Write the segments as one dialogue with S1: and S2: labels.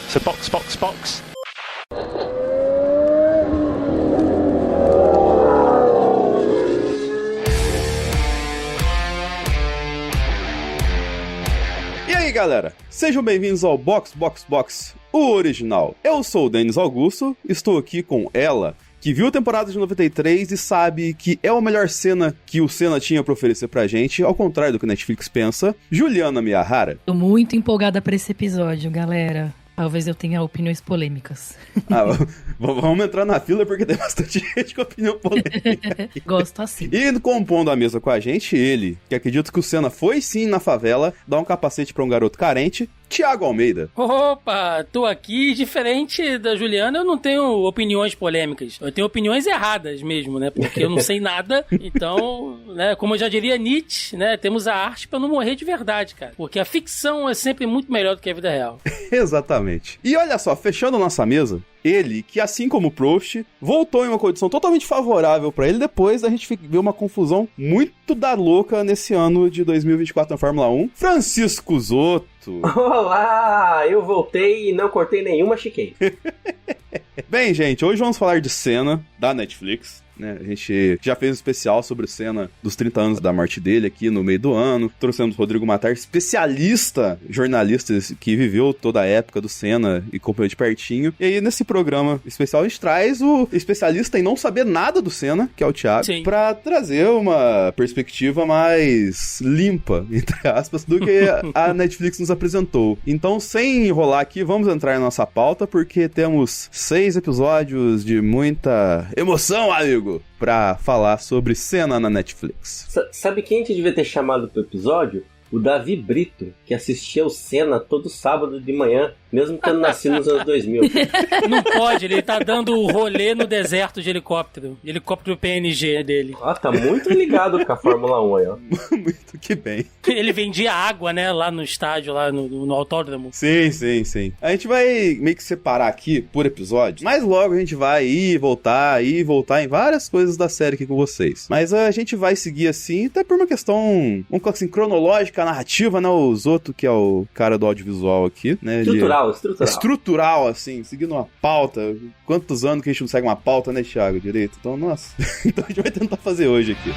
S1: So box, box, box.
S2: E aí, galera, sejam bem-vindos ao Box, o original. Eu sou o Denis Augusto, estou aqui com ela, que viu a temporada de 93 e sabe que é a melhor cena que o Senna tinha pra oferecer pra gente, ao contrário do que a Netflix pensa, Juliana Miyahara.
S3: Tô muito empolgada pra esse episódio, galera. Talvez eu tenha opiniões polêmicas.
S2: Vamos entrar na fila porque tem bastante gente com opinião polêmica.
S3: Gosto assim.
S2: E compondo a mesa com a gente, ele, que acredita que o Senna foi sim na favela, dar um capacete pra um garoto carente, Thiago Almeida.
S4: Opa, tô aqui. Diferente da Juliana, eu não tenho opiniões polêmicas. Eu tenho opiniões erradas mesmo, né? Porque eu não sei nada. Então, né, como eu já diria Nietzsche, né? Temos a arte pra não morrer de verdade, cara. Porque a ficção é sempre muito melhor do que a vida real.
S2: Exatamente. E olha só, fechando nossa mesa, ele, que assim como o Proust, voltou em uma condição totalmente favorável pra ele, depois a gente viu uma confusão muito da louca nesse ano de 2024 na Fórmula 1, Francisco Zotto.
S5: Olá, eu voltei e não cortei nenhuma chiquei.
S2: Bem, gente, hoje vamos falar de Senna, da Netflix. Né? A gente já fez um especial sobre o Senna dos 30 anos da morte dele aqui no meio do ano. Trouxemos o Rodrigo Matar, especialista, jornalista que viveu toda a época do Senna e acompanhou de pertinho. E aí, nesse programa especial, a gente traz o especialista em não saber nada do Senna, que é o Thiago, pra trazer uma perspectiva mais limpa, entre aspas, do que a Netflix nos apresentou. Então, sem enrolar aqui, vamos entrar na nossa pauta, porque temos 6 episódios de muita emoção, amigo, pra falar sobre Senna na Netflix.
S5: Sabe quem a gente devia ter chamado pro episódio? O Davi Brito, que assistia o Senna todo sábado de manhã, mesmo tendo nascido nos anos 2000.
S4: Não pode, ele tá dando o rolê no deserto de helicóptero PNG dele.
S5: Tá muito ligado com a Fórmula 1 aí, ó.
S2: Muito que bem.
S4: Ele vendia água, né, lá no estádio, lá no autódromo.
S2: Sim. A gente vai meio que separar aqui por episódio, mas logo a gente vai ir e voltar em várias coisas da série aqui com vocês. Mas a gente vai seguir assim, até por uma questão, vamos colocar assim, cronológica, narrativa, né? O Zotto, que é o cara do audiovisual aqui, né? Estrutural, assim, seguindo uma pauta. Quantos anos que a gente não segue uma pauta, né, Thiago, direito? Então, nossa. Então a gente vai tentar fazer hoje aqui.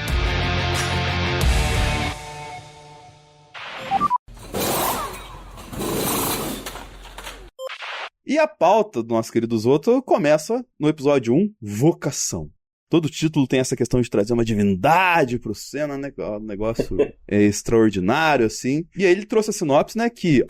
S2: E a pauta do nosso querido Zotto começa no episódio 1, Vocação. Todo título tem essa questão de trazer uma divindade pro Senna, né? Um negócio extraordinário, assim. E aí ele trouxe a sinopse, né, que...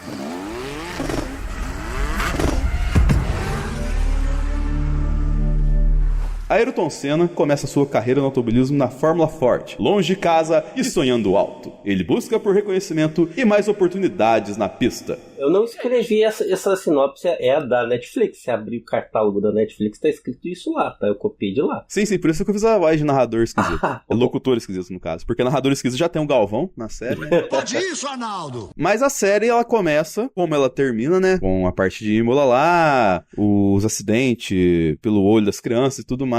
S2: Ayrton Senna começa sua carreira no automobilismo na Fórmula Ford, longe de casa e sonhando alto. Ele busca por reconhecimento e mais oportunidades na pista.
S5: Eu não escrevi essa sinopse, é a da Netflix. Se abrir o catálogo da Netflix, tá escrito isso lá, tá? Eu copiei de lá.
S2: Sim, por isso que eu fiz a voz de narrador esquisito. Locutor esquisito, no caso. Porque narrador esquisito já tem um Galvão na série.
S6: Pode isso, Arnaldo!
S2: Mas a série, ela começa, como ela termina, né? Com a parte de Imola lá, os acidentes pelo olho das crianças e tudo mais.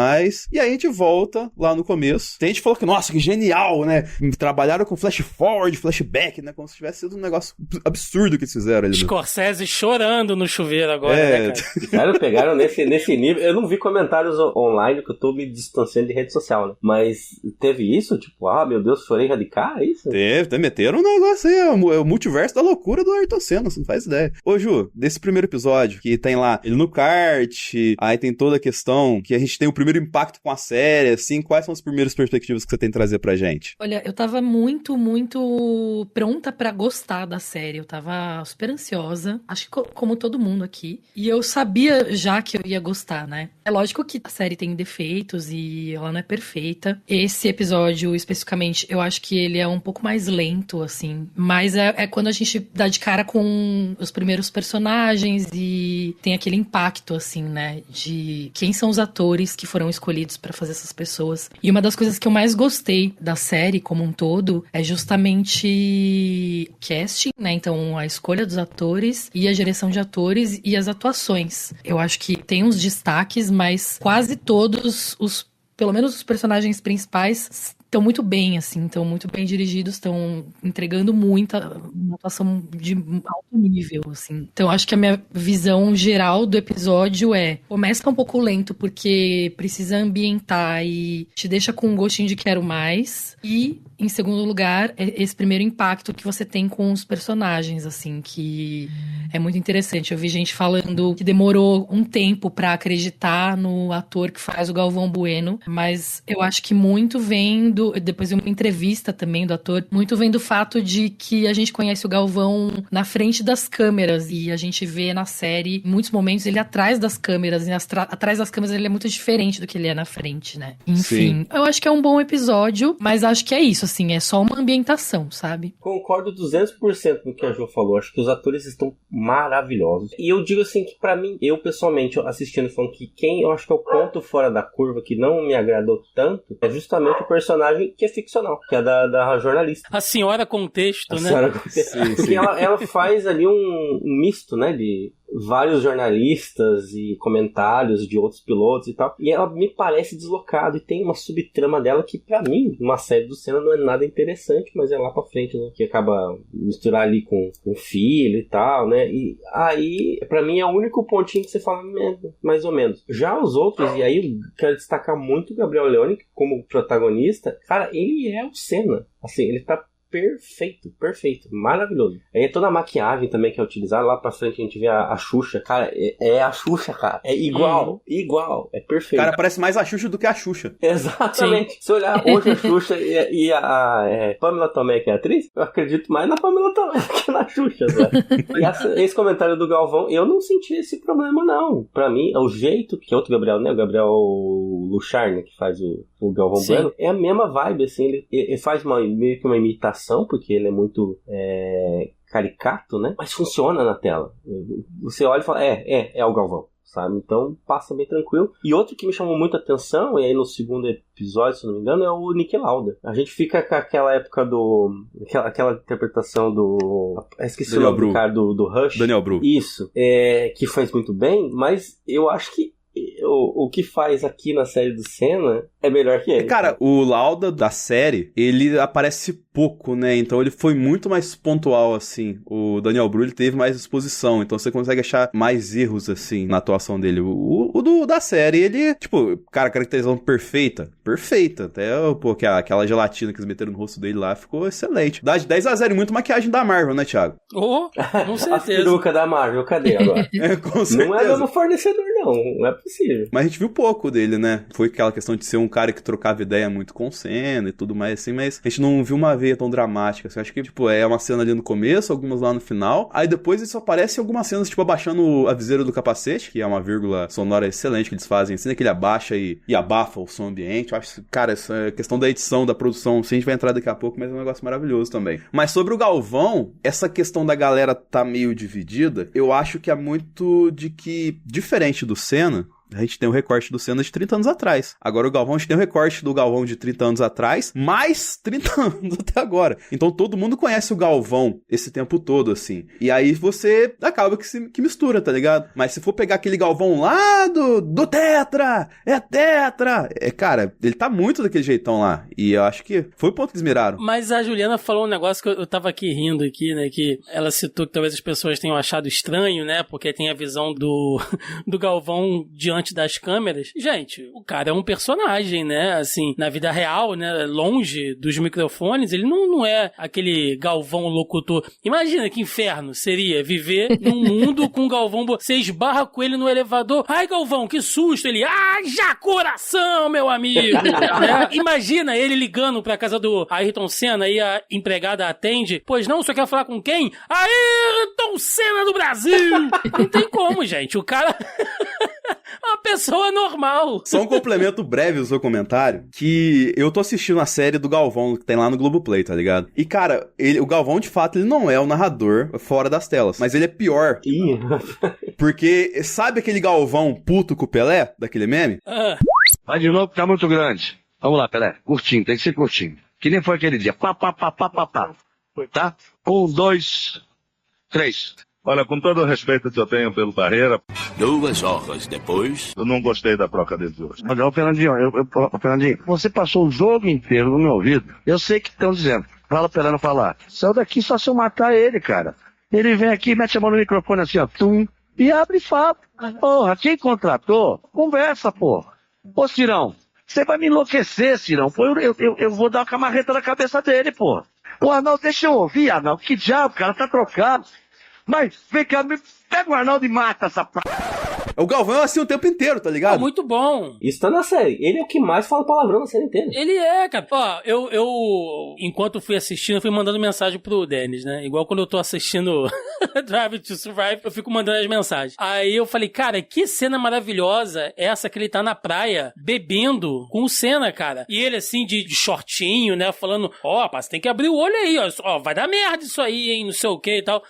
S2: E aí a gente volta lá no começo. Tem gente que falou que, nossa, que genial, né? Trabalharam com flash forward, flashback, né? Como se tivesse sido um negócio absurdo que eles fizeram.
S4: Scorsese chorando no chuveiro agora, né, cara?
S5: Cara, pegaram nesse nível. Eu não vi comentários online, que eu tô me distanciando de rede social, né? Mas teve isso? Tipo, meu Deus, chorei radical, é isso?
S2: Teve, meteram um negócio aí, é o multiverso da loucura do Ayrton Senna, você não faz ideia. Ô, Ju, desse primeiro episódio, que tem lá ele no kart, aí tem toda a questão que a gente tem o primeiro impacto com a série, assim, quais são as primeiras perspectivas que você tem que trazer pra gente?
S3: Olha, eu tava muito pronta pra gostar da série, eu tava super ansiosa, acho que como todo mundo aqui, e eu sabia já que eu ia gostar, né? É lógico que a série tem defeitos e ela não é perfeita. Esse episódio, especificamente, eu acho que ele é um pouco mais lento, assim, mas é quando a gente dá de cara com os primeiros personagens e tem aquele impacto, assim, né, de quem são os atores que foram escolhidos pra fazer essas pessoas. E uma das coisas que eu mais gostei da série como um todo é justamente o casting, né, então a escolha dos atores e a direção de atores e as atuações. Eu acho que tem uns destaques, mas quase todos pelo menos os personagens principais estão muito bem, assim, estão muito bem dirigidos, estão entregando uma atuação de alto nível, assim. Então, acho que a minha visão geral do episódio começa um pouco lento, porque precisa ambientar e te deixa com um gostinho de quero mais, e em segundo lugar, esse primeiro impacto que você tem com os personagens, assim, que é muito interessante. Eu vi gente falando que demorou um tempo pra acreditar no ator que faz o Galvão Bueno, mas eu acho que muito vem depois de uma entrevista também do ator, muito vem do fato de que a gente conhece o Galvão na frente das câmeras, e a gente vê na série, em muitos momentos, ele atrás das câmeras, e atrás das câmeras ele é muito diferente do que ele é na frente, né? Enfim, eu acho que é um bom episódio, mas acho que é isso, assim, é só uma ambientação, sabe?
S5: Concordo 200% no que a Jo falou. Acho que os atores estão maravilhosos. E eu digo assim que pra mim, eu pessoalmente assistindo, falando que quem eu acho que é o ponto fora da curva, que não me agradou tanto, é justamente o personagem que é ficcional, que é da jornalista.
S4: A senhora contexto,
S5: A
S4: né?
S5: senhora contexto.
S2: Sim,
S5: Porque ela faz ali um misto, né, de vários jornalistas e comentários de outros pilotos e tal, e ela me parece deslocada, e tem uma subtrama dela que pra mim, uma série do Senna, não é nada interessante, mas é lá pra frente, né, que acaba misturar ali com o filho e tal, né, e aí pra mim é o único pontinho que você fala mais ou menos. Já os outros, e aí eu quero destacar muito o Gabriel Leone como protagonista. Cara, ele é o Senna, assim, ele tá perfeito, maravilhoso. Aí toda a maquiagem também que é utilizada, lá pra frente a gente vê a Xuxa, cara, é a Xuxa, cara, é igual, é perfeito.
S2: Cara, parece mais a Xuxa do que a Xuxa.
S5: Exatamente. Sim. Se olhar hoje a Xuxa e a Pamela Tomé, que é a atriz, eu acredito mais na Pamela Tomé que na Xuxa, né? E esse comentário do Galvão, eu não senti esse problema, não. Pra mim, é o jeito que outro Gabriel, né, o Gabriel Luchar, né, que faz o Galvão Bueno, é a mesma vibe, assim, ele faz meio que uma imitação, porque ele é muito caricato, né? Mas funciona na tela. Você olha e fala, é o Galvão, sabe? Então passa bem tranquilo. E outro que me chamou muita atenção, e aí no segundo episódio, se não me engano, é o Niki Lauda. A gente fica com aquela época aquela interpretação do... Esqueci o nome do cara do Rush.
S2: Daniel Bru.
S5: Isso. Que faz muito bem, mas eu acho que o que faz aqui na série do Senna é melhor que ele.
S2: Cara, o Lauda da série, ele aparece pouco, né? Então ele foi muito mais pontual, assim. O Daniel Bru, ele teve mais exposição, então você consegue achar mais erros, assim, na atuação dele. O da série, ele, tipo, cara, caracterização perfeita. Até, pô, aquela gelatina que eles meteram no rosto dele lá ficou excelente. Dá de 10-0 muito maquiagem da Marvel, né, Thiago?
S4: Oh, com certeza.
S5: A peruca da Marvel, cadê agora?
S2: Com certeza.
S5: Não é mesmo fornecedor, não é possível.
S2: Mas a gente viu pouco dele, né? Foi aquela questão de ser um cara que trocava ideia muito com o Senna e tudo mais, assim, mas a gente não viu uma veia tão dramática, assim. Acho que, tipo, é uma cena ali no começo, algumas lá no final, aí depois isso aparece em algumas cenas, tipo, abaixando a viseira do capacete, que é uma vírgula sonora excelente que eles fazem, assim, né? Que ele abaixa e abafa o som ambiente. Eu acho, cara, essa questão da edição, da produção, a gente vai entrar daqui a pouco, mas é um negócio maravilhoso também. Mas sobre o Galvão, essa questão da galera tá meio dividida, eu acho que é muito de que, diferente do Senna, a gente tem o recorte do Senna de 30 anos atrás. Agora o Galvão, a gente tem o recorte do Galvão de 30 anos atrás, mais 30 anos até agora. Então todo mundo conhece o Galvão esse tempo todo, assim. E aí você acaba que mistura, tá ligado? Mas se for pegar aquele Galvão lá do Tetra, cara, ele tá muito daquele jeitão lá. E eu acho que foi o ponto que eles miraram.
S4: Mas a Juliana falou um negócio que eu tava aqui rindo aqui, né? Que ela citou que talvez as pessoas tenham achado estranho, né? Porque tem a visão do Galvão diante das câmeras. Gente, o cara é um personagem, né? Assim, na vida real, né? Longe dos microfones, ele não é aquele Galvão locutor. Imagina que inferno seria viver num mundo com o Galvão. Você esbarra com ele no elevador. Ai, Galvão, que susto! Ele, já coração, meu amigo! Né? Imagina ele ligando pra casa do Ayrton Senna e a empregada atende. Pois não, só quer falar com quem? Ayrton Senna do Brasil! Não tem como, gente. O cara... uma pessoa normal.
S2: Só um complemento breve ao seu comentário, que eu tô assistindo a série do Galvão, que tem lá no Globoplay, tá ligado? E, cara, o Galvão, de fato, ele não é o narrador fora das telas, mas ele é pior. Porque, sabe aquele Galvão puto com o Pelé, daquele meme?
S6: Vai de novo que tá muito grande. Vamos lá, Pelé. Curtinho, tem que ser curtinho. Que nem foi aquele dia. Pá. Tá? 1, 2, 3.
S1: Olha, com todo o respeito que eu tenho pelo Barreira, 2 horas depois...
S6: Eu não gostei da troca deles hoje. Mas, Fernandinho, Fernandinho, você passou o jogo inteiro no meu ouvido. Eu sei que estão dizendo. Fala pra ela não falar. Saiu daqui só se eu matar ele, cara. Ele vem aqui, mete a mão no microfone assim, ó. Tum, e abre e fala. Porra, quem contratou? Conversa, porra. Ô, Cirão, você vai me enlouquecer, Cirão. Pô, eu vou dar uma camarreta na cabeça dele, porra. Ô, Arnaldo, deixa eu ouvir, Arnaldo. Que diabo, cara, tá trocado. Mas, vem cá, pega o Arnaldo e mata essa p...
S2: O Galvão é assim o tempo inteiro, tá ligado?
S4: Muito bom.
S5: Isso tá na série. Ele é o que mais fala palavrão na série inteira.
S4: Ele é, cara. Ó, eu enquanto fui assistindo, eu fui mandando mensagem pro Dennis, né? Igual quando eu tô assistindo Drive to Survive, eu fico mandando as mensagens. Aí eu falei, cara, que cena maravilhosa essa que ele tá na praia, bebendo com o Senna, cara. E ele assim, de shortinho, né? Falando, ó, rapaz, você tem que abrir o olho aí, ó, vai dar merda isso aí, hein, não sei o que e tal.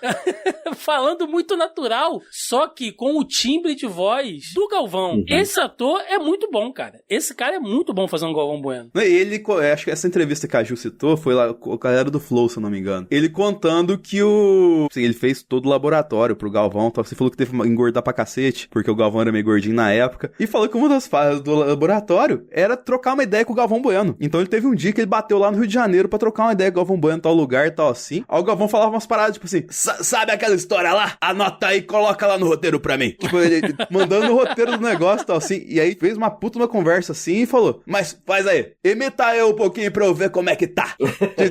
S4: Falando muito natural, só que com o timbre de voz do Galvão. Uhum. Esse ator é muito bom, cara. Esse cara é muito bom fazendo Galvão Bueno.
S2: E ele, acho que essa entrevista que a Ju citou foi lá com a galera do Flow, se eu não me engano. Ele contando que assim, ele fez todo o laboratório pro Galvão. Você falou que teve que engordar pra cacete, porque o Galvão era meio gordinho na época. E falou que uma das fases do laboratório era trocar uma ideia com o Galvão Bueno. Então ele teve um dia que ele bateu lá no Rio de Janeiro pra trocar uma ideia com o Galvão Bueno em tal lugar e tal assim. Aí o Galvão falava umas paradas, tipo assim, sabe aquela história lá? Anota aí, coloca lá no roteiro pra mim. Tipo, ele mandando o roteiro do negócio e tal assim. E aí fez uma puta uma conversa assim e falou, mas faz aí, imita eu um pouquinho pra eu ver como é que tá.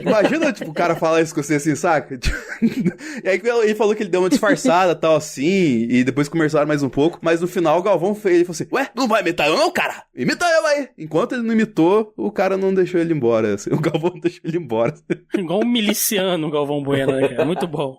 S2: Imagina, tipo, o cara falar isso com você assim, saca? E aí ele falou que ele deu uma disfarçada e tal assim, e depois conversaram mais um pouco, mas no final o Galvão fez, ele falou assim, ué, não vai imitar eu não, cara? Imita eu aí. Enquanto ele não imitou, o cara não deixou ele embora, assim. O Galvão não deixou ele embora.
S4: Igual um miliciano, o Galvão Bueno, né, cara? Muito bom.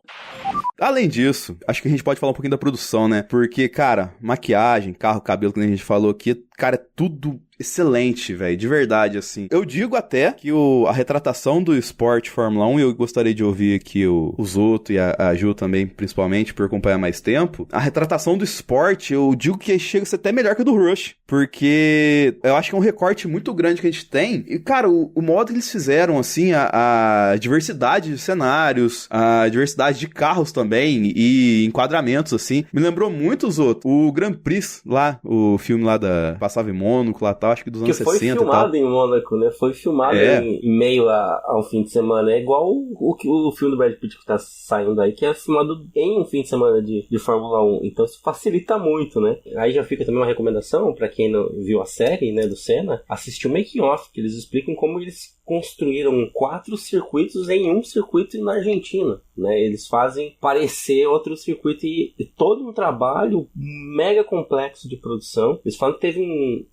S2: Além disso, acho que a gente pode falar um pouquinho da produção, né? Porque, cara, maquiagem, carro, cabelo, que a gente falou aqui, cara, é tudo excelente, velho, de verdade, assim. Eu digo até que a retratação do esporte Fórmula 1, e eu gostaria de ouvir aqui o Zoto e a Ju também, principalmente, por acompanhar mais tempo, a retratação do esporte, eu digo que chega a ser até melhor que a do Rush, porque eu acho que é um recorte muito grande que a gente tem, e, cara, o modo que eles fizeram, assim, a diversidade de cenários, a diversidade de carros também, e enquadramentos, assim, me lembrou muito, Zoto, o Grand Prix lá, o filme lá passava em Mônaco, lá tal, acho que dos anos 60 e tal.
S5: Que foi filmado em Mônaco, né? Foi filmado em meio a um fim de semana. É igual o filme do Brad Pitt que tá saindo aí, que é filmado em um fim de semana de Fórmula 1. Então isso facilita muito, né? Aí já fica também uma recomendação pra quem não viu a série, né, do Senna, assistir o making of, que eles explicam como eles construíram 4 circuitos em um circuito na Argentina, né? Eles fazem parecer outro circuito e todo um trabalho mega complexo de produção. Eles falam que teve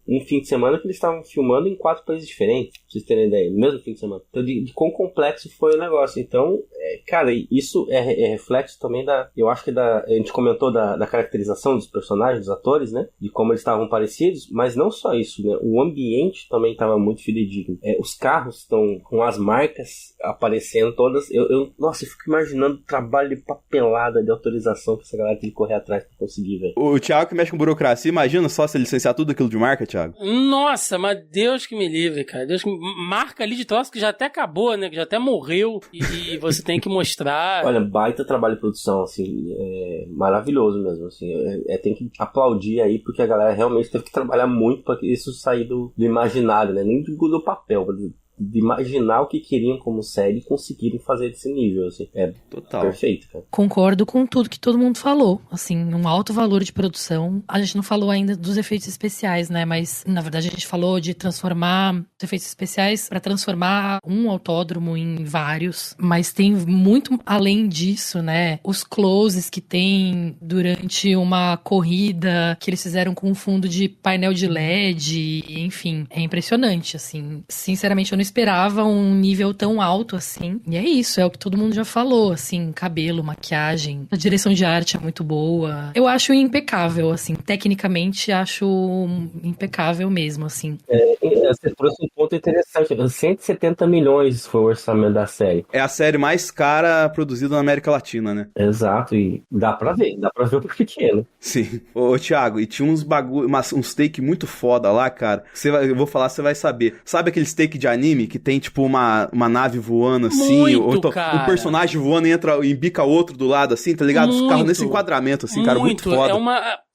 S5: um fim de semana que eles estavam filmando em 4 países diferentes, pra vocês terem ideia, no mesmo fim de semana. Então, de quão complexo foi o negócio. Então, cara, isso é reflexo também eu acho que a gente comentou da caracterização dos personagens, dos atores, né? De como eles estavam parecidos, mas não só isso, né? O ambiente também estava muito fidedigno. Os carros estão com as marcas aparecendo todas. Nossa, eu fico imaginando o trabalho de papelada, de autorização que essa galera tem que correr atrás pra conseguir, velho.
S2: O Thiago que mexe com burocracia, imagina só se licenciar tudo aquilo de marca, Thiago.
S4: Nossa, mas Deus que me livre, cara. Deus que marca ali de troço que já até acabou, né? Que já até morreu e você tem que mostrar.
S5: Olha, baita trabalho de produção, assim, maravilhoso mesmo, assim. Tem que aplaudir aí, porque a galera realmente teve que trabalhar muito pra isso sair do imaginário, né? Nem do papel, de imaginar o que queriam como série e conseguirem fazer desse nível, assim. Total. Perfeito, cara.
S3: Concordo com tudo que todo mundo falou, assim, um alto valor de produção. A gente não falou ainda dos efeitos especiais, né, mas na verdade a gente falou de transformar os efeitos especiais para transformar um autódromo em vários, mas tem muito além disso, né, os closes que tem durante uma corrida que eles fizeram com um fundo de painel de LED, enfim, é impressionante, assim. Sinceramente, eu não esperava um nível tão alto assim. E é isso, é o que todo mundo já falou, assim, cabelo, maquiagem, a direção de arte é muito boa. Eu acho impecável, assim, tecnicamente acho impecável mesmo, assim.
S5: Você trouxe um ponto interessante, 170 milhões foi o orçamento da série.
S2: É a série mais cara produzida na América Latina, né?
S5: Exato, e dá pra ver o pequeno.
S2: Sim. Ô, Thiago, e tinha uns take muito foda lá, cara, eu vou falar, você vai saber. Sabe aquele take de anime que tem, tipo, uma nave voando, assim,
S4: muito,
S2: ou então
S4: cara.
S2: Um personagem voando e embica outro do lado, assim, tá ligado? Os carros nesse enquadramento, assim, cara, muito foda.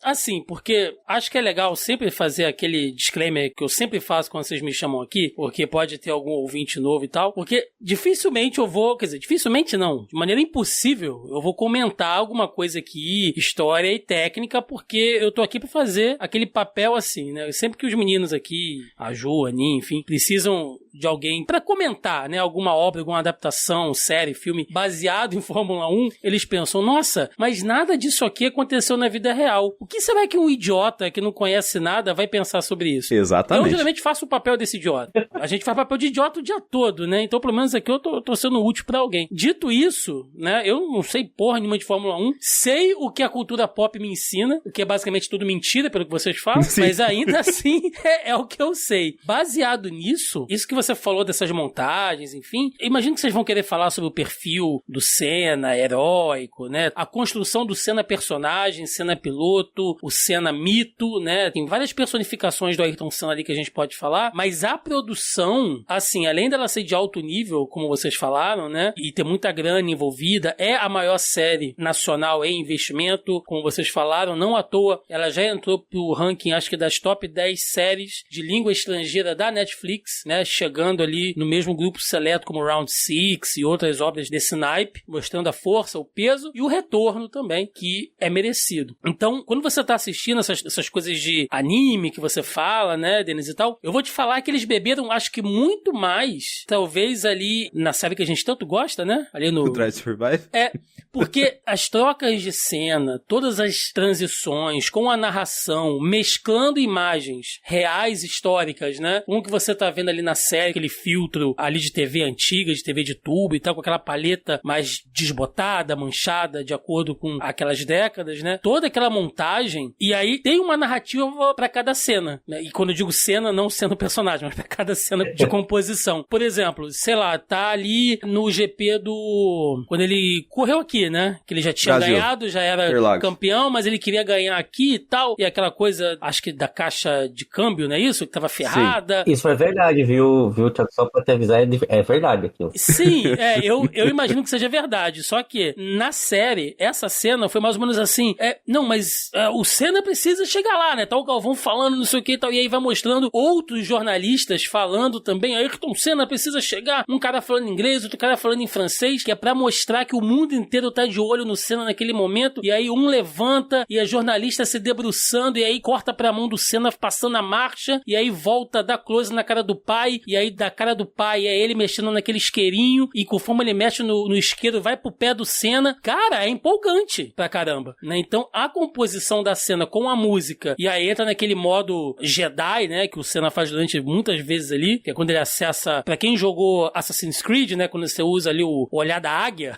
S4: Assim, porque acho que é legal sempre fazer aquele disclaimer que eu sempre faço quando vocês me chamam aqui, porque pode ter algum ouvinte novo e tal, porque dificilmente eu vou, quer dizer, dificilmente não, de maneira impossível, eu vou comentar alguma coisa aqui, história e técnica, porque eu tô aqui pra fazer aquele papel assim, né? Sempre que os meninos aqui, a Ju, a Aninha, enfim, precisam de alguém pra comentar, né? Alguma obra, alguma adaptação, série, filme, baseado em Fórmula 1, eles pensam, nossa, mas nada disso aqui aconteceu na vida real. O que será que um idiota que não conhece nada vai pensar sobre isso?
S2: Exatamente.
S4: Eu geralmente faço o papel desse idiota. A gente faz papel de idiota o dia todo, né? Então, pelo menos aqui eu tô sendo útil pra alguém. Dito isso, né? Eu não sei porra nenhuma de Fórmula 1. Sei o que a cultura pop me ensina, o que é basicamente tudo mentira, pelo que vocês falam,
S2: Sim.
S4: mas ainda assim é o que eu sei. Baseado nisso, isso que você falou dessas montagens, enfim, eu imagino que vocês vão querer falar sobre o perfil do Senna, heróico, né? A construção do Senna personagem, Senna piloto, o Senna mito, né? Tem várias personificações do Ayrton Senna ali que a gente pode falar, mas a produção, assim, além dela ser de alto nível, como vocês falaram, né? E ter muita grana envolvida, é a maior série nacional em investimento, como vocês falaram, não à toa, ela já entrou pro ranking, acho que das top 10 séries de língua estrangeira da Netflix, né? Chegando ali no mesmo grupo seleto como Round 6 e outras obras desse naipe, mostrando a força, o peso e o retorno também, que é merecido. Então, quando você tá assistindo essas coisas de anime que você fala, né, Denis e tal, eu vou te falar que eles beberam, acho que muito mais, talvez ali na série que a gente tanto gosta, né, ali no...
S2: O Drive to Survive?
S4: É, porque as trocas de cena, todas as transições, com a narração, mesclando imagens reais, históricas, né, um que você tá vendo ali na série, aquele filtro ali de TV antiga, de TV de tubo e tal, com aquela paleta mais desbotada, manchada, de acordo com aquelas décadas, né, toda aquela montagem, e aí tem uma narrativa pra cada cena, né? E quando eu digo cena, não sendo personagem, mas pra cada cena de composição. Por exemplo, sei lá, tá ali no GP do... quando ele correu aqui, né? Que ele já tinha
S2: Brasil.
S4: ganhado, já era
S2: Interlagos.
S4: campeão, mas ele queria ganhar aqui e tal, e aquela coisa, acho que da caixa de câmbio, não é isso? Que tava ferrada.
S5: Isso é verdade, viu, Thiago? Só pra te avisar, é verdade aquilo.
S4: Sim, eu imagino que seja verdade, só que na série, essa cena foi mais ou menos assim, não, mas o Senna precisa chegar lá, né, tá o Galvão falando não sei o que e tal, e aí vai mostrando outros jornalistas falando também, Ayrton Senna precisa chegar, um cara falando inglês, outro cara falando em francês, que é pra mostrar que o mundo inteiro tá de olho no Senna naquele momento, e aí um levanta, e a jornalista se debruçando, e aí corta pra mão do Senna passando a marcha, e aí volta, dá close na cara do pai, e aí da cara do pai é ele mexendo naquele isqueirinho, e conforme ele mexe no isqueiro, vai pro pé do Senna. Cara, é empolgante pra caramba, né? Então, a composição da cena com a música, e aí entra naquele modo Jedi, né, que o Senna faz durante muitas vezes ali, que é quando ele acessa, pra quem jogou Assassin's Creed, né, quando você usa ali o olhar da águia,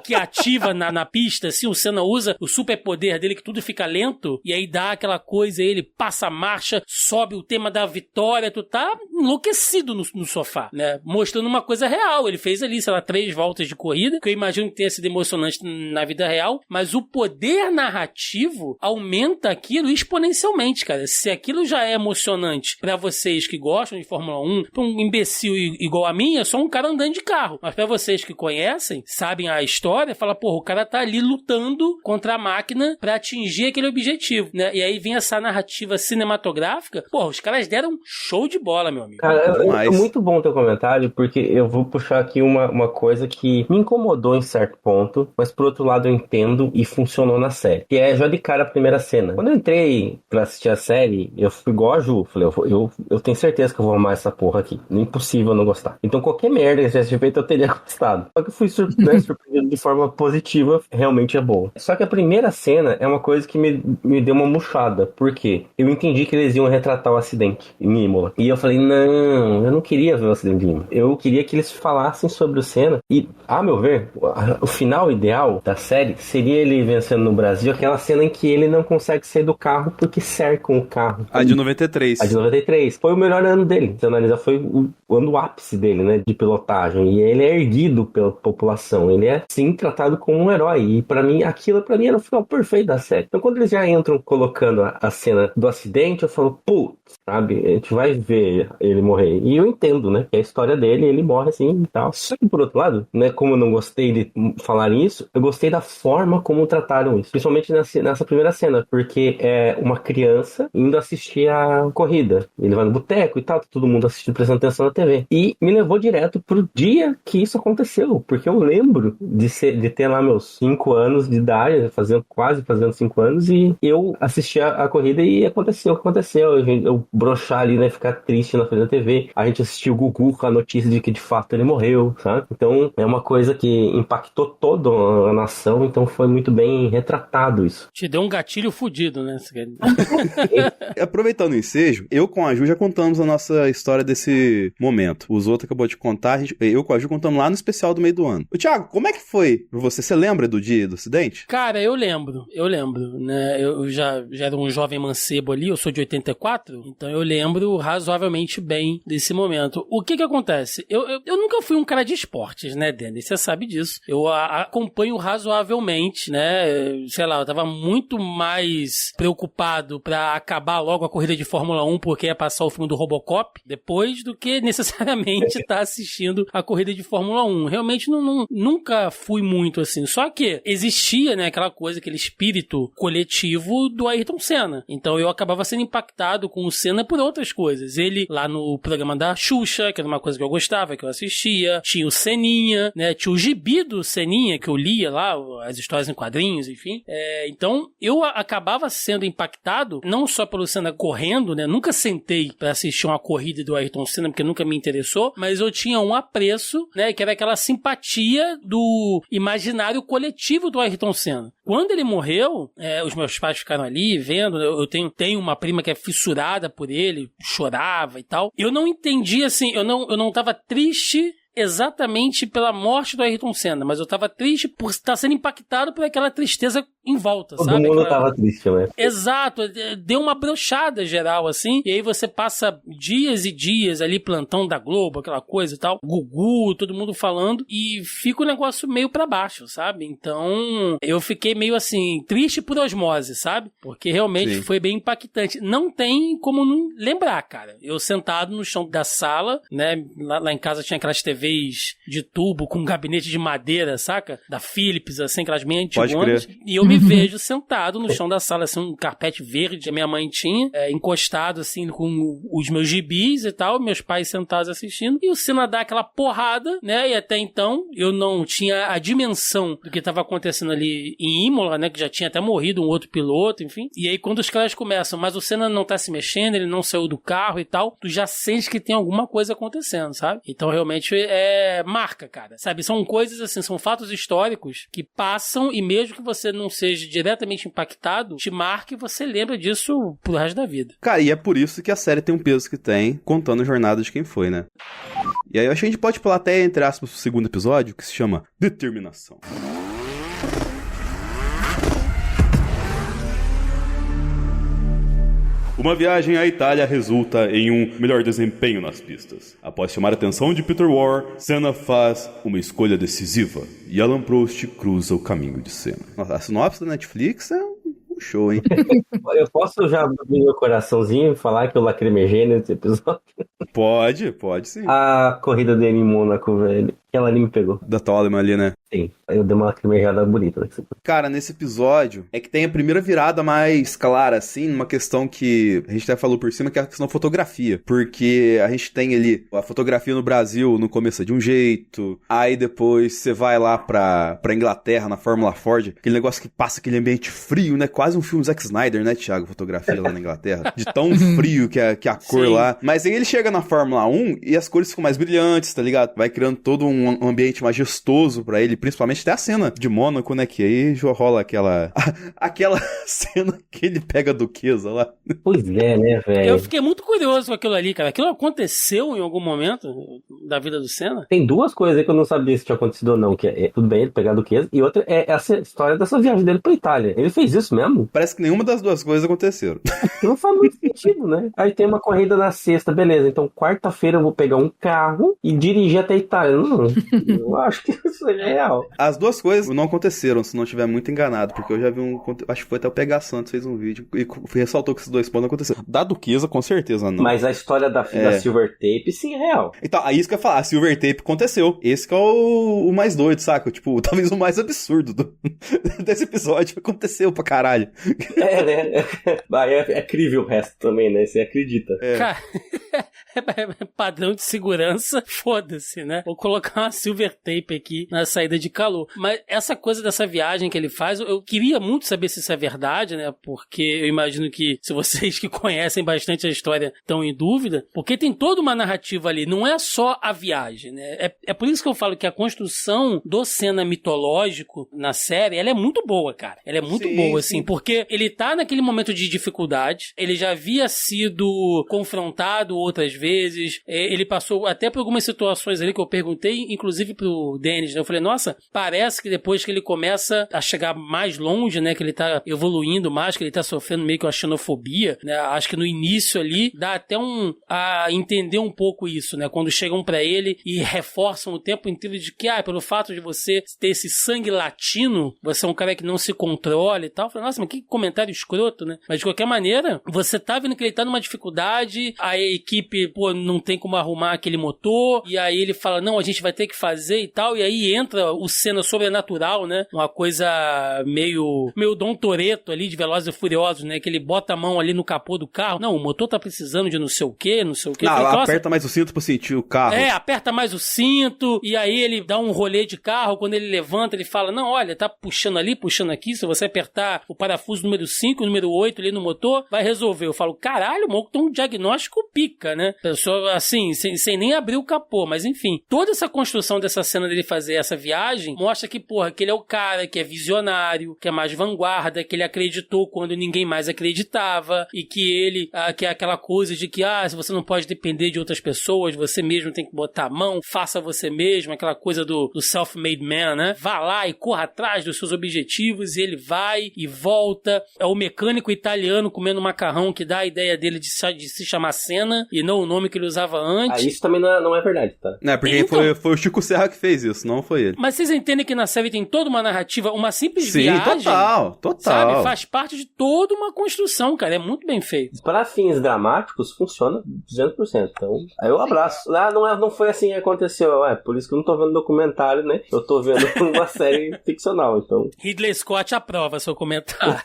S4: que ativa na pista, assim, o Senna usa o superpoder dele, que tudo fica lento, e aí dá aquela coisa, ele passa a marcha, sobe o tema da vitória, tu tá enlouquecido no sofá, né, mostrando uma coisa real, ele fez ali, sei lá, 3 voltas de corrida, que eu imagino que tenha sido emocionante na vida real, mas o poder narrativo aumenta aquilo exponencialmente, cara. Se aquilo já é emocionante pra vocês que gostam de Fórmula 1, pra um imbecil igual a mim, é só um cara andando de carro. Mas pra vocês que conhecem, sabem a história, fala, porra, o cara tá ali lutando contra a máquina pra atingir aquele objetivo, né? E aí vem essa narrativa cinematográfica, porra, os caras deram show de bola, meu amigo.
S5: Cara, é muito bom o teu comentário, porque eu vou puxar aqui uma coisa que me incomodou em certo ponto, mas por outro lado eu entendo e funcionou na série, que é já de cara a primeira cena. Quando eu entrei pra assistir a série, eu fui igual a Ju, falei, eu tenho certeza que eu vou amar essa porra aqui, não é impossível não gostar. Então qualquer merda que tivesse feito eu teria gostado. Só que eu fui surpreendido de forma positiva, realmente é boa. Só que a primeira cena é uma coisa que me deu uma murchada, porque eu entendi que eles iam retratar o acidente em Imola. E eu falei, não, eu não queria ver o acidente de Imola. Eu queria que eles falassem sobre o Senna e, a meu ver, o final ideal da série seria ele vencendo no Brasil, aquela cena em que ele não consegue sair do carro porque cercam o carro.
S2: A de 93.
S5: A de 93. Foi o melhor ano dele. Se analisar, foi o ano ápice dele, né? De pilotagem. E ele é erguido pela população. Ele é, sim, tratado como um herói. E pra mim, aquilo pra mim era o final perfeito da série. Então, quando eles já entram colocando a cena do acidente, eu falo, putz, sabe? A gente vai ver ele morrer. E eu entendo, né? Que é a história dele, ele morre assim e tal. Só que, por outro lado, né? Como eu não gostei de falar isso, eu gostei da forma como trataram isso. Principalmente nessa essa primeira cena, porque é uma criança indo assistir a corrida. Ele vai no boteco e tal, tá todo mundo assistindo, prestando atenção na TV. E me levou direto pro dia que isso aconteceu, porque eu lembro de ter lá meus 5 anos de idade, quase fazendo 5 anos, e eu assisti a corrida e aconteceu o que aconteceu. Eu broxar ali, né, ficar triste na frente da TV. A gente assistiu o Gugu com a notícia de que de fato ele morreu, sabe? Então é uma coisa que impactou toda a nação, então foi muito bem retratado isso.
S4: Te deu um gatilho fudido, né?
S2: Aproveitando o ensejo, eu com a Ju já contamos a nossa história desse momento. Os outros acabou de contar, eu com a Ju contamos lá no especial do meio do ano. Ô, Thiago, como é que foi pra você? Você lembra do dia do acidente?
S4: Cara, eu lembro, né? Eu já era um jovem mancebo ali, eu sou de 84, então eu lembro razoavelmente bem desse momento. O que acontece? Eu nunca fui um cara de esportes, né, Denis? Você sabe disso. Eu acompanho razoavelmente, né? Sei lá, eu tava muito mais preocupado pra acabar logo a corrida de Fórmula 1 porque ia passar o filme do Robocop depois do que necessariamente estar assistindo a corrida de Fórmula 1. Realmente nunca fui muito assim. Só que existia, né, aquela coisa, aquele espírito coletivo do Ayrton Senna. Então eu acabava sendo impactado com o Senna por outras coisas. Ele lá no programa da Xuxa, que era uma coisa que eu gostava, que eu assistia. Tinha o Seninha, né? Tinha o gibi do Seninha, que eu lia lá, as histórias em quadrinhos, enfim. Então eu acabava sendo impactado, não só pelo Senna correndo, né? Nunca sentei pra assistir uma corrida do Ayrton Senna, porque nunca me interessou, mas eu tinha um apreço, né? Que era aquela simpatia do imaginário coletivo do Ayrton Senna. Quando ele morreu, os meus pais ficaram ali vendo, eu tenho uma prima que é fissurada por ele, chorava e tal. Eu não entendi, assim, eu não tava triste exatamente pela morte do Ayrton Senna, mas eu tava triste por estar sendo impactado por aquela tristeza em volta,
S5: todo
S4: sabe?
S5: Todo mundo tava triste, né?
S4: Exato, deu uma brochada geral, assim, e aí você passa dias e dias ali, plantão da Globo, aquela coisa e tal, Gugu, todo mundo falando, e fica o negócio meio pra baixo, sabe? Então, eu fiquei meio assim, triste por osmose, sabe? Porque realmente foi bem impactante. Não tem como não lembrar, cara. Eu sentado no chão da sala, né, lá em casa tinha aquelas TVs de tubo com um gabinete de madeira, saca? Da Philips, assim, aquelas meio antigonas. E eu me vejo sentado no chão da sala, assim, um carpete verde, a minha mãe tinha, encostado, assim, com os meus gibis e tal, meus pais sentados assistindo, e o Senna dá aquela porrada, né? E até então, eu não tinha a dimensão do que estava acontecendo ali em Imola, né? Que já tinha até morrido um outro piloto, enfim. E aí, quando os caras começam, mas o Senna não tá se mexendo, ele não saiu do carro e tal, tu já sente que tem alguma coisa acontecendo, sabe? Então, realmente, marca, cara, sabe? São coisas assim, são fatos históricos que passam e mesmo que você não seja diretamente impactado, te marca e você lembra disso pro resto da vida.
S2: Cara, e é por isso que a série tem um peso que tem, contando a jornada de quem foi, né? E aí eu acho que a gente pode pular até, entre aspas, o segundo episódio, que se chama Determinação. Uma viagem à Itália resulta em um melhor desempenho nas pistas. Após chamar a atenção de Peter War, Senna faz uma escolha decisiva e Alan Prost cruza o caminho de Senna. Nossa, a sinopse da Netflix é um show, hein?
S5: Eu posso já abrir meu coraçãozinho e falar que eu lacrimejei nesse episódio?
S2: Pode sim.
S5: A corrida dele em Mônaco, velho. Aquela ali me pegou.
S2: Da Toleman ali, né?
S5: Sim, eu dei uma lacrimejada bonita.
S2: Cara, nesse episódio, é que tem a primeira virada mais clara, assim, numa questão que a gente até falou por cima, que é a questão da fotografia. Porque a gente tem ali a fotografia no Brasil, no começo é de um jeito, aí depois você vai lá pra Inglaterra, na Fórmula Ford, aquele negócio que passa aquele ambiente frio, né? Quase um filme Zack Snyder, né, Thiago? Fotografia lá na Inglaterra. De tão frio que a cor lá. Mas aí ele chega na Fórmula 1 e as cores ficam mais brilhantes, tá ligado? Vai criando todo um ambiente majestoso pra ele, principalmente até a cena de Mônaco, né, que aí já rola aquela cena que ele pega a duquesa lá.
S5: Pois é, né, velho?
S4: Eu fiquei muito curioso com aquilo ali, cara. Aquilo aconteceu em algum momento da vida do Senna?
S5: Tem duas coisas aí que eu não sabia se tinha acontecido ou não, que tudo bem ele pegar a duquesa, e outra é essa história dessa viagem dele pra Itália. Ele fez isso mesmo?
S2: Parece que nenhuma das duas coisas aconteceram.
S5: Não faz muito sentido, né? Aí tem uma corrida na sexta, beleza, então quarta-feira eu vou pegar um carro e dirigir até a Itália. Não Eu acho que isso é real.
S2: As duas coisas não aconteceram, se não estiver muito enganado, porque eu já vi acho que foi até o Pega Santos fez um vídeo e ressaltou que esses dois pontos não aconteceram. Da Duquesa, com certeza não.
S5: Mas a história da Silver Tape, sim, é real.
S2: Então, aí isso que eu ia falar, a Silver Tape aconteceu. Esse que é o mais doido, saca? Tipo, talvez o mais absurdo desse episódio aconteceu pra caralho.
S5: Né? É crível o resto também, né? Você acredita.
S4: Cara, padrão de segurança, foda-se, né? Vou colocar uma Silver Tape aqui na saída de calor. Mas essa coisa dessa viagem que ele faz, eu queria muito saber se isso é verdade, né? Porque eu imagino que, se vocês que conhecem bastante a história estão em dúvida, porque tem toda uma narrativa ali, não é só a viagem, né? É por isso que eu falo que a construção do Senna mitológico na série, ela é muito boa, cara. Ela é muito boa, assim, porque ele tá naquele momento de dificuldade, ele já havia sido confrontado outras vezes, ele passou até por algumas situações ali que eu perguntei, inclusive pro Dennis, né? Eu falei, nossa, parece que depois que ele começa a chegar mais longe, né, que ele tá evoluindo mais, que ele tá sofrendo meio que uma xenofobia, né, acho que no início ali dá até a entender um pouco isso, né, quando chegam pra ele e reforçam o tempo inteiro de que, pelo fato de você ter esse sangue latino, você é um cara que não se controla e tal. Eu falei, nossa, mas que comentário escroto, né? Mas de qualquer maneira, você tá vendo que ele tá numa dificuldade, a equipe, não tem como arrumar aquele motor, e aí ele fala, não, a gente vai ter que fazer e tal, e aí entra o Senna sobrenatural, né? Uma coisa meio Dom Toretto ali, de Velozes e Furiosos, né? Que ele bota a mão ali no capô do carro. Não, o motor tá precisando de não sei o quê.
S2: Não,
S4: Falei,
S2: aperta mais o cinto pra sentir o carro.
S4: Aperta mais o cinto, e aí ele dá um rolê de carro, quando ele levanta, ele fala, não, olha, tá puxando ali, puxando aqui, se você apertar o parafuso número 5, número 8 ali no motor, vai resolver. Eu falo, caralho, o maluco tem um diagnóstico pica, né? Pessoa, assim, sem nem abrir o capô, mas enfim, toda essa construção dessa cena dele fazer essa viagem, mostra que, que ele é o cara que é visionário, que é mais vanguarda, que ele acreditou quando ninguém mais acreditava, e que ele, que é aquela coisa de que, se você não pode depender de outras pessoas, você mesmo tem que botar a mão, faça você mesmo, aquela coisa do self-made man, né? Vá lá e corra atrás dos seus objetivos, e ele vai e volta. É o mecânico italiano comendo macarrão que dá a ideia dele de se chamar Senna, e não o nome que ele usava antes.
S5: Isso também não é verdade, tá?
S2: Não, porque então, foi o Chico Serra que fez isso, não foi ele.
S4: Mas vocês entendem que na série tem toda uma narrativa, uma simples
S2: Sim,
S4: viagem.
S2: Total.
S4: Sabe? Faz parte de toda uma construção, cara. É muito bem feito.
S5: Para fins dramáticos, funciona 200%. Então, aí eu abraço. Não foi assim que aconteceu. Por isso que eu não tô vendo documentário, né? Eu tô vendo uma série ficcional, então...
S4: Ridley Scott aprova seu comentário.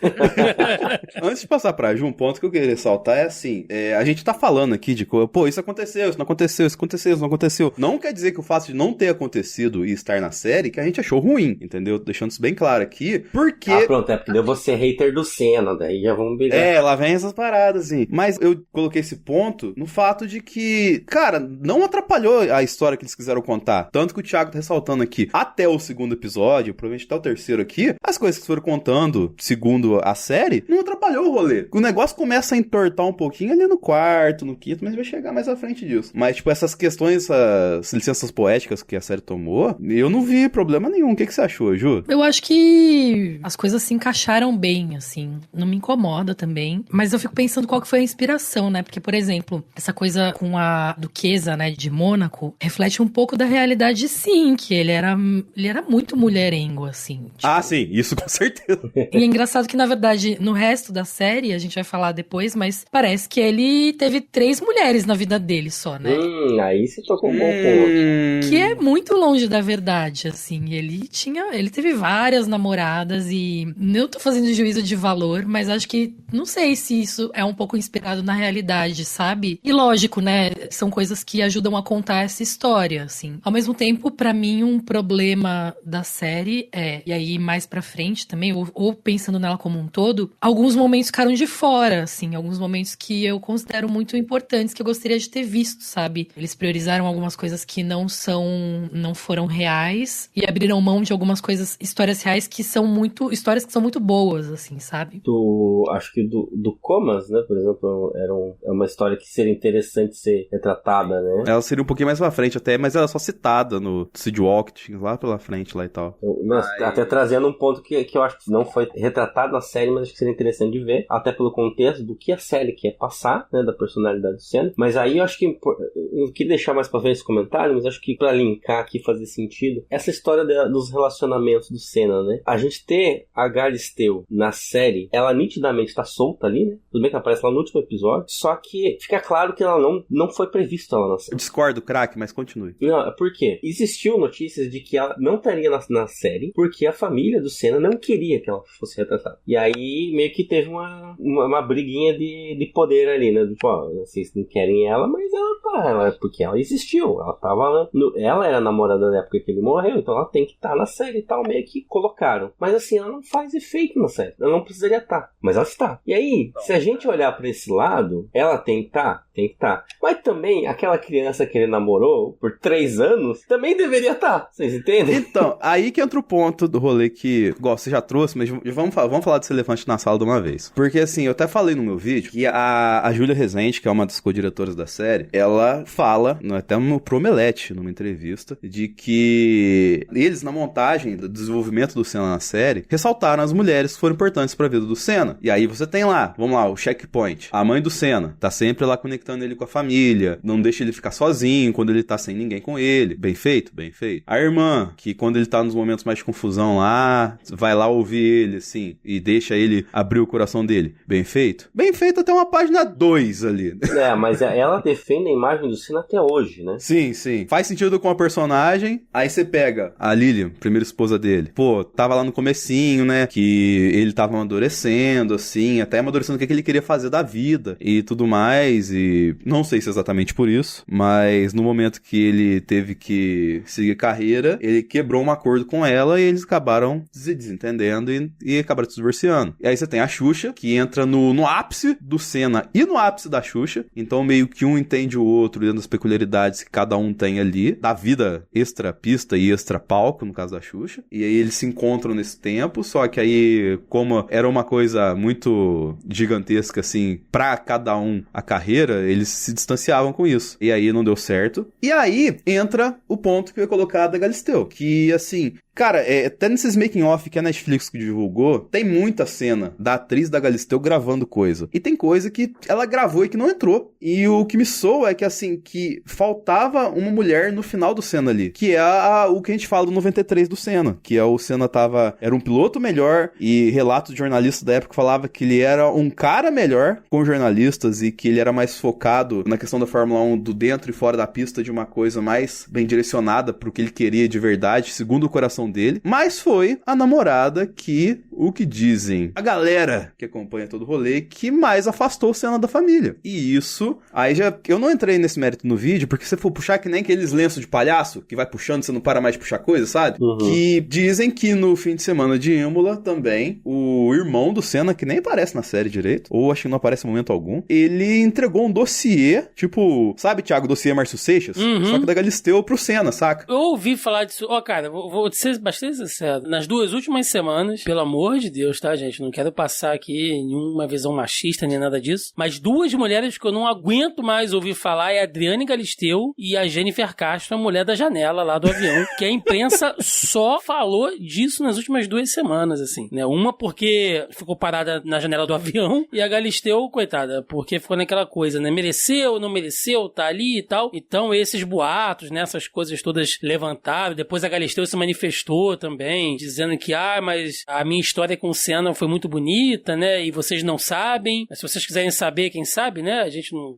S2: Antes de passar pra Ju, um ponto que eu queria ressaltar é assim, a gente tá falando aqui de isso aconteceu, isso não aconteceu, isso aconteceu, isso não aconteceu. Não quer dizer que o fato de não ter acontecido e estar na série, que a gente achou ruim, entendeu? Deixando isso bem claro aqui, porque...
S5: pronto, porque eu vou ser hater do Senna, daí já vamos brigar.
S2: Lá vem essas paradas, assim. Mas eu coloquei esse ponto no fato de que, cara, não atrapalhou a história que eles quiseram contar. Tanto que o Thiago tá ressaltando aqui, até o segundo episódio, provavelmente até o terceiro aqui, as coisas que foram contando, segundo a série, não atrapalhou o rolê. O negócio começa a entortar um pouquinho ali no quarto, no quinto, mas vai chegar mais à frente disso. Mas, tipo, essas questões, essas licenças poéticas que a série tomou, eu não vi problema nenhum. O que você achou, Ju?
S3: Eu acho que as coisas se encaixaram bem, assim. Não me incomoda também. Mas eu fico pensando qual que foi a inspiração, né? Porque, por exemplo, essa coisa com a duquesa, né, de Mônaco, reflete um pouco da realidade, sim, que ele era muito mulherengo, assim. Tipo...
S2: sim, isso com certeza.
S3: E é engraçado que, na verdade, no resto da série, a gente vai falar depois, mas parece que ele teve 3 mulheres na vida dele só, né?
S5: Aí você tocou um bom ponto.
S3: Que é muito longe da verdade, assim. Ele teve várias namoradas e não tô fazendo juízo de valor, mas acho que não sei se isso é um pouco inspirado na realidade, sabe? E lógico, né? São coisas que ajudam a contar essa história, assim. Ao mesmo tempo, pra mim, um problema da série e aí mais pra frente também, ou pensando nela como um todo, alguns momentos ficaram de fora, assim. Alguns momentos que eu considero muito importantes, que eu gostaria de ter visto, sabe? Eles priorizaram algumas coisas que não foram reais e abriram mão de algumas coisas, histórias reais histórias que são muito boas, assim, sabe?
S5: Acho que do Comas, né, por exemplo, é uma história que seria interessante ser retratada, né?
S2: Ela seria um pouquinho mais pra frente até, mas ela é só citada no Sidewalk, lá pela frente lá e tal.
S5: Até trazendo um ponto que eu acho que não foi retratado na série, mas acho que seria interessante de ver, até pelo contexto do que a série quer passar, né, da personalidade do Senna. Mas aí eu acho que eu queria deixar mais pra ver esse comentário, mas acho que pra linkar aqui, fazer sentido, essa história dos relacionamentos do Senna, né? A gente ter a Galisteu na série, ela nitidamente tá solta ali, né? Tudo bem que aparece lá no último episódio, só que fica claro que ela não foi prevista lá na série.
S2: Eu discordo, craque, mas continue.
S5: Não, por quê? Existiu notícias de que ela não estaria na série porque a família do Senna não queria que ela fosse retratada. E aí meio que teve uma briguinha de poder ali, né? Tipo, ó, vocês não querem ela, mas ela tá, porque ela existiu. Ela tava ela era namorada na época que ele morreu, então ela tem que estar na série e tal, meio que colocaram. Mas assim, ela não faz efeito na série. Ela não precisaria estar, mas ela está. E aí, se a gente olhar pra esse lado, ela tem que estar. Mas também, aquela criança que ele namorou por 3 anos, também deveria estar. Vocês entendem?
S2: Então, aí que entra o ponto do rolê que, igual você já trouxe, mas vamos falar desse elefante na sala de uma vez. Porque assim, eu até falei no meu vídeo que a Júlia Rezende, que é uma das co-diretoras da série, ela fala, até no Promelete, numa entrevista, de que eles, na montagem do desenvolvimento do Senna na série, ressaltaram as mulheres que foram importantes pra vida do Senna. E aí você tem lá, vamos lá, o checkpoint. A mãe do Senna tá sempre lá conectando ele com a família, não deixa ele ficar sozinho quando ele tá sem ninguém com ele. Bem feito, bem feito. A irmã, que quando ele tá nos momentos mais de confusão lá, vai lá ouvir ele, assim, e deixa ele abrir o coração dele. Bem feito? Bem feito até uma página 2 ali.
S5: É, mas ela defende a imagem do Senna até hoje, né?
S2: Sim, sim. Faz sentido com a personagem. Aí você pega a Lilian, primeira esposa dele. Pô, tava lá no comecinho, né? Que ele tava amadurecendo, assim, até amadurecendo o que ele queria fazer da vida e tudo mais. E não sei se é exatamente por isso, mas no momento que ele teve que seguir carreira, ele quebrou um acordo com ela e eles acabaram se desentendendo e acabaram se divorciando. E aí você tem a Xuxa, que entra no ápice do Senna e no ápice da Xuxa. Então meio que um entende o outro dentro das peculiaridades que cada um tem ali, da vida extra pista e extra palco, no caso da Xuxa. E aí eles se encontram nesse tempo, só que aí, como era uma coisa muito gigantesca, assim, pra cada um a carreira, eles se distanciavam com isso. E aí não deu certo. E aí entra o ponto que eu ia colocar da Galisteu, que assim... Cara, até nesses making-off que a Netflix divulgou, tem muita cena da atriz da Galisteu gravando coisa. E tem coisa que ela gravou e que não entrou. E o que me soa é que, assim, que faltava uma mulher no final do Senna ali. Que é o que a gente fala do 93 do Senna. Que é o Senna era um piloto melhor e relatos de jornalistas da época falava que ele era um cara melhor com jornalistas e que ele era mais focado na questão da Fórmula 1 do dentro e fora da pista, de uma coisa mais bem direcionada pro que ele queria de verdade, segundo o coração dele, mas foi a namorada que, o que dizem a galera que acompanha todo o rolê, que mais afastou o Senna da família. E isso, aí eu não entrei nesse mérito no vídeo, porque se você for puxar que nem aqueles lenços de palhaço, que vai puxando, você não para mais de puxar coisa, sabe? Uhum. Que dizem que no fim de semana de Imola também, o irmão do Senna, que nem aparece na série direito, ou acho que não aparece em momento algum, ele entregou um dossiê, tipo, sabe, Thiago, dossiê Márcio Seixas?
S4: Uhum.
S2: Só que da Galisteu pro Senna, saca?
S4: Eu ouvi falar disso, cara, vou ser bastante sincero. Nas 2 últimas semanas, pelo amor de Deus, tá, gente? Não quero passar aqui nenhuma visão machista nem nada disso, mas 2 mulheres que eu não aguento mais ouvir falar é a Adriane Galisteu e a Jennifer Castro, a mulher da janela lá do avião, que a imprensa só falou disso nas últimas 2 semanas, assim, né? Uma porque ficou parada na janela do avião e a Galisteu, coitada, porque ficou naquela coisa, né? Mereceu, não mereceu, tá ali e tal. Então esses boatos, né? Essas coisas todas levantaram. Depois a Galisteu se manifestou também, dizendo que, mas a minha história com o Senna foi muito bonita, né, e vocês não sabem, mas se vocês quiserem saber, quem sabe, né,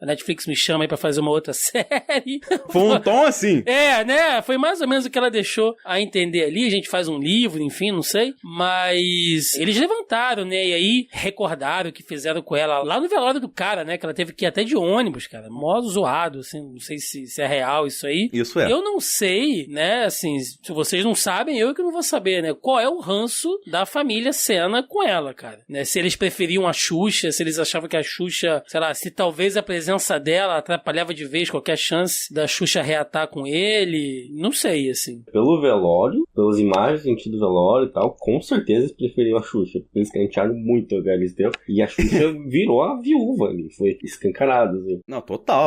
S4: a Netflix me chama aí pra fazer uma outra série.
S2: Foi um tom assim.
S4: Né, foi mais ou menos o que ela deixou a entender ali, a gente faz um livro, enfim, não sei, mas eles levantaram, né, e aí recordaram o que fizeram com ela lá no velório do cara, né, que ela teve que ir até de ônibus, cara, mó zoado, assim, não sei se é real isso aí.
S2: Isso é.
S4: Eu não sei, né, assim, se vocês não sabem, eu que não vou saber, né? Qual é o ranço da família Senna com ela, cara? Né? Se eles preferiam a Xuxa, se eles achavam que a Xuxa, sei lá, se talvez a presença dela atrapalhava de vez qualquer chance da Xuxa reatar com ele, não sei, assim.
S5: Pelo velório, pelas imagens do velório e tal, com certeza eles preferiam a Xuxa, porque eles crentearam muito a Galisteu, e a Xuxa virou a viúva ali, foi escancarado, assim.
S2: Não,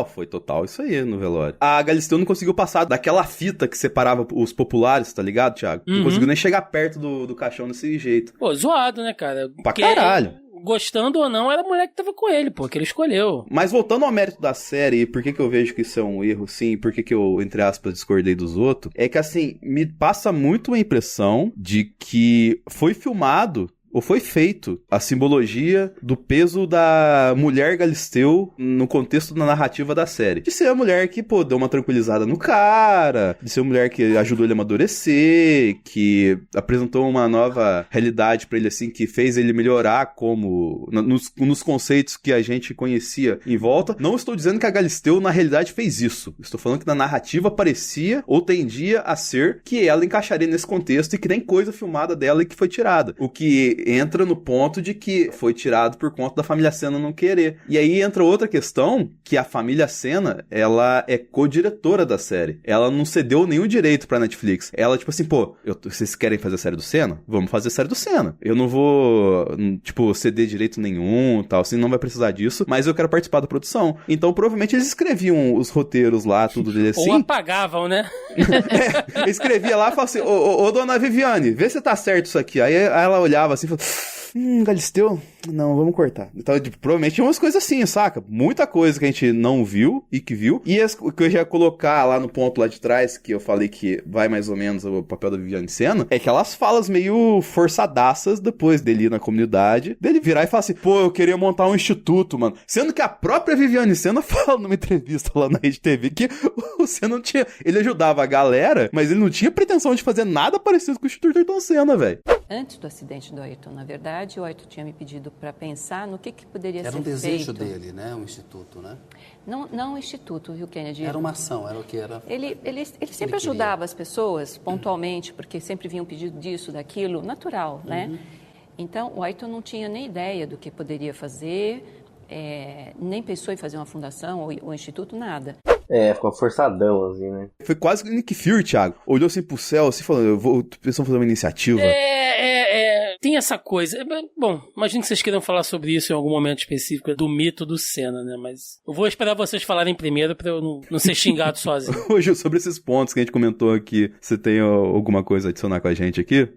S2: foi total isso aí no velório. A Galisteu não conseguiu passar daquela fita que separava os populares, tá ligado, Thiago? Não conseguiu nem chegar perto do caixão desse jeito.
S4: Pô, zoado, né, cara?
S2: Pra caralho.
S4: gostando ou não, era a mulher que tava com ele, pô, que ele escolheu.
S2: Mas voltando ao mérito da série, por que eu vejo que isso é um erro, sim, por que eu, entre aspas, discordei dos outros, é que, assim, me passa muito a impressão de que foi filmado ou foi feito a simbologia do peso da mulher Galisteu no contexto da narrativa da série. De ser a mulher que, pô, deu uma tranquilizada no cara, de ser a mulher que ajudou ele a amadurecer, que apresentou uma nova realidade pra ele, assim, que fez ele melhorar como... nos conceitos que a gente conhecia em volta. Não estou dizendo que a Galisteu, na realidade, fez isso. Estou falando que na narrativa parecia ou tendia a ser que ela encaixaria nesse contexto e que tem coisa filmada dela e que foi tirada. O que entra no ponto de que foi tirado por conta da família Senna não querer. E aí entra outra questão, que a família Senna, ela é co-diretora da série. Ela não cedeu nenhum direito pra Netflix. Ela, tipo assim, pô, vocês querem fazer a série do Senna? Vamos fazer a série do Senna. Eu não vou, tipo, ceder direito nenhum, tal, assim, não vai precisar disso, mas eu quero participar da produção. Então, provavelmente, eles escreviam os roteiros lá, tudo dele assim.
S4: Ou apagavam, né?
S2: Escrevia lá e falava assim, ô, dona Viviane, vê se tá certo isso aqui. Aí ela olhava assim, Galisteu? Não, vamos cortar. Então, tipo, provavelmente tinha umas coisas assim, saca? Muita coisa que a gente não viu e que viu. E o que eu já ia colocar lá no ponto lá de trás, que eu falei que vai mais ou menos o papel da Viviane Senna, é que elas falam meio forçadaças depois dele ir na comunidade, dele virar e falar assim, pô, eu queria montar um instituto, mano. Sendo que a própria Viviane Senna fala numa entrevista lá na Rede TV que o Senna não tinha... Ele ajudava a galera, mas ele não tinha pretensão de fazer nada parecido com o Instituto Ayrton Senna, velho.
S7: Antes do acidente do Ayrton, na verdade, o Ayrton tinha me pedido para pensar no que poderia ser feito.
S8: Era um desejo dele, né? Um instituto, né?
S7: Não um instituto, viu, Kennedy?
S8: Era uma ação, era o que era.
S7: Ele sempre ajudava as pessoas pontualmente, porque sempre vinha um pedido disso, daquilo, natural, né? Então, o Ayrton não tinha nem ideia do que poderia fazer, nem pensou em fazer uma fundação ou um instituto, nada.
S5: Ficou forçadão, assim, né?
S2: Foi quase que o Nick Fury, Thiago. Olhou assim pro céu, assim, falando, precisamos fazer uma iniciativa.
S4: Tem essa coisa. Bom, imagino que vocês queiram falar sobre isso em algum momento específico, do mito do Senna, né? Mas eu vou esperar vocês falarem primeiro pra eu não ser xingado sozinho.
S2: Hoje, sobre esses pontos que a gente comentou aqui, você tem alguma coisa a adicionar com a gente aqui?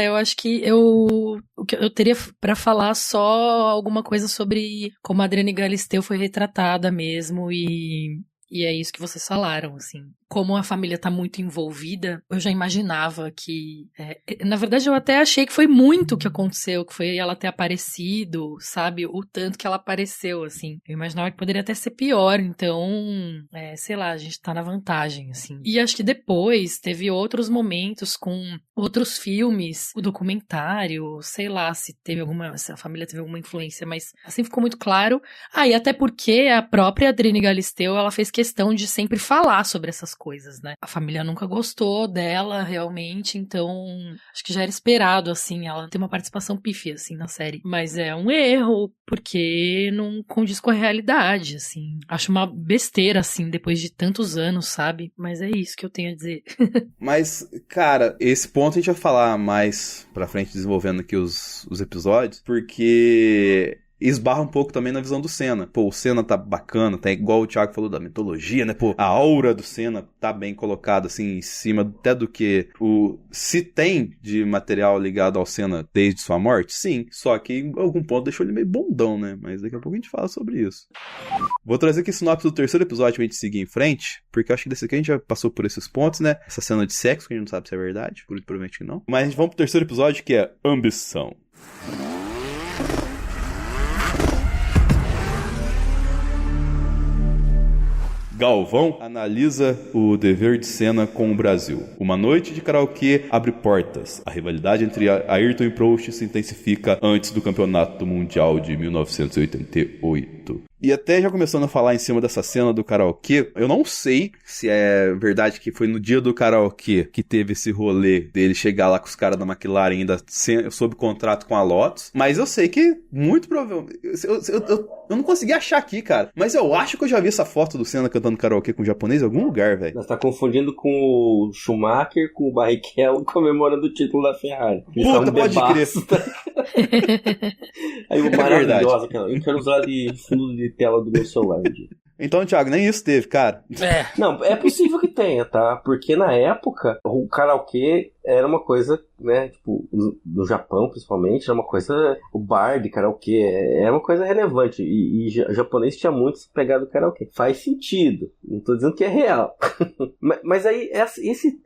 S3: Eu acho que eu teria pra falar só alguma coisa sobre como a Adriane Galisteu foi retratada mesmo e é isso que vocês falaram, assim. Como a família tá muito envolvida, eu já imaginava que... na verdade, eu até achei que foi muito o que aconteceu, que foi ela ter aparecido, sabe? O tanto que ela apareceu, assim. Eu imaginava que poderia até ser pior, então... sei lá, a gente tá na vantagem, assim. E acho que depois teve outros momentos com outros filmes, o documentário, sei lá se a família teve alguma influência, mas assim ficou muito claro. E até porque a própria Adriane Galisteu, ela fez questão de sempre falar sobre essas coisas, né? A família nunca gostou dela, realmente, então acho que já era esperado, assim, ela ter uma participação pífia, assim, na série. Mas é um erro, porque não condiz com a realidade, assim. Acho uma besteira, assim, depois de tantos anos, sabe? Mas é isso que eu tenho a dizer.
S2: Mas, cara, esse ponto a gente vai falar mais pra frente, desenvolvendo aqui os episódios, porque... esbarra um pouco também na visão do Senna. Pô, o Senna tá bacana, tá igual o Thiago falou da mitologia, né? Pô, a aura do Senna tá bem colocada, assim, em cima até do que se tem de material ligado ao Senna desde sua morte, sim. Só que em algum ponto deixou ele meio bondão, né? Mas daqui a pouco a gente fala sobre isso. Vou trazer aqui sinopse do terceiro episódio pra gente seguir em frente, porque eu acho que desse aqui a gente já passou por esses pontos, né? Essa cena de sexo, que a gente não sabe se é verdade, provavelmente que não. Mas a gente vamos pro terceiro episódio, que é Ambição. Galvão analisa o dever de Senna com o Brasil. Uma noite de karaokê abre portas. A rivalidade entre Ayrton e Prost se intensifica antes do Campeonato Mundial de 1988. E até já começando a falar em cima dessa cena do karaokê, eu não sei se é verdade que foi no dia do karaokê que teve esse rolê dele chegar lá com os caras da McLaren ainda sob contrato com a Lotus, mas eu sei que muito provavelmente... Eu não consegui achar aqui, cara, mas eu acho que eu já vi essa foto do Senna cantando karaokê com o japonês em algum lugar, velho.
S5: Você tá confundindo com o Schumacher, com o Barrichello comemorando o título da Ferrari.
S2: Puta, pode crer.
S5: Aí o maravilhoso, eu quero usar de fundo de tela do meu celular.
S2: Então, Thiago, nem isso teve, cara.
S5: Não, é possível que tenha, tá? Porque na época, o karaokê era uma coisa, né, tipo, no Japão, principalmente, era uma coisa, o bar de karaokê, era uma coisa relevante, e japonês tinha muito essa pegada do karaokê. Faz sentido, não tô dizendo que é real. mas aí,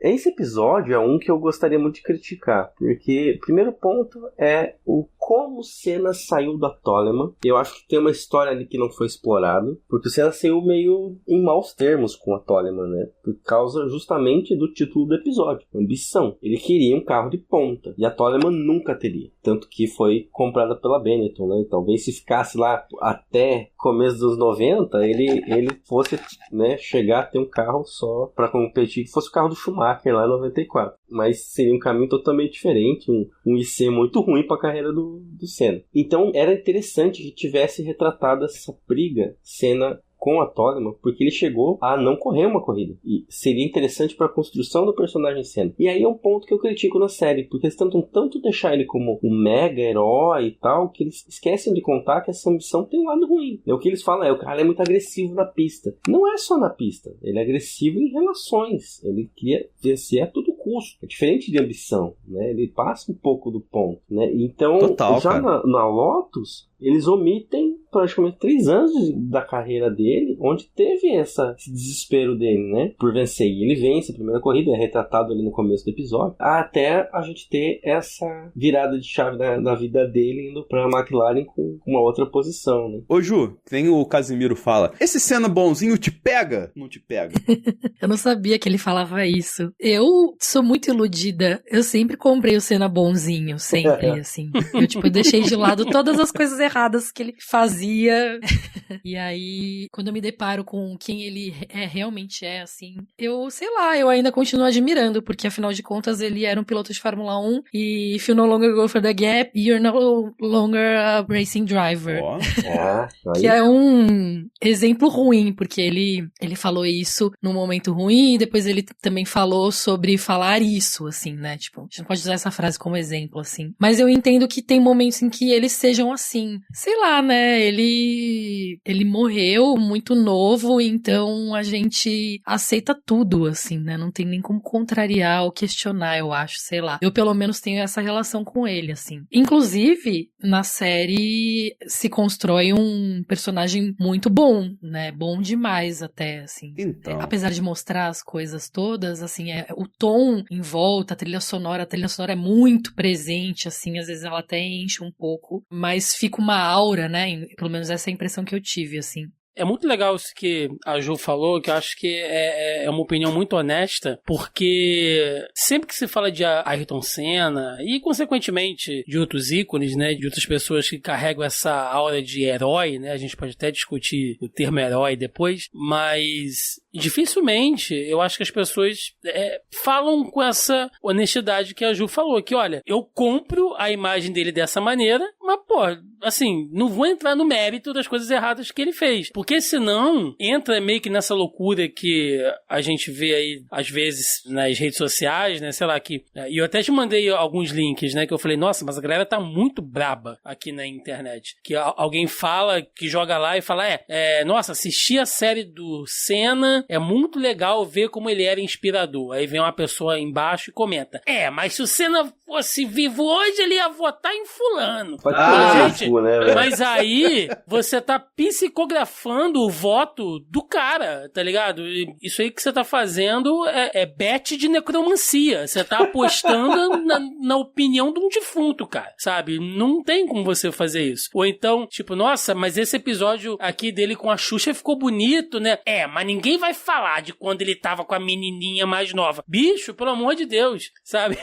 S5: esse episódio é um que eu gostaria muito de criticar, porque o primeiro ponto é como o Senna saiu da Toleman. Eu acho que tem uma história ali que não foi explorada, porque o Senna saiu meio em maus termos com a Toleman, né? Por causa justamente do título do episódio, ambição. Ele queria um carro de ponta, e a Toleman nunca teria. Tanto que foi comprada pela Benetton, né? Talvez se ficasse lá até começo dos 90, ele fosse, né, chegar a ter um carro só para competir, que fosse o carro do Schumacher lá em 94. Mas seria um caminho totalmente diferente, um IC muito ruim para a carreira do Senna. Então era interessante que tivesse retratado essa briga Senna com a Toleman, porque ele chegou a não correr uma corrida. E seria interessante para a construção do personagem Senna. E aí é um ponto que eu critico na série, porque eles tentam tanto deixar ele como um mega herói e tal, que eles esquecem de contar que essa ambição tem um lado ruim. O que eles falam o cara é muito agressivo na pista. Não é só na pista, ele é agressivo em relações. Ele queria vencer a todo custo. É diferente de ambição, né? Ele passa um pouco do ponto, né? Então,
S2: total,
S5: já na Lotus, eles omitem praticamente 3 anos da carreira dele, onde teve esse desespero dele, né? Por vencer. E ele vence a primeira corrida, é retratado ali no começo do episódio, até a gente ter essa virada de chave na vida dele, indo pra McLaren com uma outra posição, né?
S2: Ô Ju, tem o Casimiro fala, esse Senna bonzinho te pega? Não te pega.
S3: Eu não sabia que ele falava isso. Eu sou muito iludida. Eu sempre comprei o Senna bonzinho, sempre, assim. Eu deixei de lado todas as coisas erradas que ele fazia. E aí, quando eu me deparo com quem ele realmente é, assim, eu ainda continuo admirando, porque afinal de contas ele era um piloto de Fórmula 1 e if you no longer go for the gap, you're no longer a racing driver. Que é um exemplo ruim, porque ele falou isso num momento ruim e depois ele também falou sobre falar isso, assim, né? Tipo, a gente não pode usar essa frase como exemplo, assim. Mas eu entendo que tem momentos em que eles sejam assim. Sei lá, né? Ele morreu muito novo, então a gente aceita tudo, assim, né? Não tem nem como contrariar ou questionar, eu acho, sei lá. Eu, pelo menos, tenho essa relação com ele, assim. Inclusive, na série se constrói um personagem muito bom, né? Bom demais até, assim.
S2: Então.
S3: Apesar de mostrar as coisas todas, assim, o tom em volta, a trilha sonora é muito presente, assim, às vezes ela até enche um pouco, mas fica uma aura, né? Pelo menos essa é a impressão que eu tive, assim.
S4: É muito legal isso que a Ju falou, que eu acho que é uma opinião muito honesta, porque sempre que se fala de Ayrton Senna, e consequentemente de outros ícones, né, de outras pessoas que carregam essa aura de herói, né, a gente pode até discutir o termo herói depois, mas dificilmente eu acho que as pessoas falam com essa honestidade que a Ju falou, que olha, eu compro a imagem dele dessa maneira, mas pô, assim, não vou entrar no mérito das coisas erradas que ele fez, porque senão entra meio que nessa loucura que a gente vê aí às vezes nas redes sociais, né, sei lá, e eu até te mandei alguns links, né, que eu falei, nossa, mas a galera tá muito braba aqui na internet, que alguém fala, que joga lá e fala, nossa, assisti a série do Senna, é muito legal ver como ele era inspirador. Aí vem uma pessoa embaixo e comenta, mas se o Senna fosse vivo hoje, ele ia votar em fulano. Gente,
S5: né,
S4: mas aí você tá psicografando o voto do cara, tá ligado? Isso aí que você tá fazendo é bet de necromancia. Você tá apostando na opinião de um defunto, cara, sabe? Não tem como você fazer isso. Ou então, tipo, nossa, mas esse episódio aqui dele com a Xuxa ficou bonito, né? Mas ninguém vai falar de quando ele tava com a menininha mais nova. Bicho, pelo amor de Deus, sabe?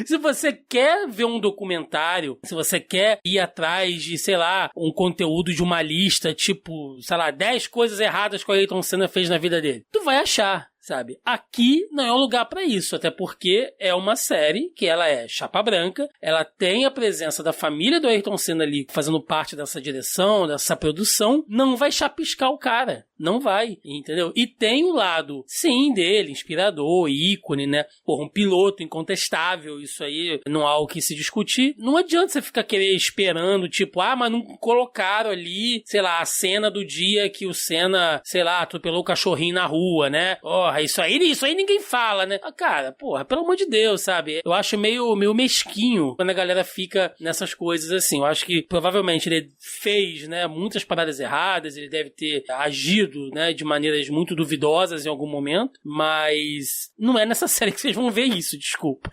S4: Se você quer ver um documentário, se você quer ir atrás de, sei lá, um conteúdo de uma lista, tipo, sei lá, 10 coisas erradas que o Ayrton Senna fez na vida dele, tu vai achar, sabe? Aqui não é um lugar pra isso, até porque é uma série que ela é chapa branca, ela tem a presença da família do Ayrton Senna ali fazendo parte dessa direção, dessa produção, não vai chapiscar o cara, não vai, entendeu? E tem o lado, sim, dele, inspirador, ícone, né? Porra, um piloto incontestável, isso aí não há o que se discutir. Não adianta você ficar esperando, tipo, mas não colocaram ali, sei lá, a cena do dia que o Senna, sei lá, atropelou o cachorrinho na rua, né? porra, isso aí ninguém fala, né? Cara, porra, pelo amor de Deus, sabe? Eu acho meio mesquinho quando a galera fica nessas coisas assim. Eu acho que provavelmente ele fez, né, muitas paradas erradas, ele deve ter agido, né, de maneiras muito duvidosas em algum momento, mas não é nessa série que vocês vão ver isso, desculpa.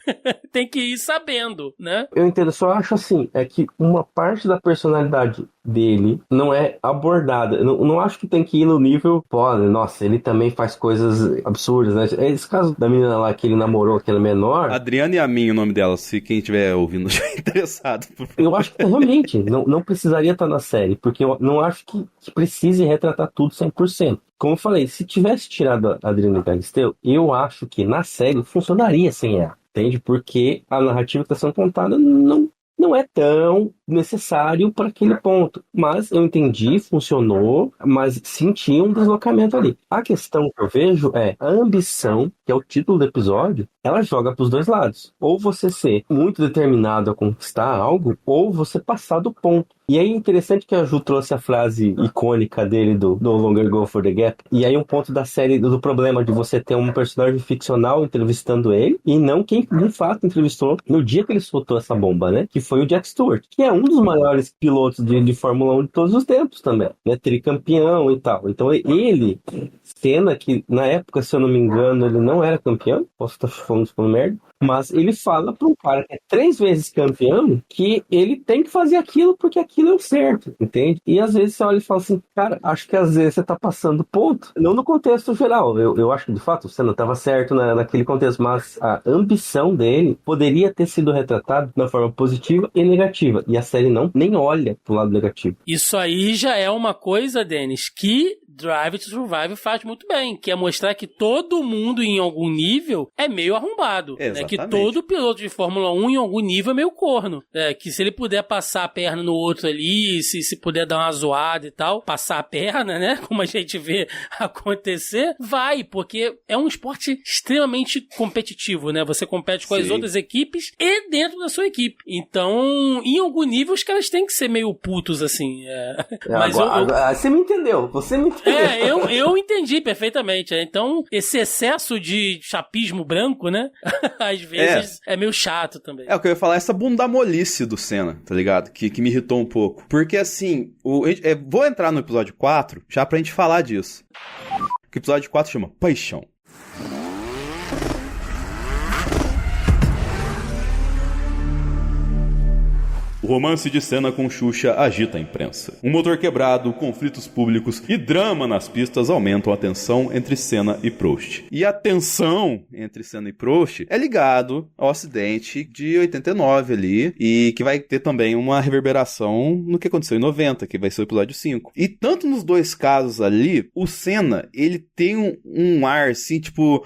S4: Tem que ir sabendo, né?
S5: Eu entendo, só acho assim, é que uma parte da personalidade dele não é abordada. Eu não acho que tem que ir no nível, pô, nossa, ele também faz coisas absurdas, né? Esse caso da menina lá que ele namorou, que era menor...
S2: Adriana e a mim, o nome dela, se quem estiver ouvindo já é interessado.
S5: Eu acho que realmente não precisaria estar na série, porque eu não acho que precise retratar tudo 100%. Como eu falei, se tivesse tirado a Adriana Galisteu, eu acho que na série funcionaria sem ela, entende? Porque a narrativa que está sendo contada não é tão necessário para aquele ponto. Mas eu entendi, funcionou, mas senti um deslocamento ali. A questão que eu vejo é a ambição, que é o título do episódio, ela joga para os dois lados. Ou você ser muito determinado a conquistar algo, ou você passar do ponto. E aí é interessante que a Ju trouxe a frase icônica dele do No Longer Go for the Gap. E aí um ponto da série do problema de você ter um personagem ficcional entrevistando ele, e não quem de fato entrevistou no dia que ele soltou essa bomba, né? Que foi o Jack Stewart, que é um dos maiores pilotos de Fórmula 1 de todos os tempos também, né? Tricampeão e tal. Então ele, cena que na época, se eu não me engano, ele não era campeão, posso estar falando merda, mas ele fala para um cara que é 3 vezes campeão que ele tem que fazer aquilo porque aquilo é o certo, entende? E às vezes você olha e fala assim, cara, acho que às vezes você tá passando ponto, não no contexto geral, eu acho que de fato você não estava certo naquele contexto, mas a ambição dele poderia ter sido retratada de uma forma positiva e negativa, e a série nem olha pro lado negativo.
S4: Isso aí já é uma coisa, Denis, que Drive to Survive faz muito bem, que é mostrar que todo mundo em algum nível é meio arrombado, né? Que todo piloto de Fórmula 1 em algum nível é meio corno, que se ele puder passar a perna no outro ali, se puder dar uma zoada e tal, passar a perna, né, como a gente vê acontecer, vai, porque é um esporte extremamente competitivo, né, você compete com as outras equipes e dentro da sua equipe, então em algum nível os caras têm que ser meio putos assim, mas
S5: agora, você me entendeu,
S4: eu entendi perfeitamente. Então, esse excesso de chapismo branco, né? Às vezes é meio chato também.
S2: É o que eu ia falar, essa bundamolice do Senna, tá ligado? Que me irritou um pouco. Porque assim, vou entrar no episódio 4 já pra gente falar disso. O episódio 4 chama Paixão. O romance de Senna com Xuxa agita a imprensa. Um motor quebrado, conflitos públicos e drama nas pistas aumentam a tensão entre Senna e Prost. E a tensão entre Senna e Prost é ligado ao acidente de 89 ali, e que vai ter também uma reverberação no que aconteceu em 90, que vai ser o episódio 5. E tanto nos dois casos ali, o Senna, ele tem um ar assim, tipo,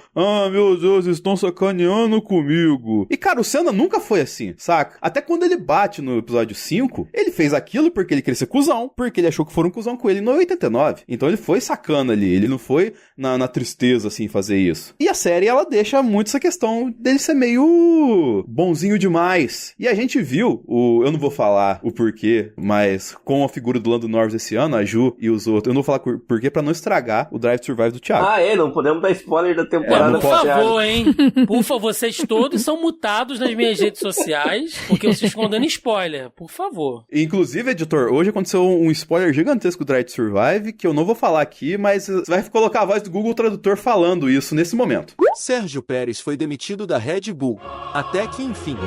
S2: meu Deus, estão sacaneando comigo. E cara, o Senna nunca foi assim, saca? Até quando ele bate no episódio 5, ele fez aquilo porque ele queria ser cuzão, porque ele achou que foram cuzão com ele no 89. Então ele foi sacana ali, ele não foi na tristeza, assim, fazer isso. E a série, ela deixa muito essa questão dele ser meio bonzinho demais. E a gente viu, eu não vou falar o porquê, mas com a figura do Lando Norris esse ano, a Ju e os outros, eu não vou falar porquê pra não estragar o Drive to Survive do Thiago.
S5: Não podemos dar spoiler da temporada.
S4: Por favor, hein? Por favor, vocês todos são mutados nas minhas redes sociais, porque vocês ficam dando spoiler. Por favor.
S2: Inclusive, editor, hoje aconteceu um spoiler gigantesco do Drive to Survive, que eu não vou falar aqui, mas você vai colocar a voz do Google Tradutor falando isso nesse momento.
S1: Sérgio Pérez foi demitido da Red Bull. Até que enfim.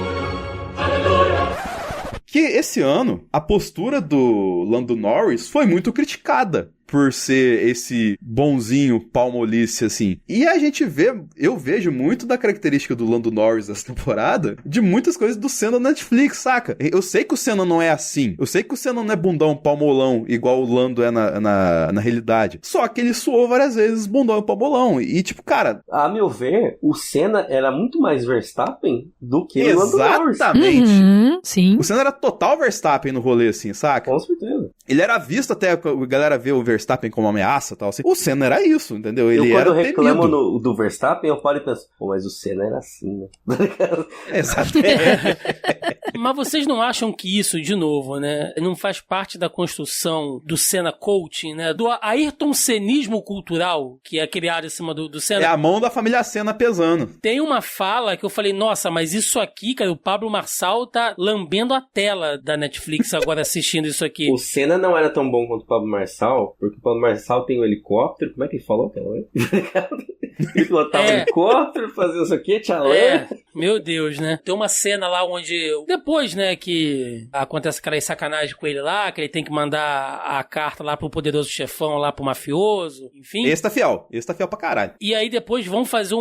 S2: Que esse ano, a postura do Lando Norris foi muito criticada por ser esse bonzinho palmolice, assim. E a gente eu vejo muito da característica do Lando Norris dessa temporada, de muitas coisas do Senna na Netflix, saca? Eu sei que o Senna não é assim. Eu sei que o Senna não é bundão, palmolão, igual o Lando é na realidade. Só que ele suou várias vezes bundão e palmolão. E tipo, cara...
S5: A meu ver, o Senna era muito mais Verstappen do que o Lando Norris.
S2: Exatamente.
S3: Sim.
S2: O Senna era total Verstappen no rolê, assim, saca?
S5: Com certeza.
S2: Ele era visto até, a galera vê o Verstappen como uma ameaça e tal, assim. O Senna era isso, entendeu? Ele
S5: quando
S2: era
S5: reclamo
S2: temido.
S5: do Verstappen, eu paro e penso, pô, mas o Senna era assim, né?
S2: Exatamente.
S4: Mas vocês não acham que isso, de novo, né, não faz parte da construção do Senna Coaching, né, do Ayrton Senismo cultural, que é criado em cima do Senna?
S2: É a mão da família Senna pesando.
S4: Tem uma fala que eu falei, nossa, mas isso aqui, cara, o Pablo Marçal tá lambendo a tela da Netflix agora assistindo isso aqui.
S5: O Senna não era tão bom quanto o Pablo Marçal, porque o Pablo Marçal tem um helicóptero, como é que ele falou? Ele pilotava um helicóptero, fazia isso aqui, tchau.
S4: Meu Deus, né? Tem uma cena lá onde, depois, né, que acontece aquela sacanagem com ele lá, que ele tem que mandar a carta lá pro poderoso chefão, lá pro mafioso, enfim.
S2: Esse tá fiel pra caralho.
S4: E aí depois vão fazer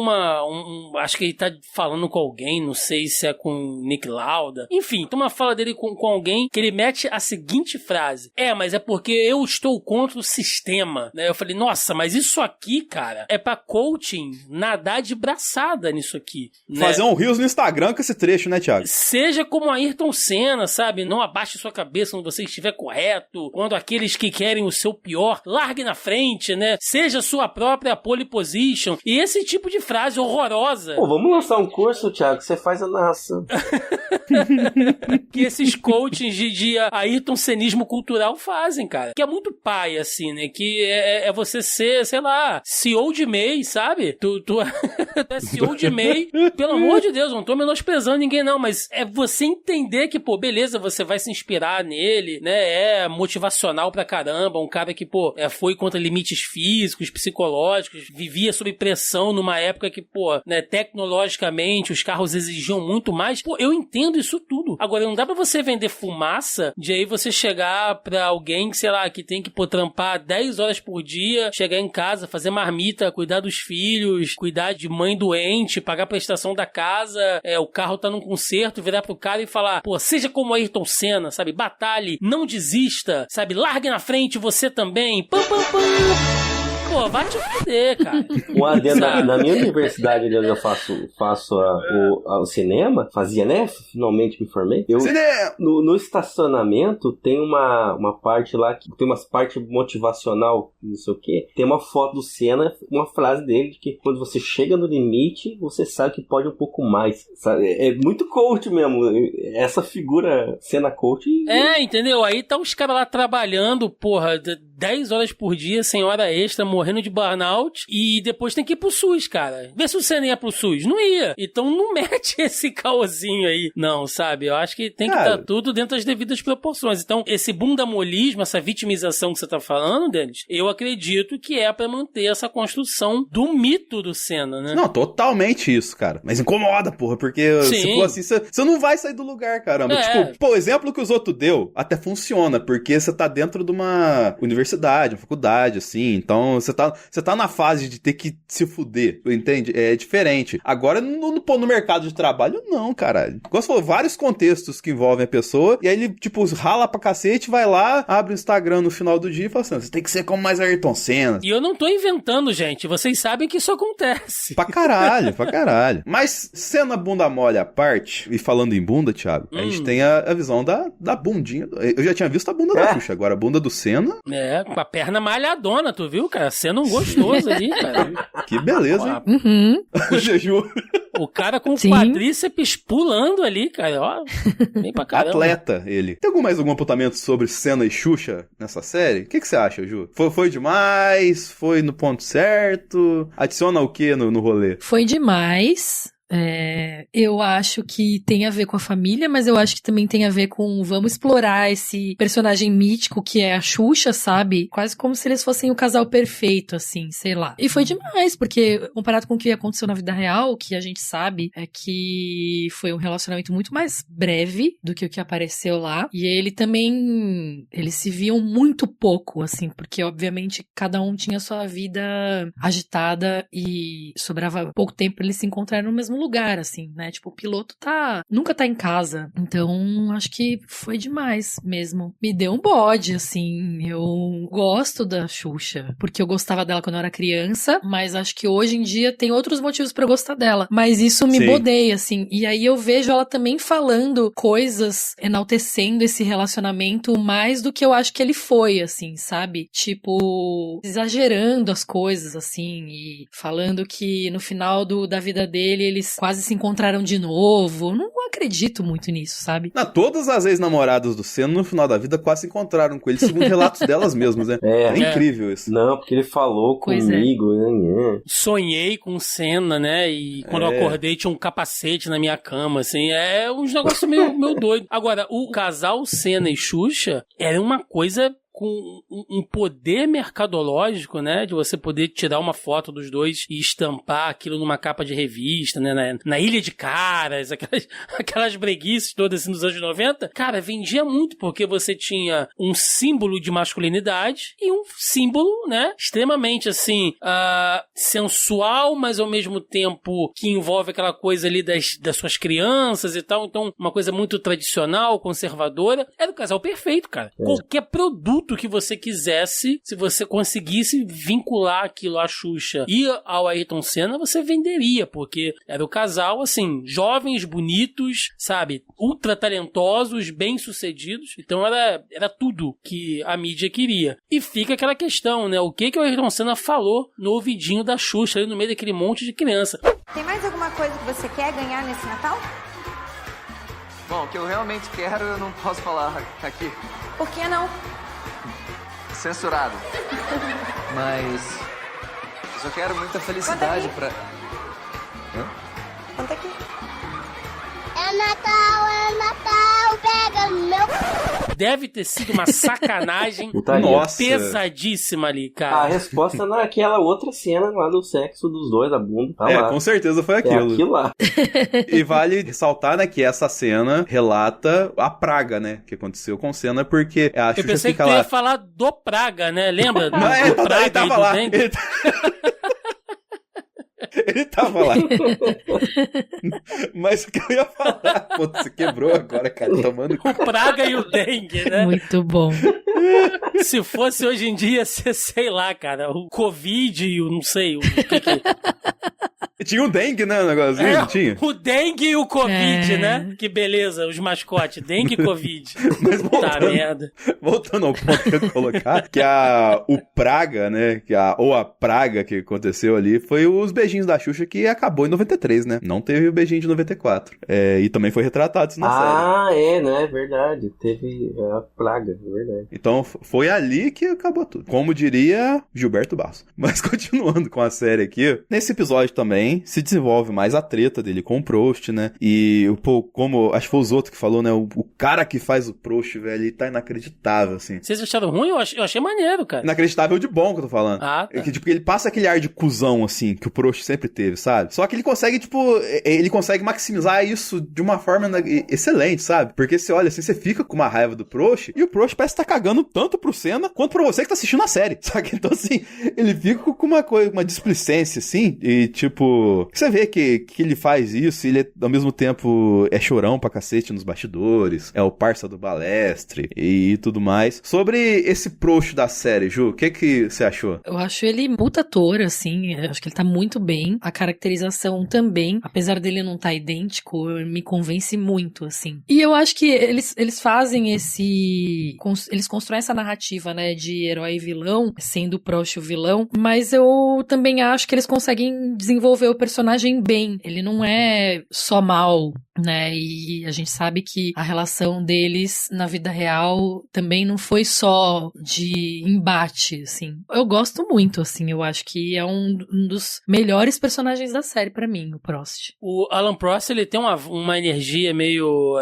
S4: acho que ele tá falando com alguém, não sei se é com o Nick Lauda. Enfim, tem uma fala dele com alguém que ele mete a seguinte frase: mas é porque eu estou contra o sistema, né? Eu falei, nossa, mas isso aqui, cara, é pra coaching nadar de braçada nisso aqui, né?
S2: Fazer um Reels no Instagram com esse trecho, né, Thiago?
S4: Seja como Ayrton Senna, sabe? Não abaixe sua cabeça quando você estiver correto, quando aqueles que querem o seu pior, largue na frente, né? Seja sua própria pole position. E esse tipo de frase horrorosa.
S5: Pô, vamos lançar um curso, Thiago, que você faz a narração.
S4: Que esses coachings de Ayrton Senismo cultural fazem, cara. Que é muito pai, assim, né? Que é você ser, sei lá, CEO de MEI, sabe? Tu é CEO de MEI. Pelo amor de Deus, não tô menosprezando ninguém, não. Mas é você entender que, pô, beleza, você vai se inspirar nele, né? É motivacional pra caramba. Um cara que, pô, foi contra limites físicos, psicológicos, vivia sob pressão numa época que, pô, né, tecnologicamente os carros exigiam muito mais. Pô, eu entendo isso tudo. Agora, não dá pra você vender fumaça de aí você chegar pra alguém que, sei lá, que tem que, pô, trampar 10 horas por dia, chegar em casa, fazer marmita, cuidar dos filhos, cuidar de mãe doente, pagar a prestação da casa, o carro tá num conserto, virar pro cara e falar, pô, seja como Ayrton Senna, sabe? Batalhe, não desista, sabe? Largue na frente você também. Pam, pam, pam. Pô, vai te fuder, cara.
S5: Um adendo, na minha universidade, onde eu faço o cinema, fazia, né? Finalmente me formei. No estacionamento tem uma parte lá, que tem uma parte motivacional, não sei o quê. Tem uma foto do Senna, uma frase dele, de que quando você chega no limite, você sabe que pode um pouco mais. Sabe? É muito coach mesmo. Essa figura Senna coach.
S4: Entendeu? Aí tá os caras lá trabalhando, porra, 10 horas por dia, sem hora extra, morrendo de burnout, e depois tem que ir pro SUS, cara. Vê se o Senna ia pro SUS. Não ia. Então não mete esse caosinho aí. Não, sabe? Eu acho que tem que estar tudo dentro das devidas proporções. Então, esse bundamolismo, essa vitimização que você tá falando, Denis, eu acredito que é pra manter essa construção do mito do Senna, né?
S2: Não, totalmente isso, cara. Mas incomoda, porra, porque se for assim, você não vai sair do lugar, caramba. Tipo, pô, o exemplo que os outros deu até funciona, porque você tá dentro de uma universidade, uma faculdade, assim, então você tá na fase de ter que se fuder, entende? É diferente. Agora, no mercado de trabalho, não, caralho. Como você falou, vários contextos que envolvem a pessoa, e aí ele, tipo, rala pra cacete, vai lá, abre o Instagram no final do dia e fala assim, você tem que ser como mais Ayrton Senna.
S4: E eu não tô inventando, gente. Vocês sabem que isso acontece.
S2: Pra caralho, pra caralho. Mas, Senna bunda mole à parte, e falando em bunda, Thiago, a gente tem a visão da bundinha. Eu já tinha visto a bunda da Xuxa, agora a bunda do Senna.
S4: Com a perna malhadona, tu viu, cara? Sendo um gostoso ali, cara.
S2: Que beleza, hein?
S3: Uhum.
S2: O Jeju.
S4: O cara com o quadríceps pulando ali, cara, ó. Bem pra caramba.
S2: Atleta, ele. Tem mais algum apontamento sobre Senna e Xuxa nessa série? O que você acha, Ju? Foi demais? Foi no ponto certo? Adiciona o que no rolê?
S3: Foi demais. Eu acho que tem a ver com a família, mas eu acho que também tem a ver com vamos explorar esse personagem mítico que é a Xuxa, sabe? Quase como se eles fossem o casal perfeito, assim, sei lá. E foi demais, porque comparado com o que aconteceu na vida real, o que a gente sabe é que foi um relacionamento muito mais breve do que o que apareceu lá. E eles se viam muito pouco, assim, porque obviamente cada um tinha sua vida agitada e sobrava pouco tempo pra eles se encontrarem no mesmo lugar, assim, né? Tipo, o piloto nunca tá em casa. Então, acho que foi demais mesmo. Me deu um bode, assim. Eu gosto da Xuxa, porque eu gostava dela quando eu era criança, mas acho que hoje em dia tem outros motivos pra eu gostar dela. Mas isso me bodeia, assim. E aí eu vejo ela também falando coisas, enaltecendo esse relacionamento mais do que eu acho que ele foi, assim, sabe? Tipo, exagerando as coisas, assim, e falando que no final da vida dele eles quase se encontraram de novo. Não acredito muito nisso, sabe?
S2: Todas as ex-namoradas do Senna, no final da vida, quase se encontraram com ele, segundo relatos delas mesmas, né? É incrível isso.
S5: Não, porque ele falou comigo, né?
S4: Sonhei com o Senna, né? E quando eu acordei tinha um capacete na minha cama, assim. É uns negócios meio doido. Agora, o casal Senna e Xuxa era uma coisa com um poder mercadológico, né, de você poder tirar uma foto dos dois e estampar aquilo numa capa de revista, né, na Ilha de Caras, aquelas breguices todas assim dos anos 90, cara, vendia muito, porque você tinha um símbolo de masculinidade e um símbolo, né, extremamente, assim, sensual, mas ao mesmo tempo que envolve aquela coisa ali das suas crianças e tal, então uma coisa muito tradicional, conservadora. Era o casal perfeito, cara. Qualquer produto que você quisesse, se você conseguisse vincular aquilo à Xuxa e ao Ayrton Senna, você venderia, porque era o casal, assim, jovens, bonitos, sabe, ultra talentosos, bem-sucedidos, então era tudo que a mídia queria. E fica aquela questão, né, o que o Ayrton Senna falou no ouvidinho da Xuxa, ali no meio daquele monte de criança.
S9: Tem mais alguma coisa que você quer ganhar nesse Natal?
S10: Bom, o que eu realmente quero eu não posso falar aqui.
S9: Por que não?
S10: Censurado. Mas eu só quero muita felicidade pra...
S9: Conta aqui.
S11: É Natal, pega no meu...
S4: Deve ter sido uma sacanagem pesadíssima ali, cara.
S5: A resposta naquela outra cena lá do sexo dos dois, a bunda. Tá lá.
S2: Com certeza foi aquilo.
S5: É aquilo lá.
S2: E vale ressaltar, né, que essa cena relata a praga, né, que aconteceu com o Senna, porque a Xuxa
S4: eu pensei que tu ia falar do Praga, né? Lembra?
S2: Não,
S4: do Praga
S2: ele tava lá. Ele tava lá. Mas o que eu ia falar? Pô, você quebrou agora, cara, tomando...
S4: O Praga e o dengue, né?
S3: Muito bom.
S4: Se fosse hoje em dia, sei lá, cara, o Covid e o não sei, o que
S2: Tinha o dengue, né, o negocinho? Tinha?
S4: O dengue e o Covid, né? Que beleza, os mascotes, dengue e Covid.
S2: Mas voltando ao ponto que eu ia colocar, que o Praga, né, ou a praga que aconteceu ali, foi os beijinhos da Xuxa que acabou em 93, né? Não teve o beijinho de 94. E também foi retratado isso na série.
S5: Né? É verdade. Teve a praga, é verdade.
S2: Então foi ali que acabou tudo. Como diria Gilberto Basso. Mas continuando com a série aqui, nesse episódio também se desenvolve mais a treta dele com o Prost, né? E, como acho que foi os outros que falou, né? O cara que faz o Prost, velho, ele tá inacreditável, assim.
S4: Vocês acharam ruim? Eu achei maneiro, cara.
S2: Inacreditável de bom que eu tô falando.
S4: Tá.
S2: Que, tipo, ele passa aquele ar de cuzão, assim, que o Prost sempre teve, sabe? Só que ele consegue, tipo, ele consegue maximizar isso de uma forma excelente, sabe? Porque você olha assim, você fica com uma raiva do Prost, e o Prost parece estar cagando tanto pro Senna, quanto pra você que tá assistindo a série, sabe? Então, assim, ele fica com uma displicência, assim, e, tipo, você vê que ele faz isso, e ele, ao mesmo tempo, é chorão pra cacete nos bastidores, é o parça do Balestre e tudo mais. Sobre esse Prost da série, Ju, o que você achou?
S3: Eu acho ele puta ator, assim, eu acho que ele tá muito bem. A caracterização também, apesar dele não estar idêntico, me convence muito, assim. E eu acho que eles fazem eles constroem essa narrativa, né, de herói e vilão, sendo o Prost o vilão, mas eu também acho que eles conseguem desenvolver o personagem bem. Ele não é só mal, né? E a gente sabe que a relação deles na vida real também não foi só de embate, assim. Eu gosto muito, assim. Eu acho que é um dos melhores personagens da série pra mim, o Prost.
S4: O Alan Prost, ele tem uma energia meio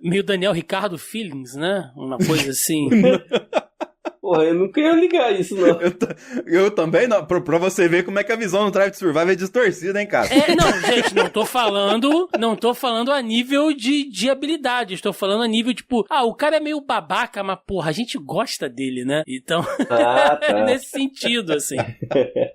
S4: meio Daniel Ricardo feelings, né? Uma coisa assim.
S5: Porra, eu não queria ligar isso, não.
S2: Eu também não. Pra você ver como é que a visão no Drive to Survive é distorcida, hein, cara?
S4: Não, gente, não tô falando a nível de habilidade. Estou falando a nível, tipo, o cara é meio babaca, mas, porra, a gente gosta dele, né? Então,
S5: tá.
S4: nesse sentido, assim.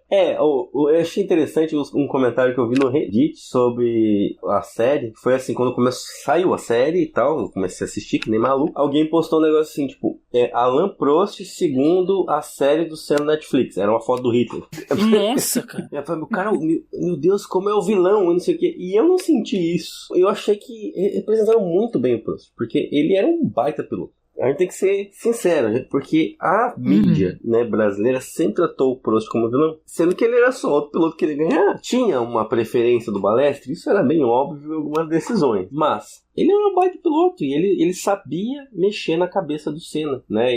S5: Eu achei interessante um comentário que eu vi no Reddit sobre a série. Foi assim, quando saiu a série e tal, eu comecei a assistir, que nem maluco. Alguém postou um negócio assim, tipo, Alan Prost segundo a série do Senna Netflix. Era uma foto do Hitler.
S4: Nossa, cara.
S5: Eu falei, cara, meu Deus, como é o vilão, não sei o quê. E eu não senti isso. Eu achei que representaram muito bem o Prost, porque ele era um baita piloto. A gente tem que ser sincero, porque a mídia brasileira sempre tratou o Prost como vilão, sendo que ele era só outro piloto que ele ganhar. Tinha uma preferência do Balestre, isso era bem óbvio em algumas decisões, mas ele era um baita piloto e ele sabia mexer na cabeça do Senna, né?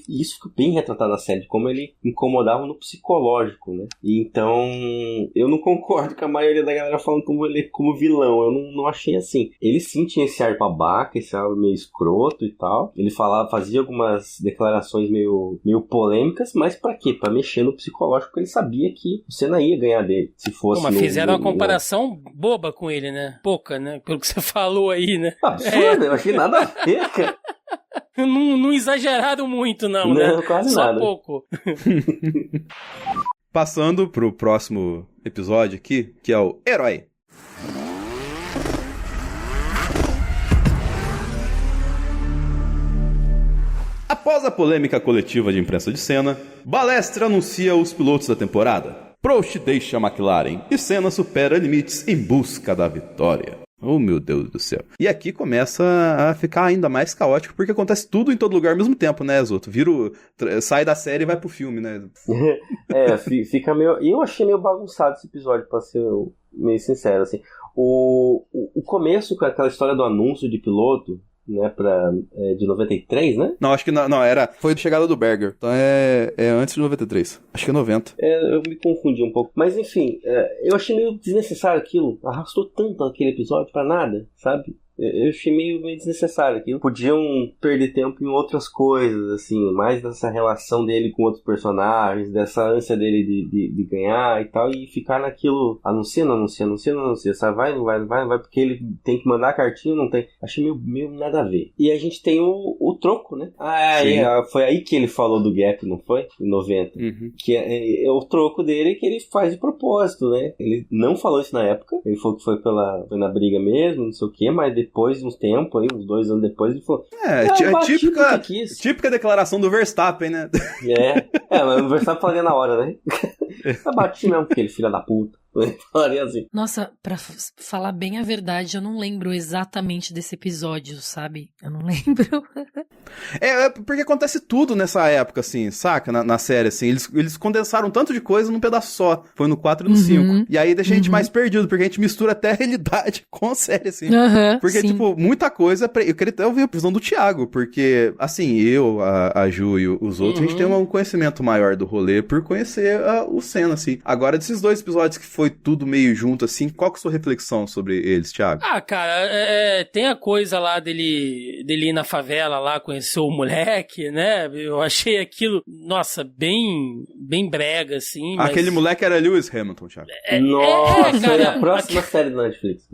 S5: Isso ficou bem retratado na série, como ele incomodava no psicológico, né? E então, eu não concordo com a maioria da galera falando como vilão, eu não achei assim. Ele sim tinha esse ar babaca, esse ar meio escroto e tal. Ele fazia algumas declarações meio polêmicas, mas pra quê? Pra mexer no psicológico, porque ele sabia que o Senna ia ganhar dele, se fosse...
S4: Mas fizeram uma comparação boba com ele, né? Pouca, né? Pelo que você falou aí, né?
S5: Absurdo, eu achei nada a ver, cara.
S4: Não exageraram muito, não, né?
S5: Não, quase
S4: só
S5: nada.
S4: Pouco.
S2: Passando pro próximo episódio aqui, que é o Herói. Após a polêmica coletiva de imprensa de Senna, Balestre anuncia os pilotos da temporada. Prost deixa a McLaren e Senna supera limites em busca da vitória. Oh, meu Deus do céu. E aqui começa a ficar ainda mais caótico, porque acontece tudo em todo lugar ao mesmo tempo, né, Zoto? Sai da série e vai pro filme, né?
S5: Fica meio... Eu achei meio bagunçado esse episódio, pra ser meio sincero, assim. O começo com aquela história do anúncio de piloto, né, de 93, né?
S2: Não, acho que não, foi a chegada do Berger. Então é antes de 93. Acho que é 90.
S5: Eu me confundi um pouco. Mas enfim, eu achei meio desnecessário aquilo. Arrastou tanto aquele episódio pra nada, sabe? Eu achei meio desnecessário aquilo. Podiam perder tempo em outras coisas, assim, mais dessa relação dele com outros personagens, dessa ânsia dele de ganhar e tal, e ficar naquilo, anuncia, sabe? Vai, porque ele tem que mandar a cartinha, não tem. Achei meio nada a ver. E a gente tem o troco, né? Foi aí que ele falou do gap, não foi? Em 90.
S2: Uhum.
S5: Que é o troco dele que ele faz de propósito, né? Ele não falou isso na época, ele falou que foi na briga mesmo, não sei o que, mas depois de uns tempos, uns 2 anos depois, ele falou...
S2: Típica declaração do Verstappen, né?
S5: Mas o Verstappen falaria na hora, né? Eu bati mesmo, aquele filho da puta. Assim.
S3: Nossa, pra falar bem a verdade, eu não lembro exatamente desse episódio, sabe? Eu não lembro.
S2: Porque acontece tudo nessa época, assim, saca? Na série, assim. Eles condensaram tanto de coisa num pedaço só. Foi no 4 e no 5. E aí deixa a gente mais perdido, porque a gente mistura até a realidade com a série, assim. Porque,
S3: sim.
S2: tipo, muita coisa... Eu queria até ouvir a visão do Thiago, porque, assim, a Ju e os outros, a gente tem um conhecimento maior do rolê por conhecer o Senna, assim. Agora, desses 2 episódios que foi tudo meio junto, assim, qual que é a sua reflexão sobre eles, Thiago?
S4: Cara, tem a coisa lá dele ir na favela lá, conhecer o moleque, né? Eu achei aquilo, nossa, bem brega, assim.
S2: Aquele moleque era Lewis Hamilton, Thiago.
S5: Nossa, cara, é a próxima série da Netflix.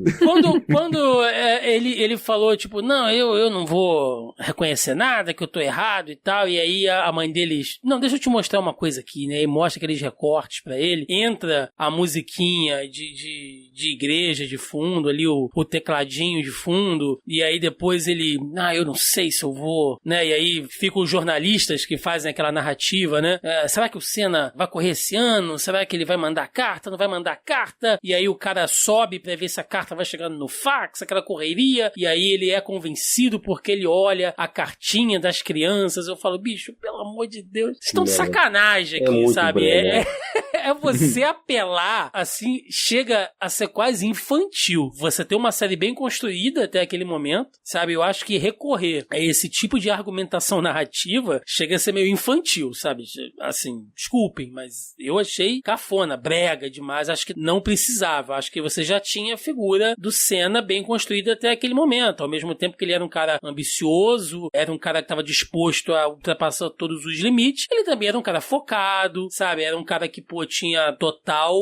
S4: Quando ele falou, tipo, não, eu não vou reconhecer nada, que eu tô errado e tal, e aí a mãe deles, não, deixa eu te mostrar uma coisa aqui, né? E mostra aqueles recortes pra ele, entra a musiquinha de igreja de fundo, ali o tecladinho de fundo, e aí depois ele, eu não sei se eu vou, né? E aí ficam os jornalistas que fazem aquela narrativa, né? Será que o Senna vai correr esse ano? Será que ele vai mandar carta? Não vai mandar carta? E aí o cara sobe pra ver se a carta vai chegando no fax, aquela correria, e aí ele é convencido porque ele olha a cartinha das crianças. Eu falo, bicho, pelo amor de Deus, vocês estão de sacanagem aqui, sabe? É você apelar, assim, chega a ser quase infantil. Você tem uma série bem construída até aquele momento, sabe? Eu acho que recorrer a esse tipo de argumentação narrativa chega a ser meio infantil, sabe? Assim, desculpem, mas eu achei cafona, brega demais. Acho que não precisava. Acho que você já tinha a figura do Senna bem construída até aquele momento. Ao mesmo tempo que ele era um cara ambicioso, era um cara que estava disposto a ultrapassar todos os limites, ele também era um cara focado, sabe? Era um cara que, pô, tinha total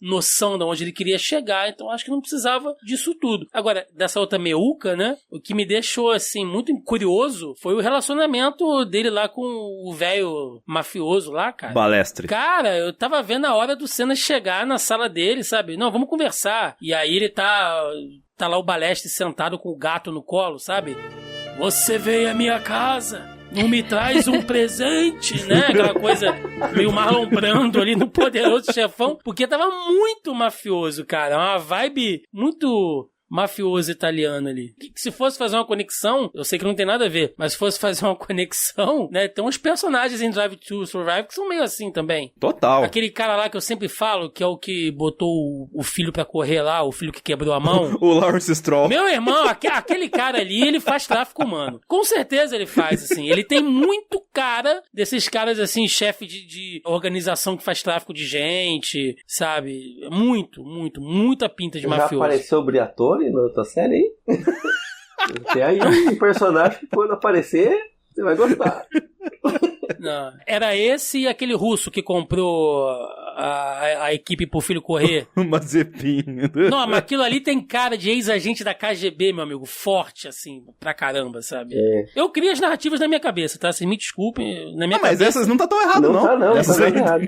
S4: noção de onde ele queria chegar, então acho que não precisava disso tudo. Agora, dessa outra meuca, né? O que me deixou, assim, muito curioso foi o relacionamento dele lá com o velho mafioso lá, cara.
S2: Balestre.
S4: Cara, eu tava vendo a hora do Senna chegar na sala dele, sabe? Não, vamos conversar. E aí ele tá lá o Balestre sentado com o gato no colo, sabe? Você veio à minha casa, não me traz um presente, né? Aquela coisa meio Marlon Brando ali no Poderoso Chefão, porque tava muito mafioso, cara. Uma vibe muito mafioso italiano ali. Que se fosse fazer uma conexão, eu sei que não tem nada a ver, mas se fosse fazer uma conexão, né, tem uns personagens em Drive to Survive que são meio assim também.
S2: Total.
S4: Aquele cara lá que eu sempre falo, que é o que botou o filho pra correr lá, o filho que quebrou a mão.
S2: O Lawrence Stroll.
S4: Meu irmão, aquele cara ali, ele faz tráfico humano. Com certeza ele faz, assim. Ele tem muito cara desses caras, assim, chefe de organização que faz tráfico de gente, sabe? Muita pinta de mafioso.
S5: Já apareceu o Briatore na outra série aí? Tem aí um personagem que quando aparecer, você vai gostar.
S4: Não, era esse e aquele russo que comprou a equipe pro filho correr.
S2: O Mazepin.
S4: Não, mas aquilo ali tem cara de ex-agente da KGB, meu amigo. Forte, assim, pra caramba, sabe?
S5: É.
S4: Eu crio as narrativas na minha cabeça, tá? Vocês me desculpem. Na minha
S2: mas
S4: cabeça...
S2: essas não tá tão errado, não.
S5: Não tá não,
S2: essas
S5: tá errado.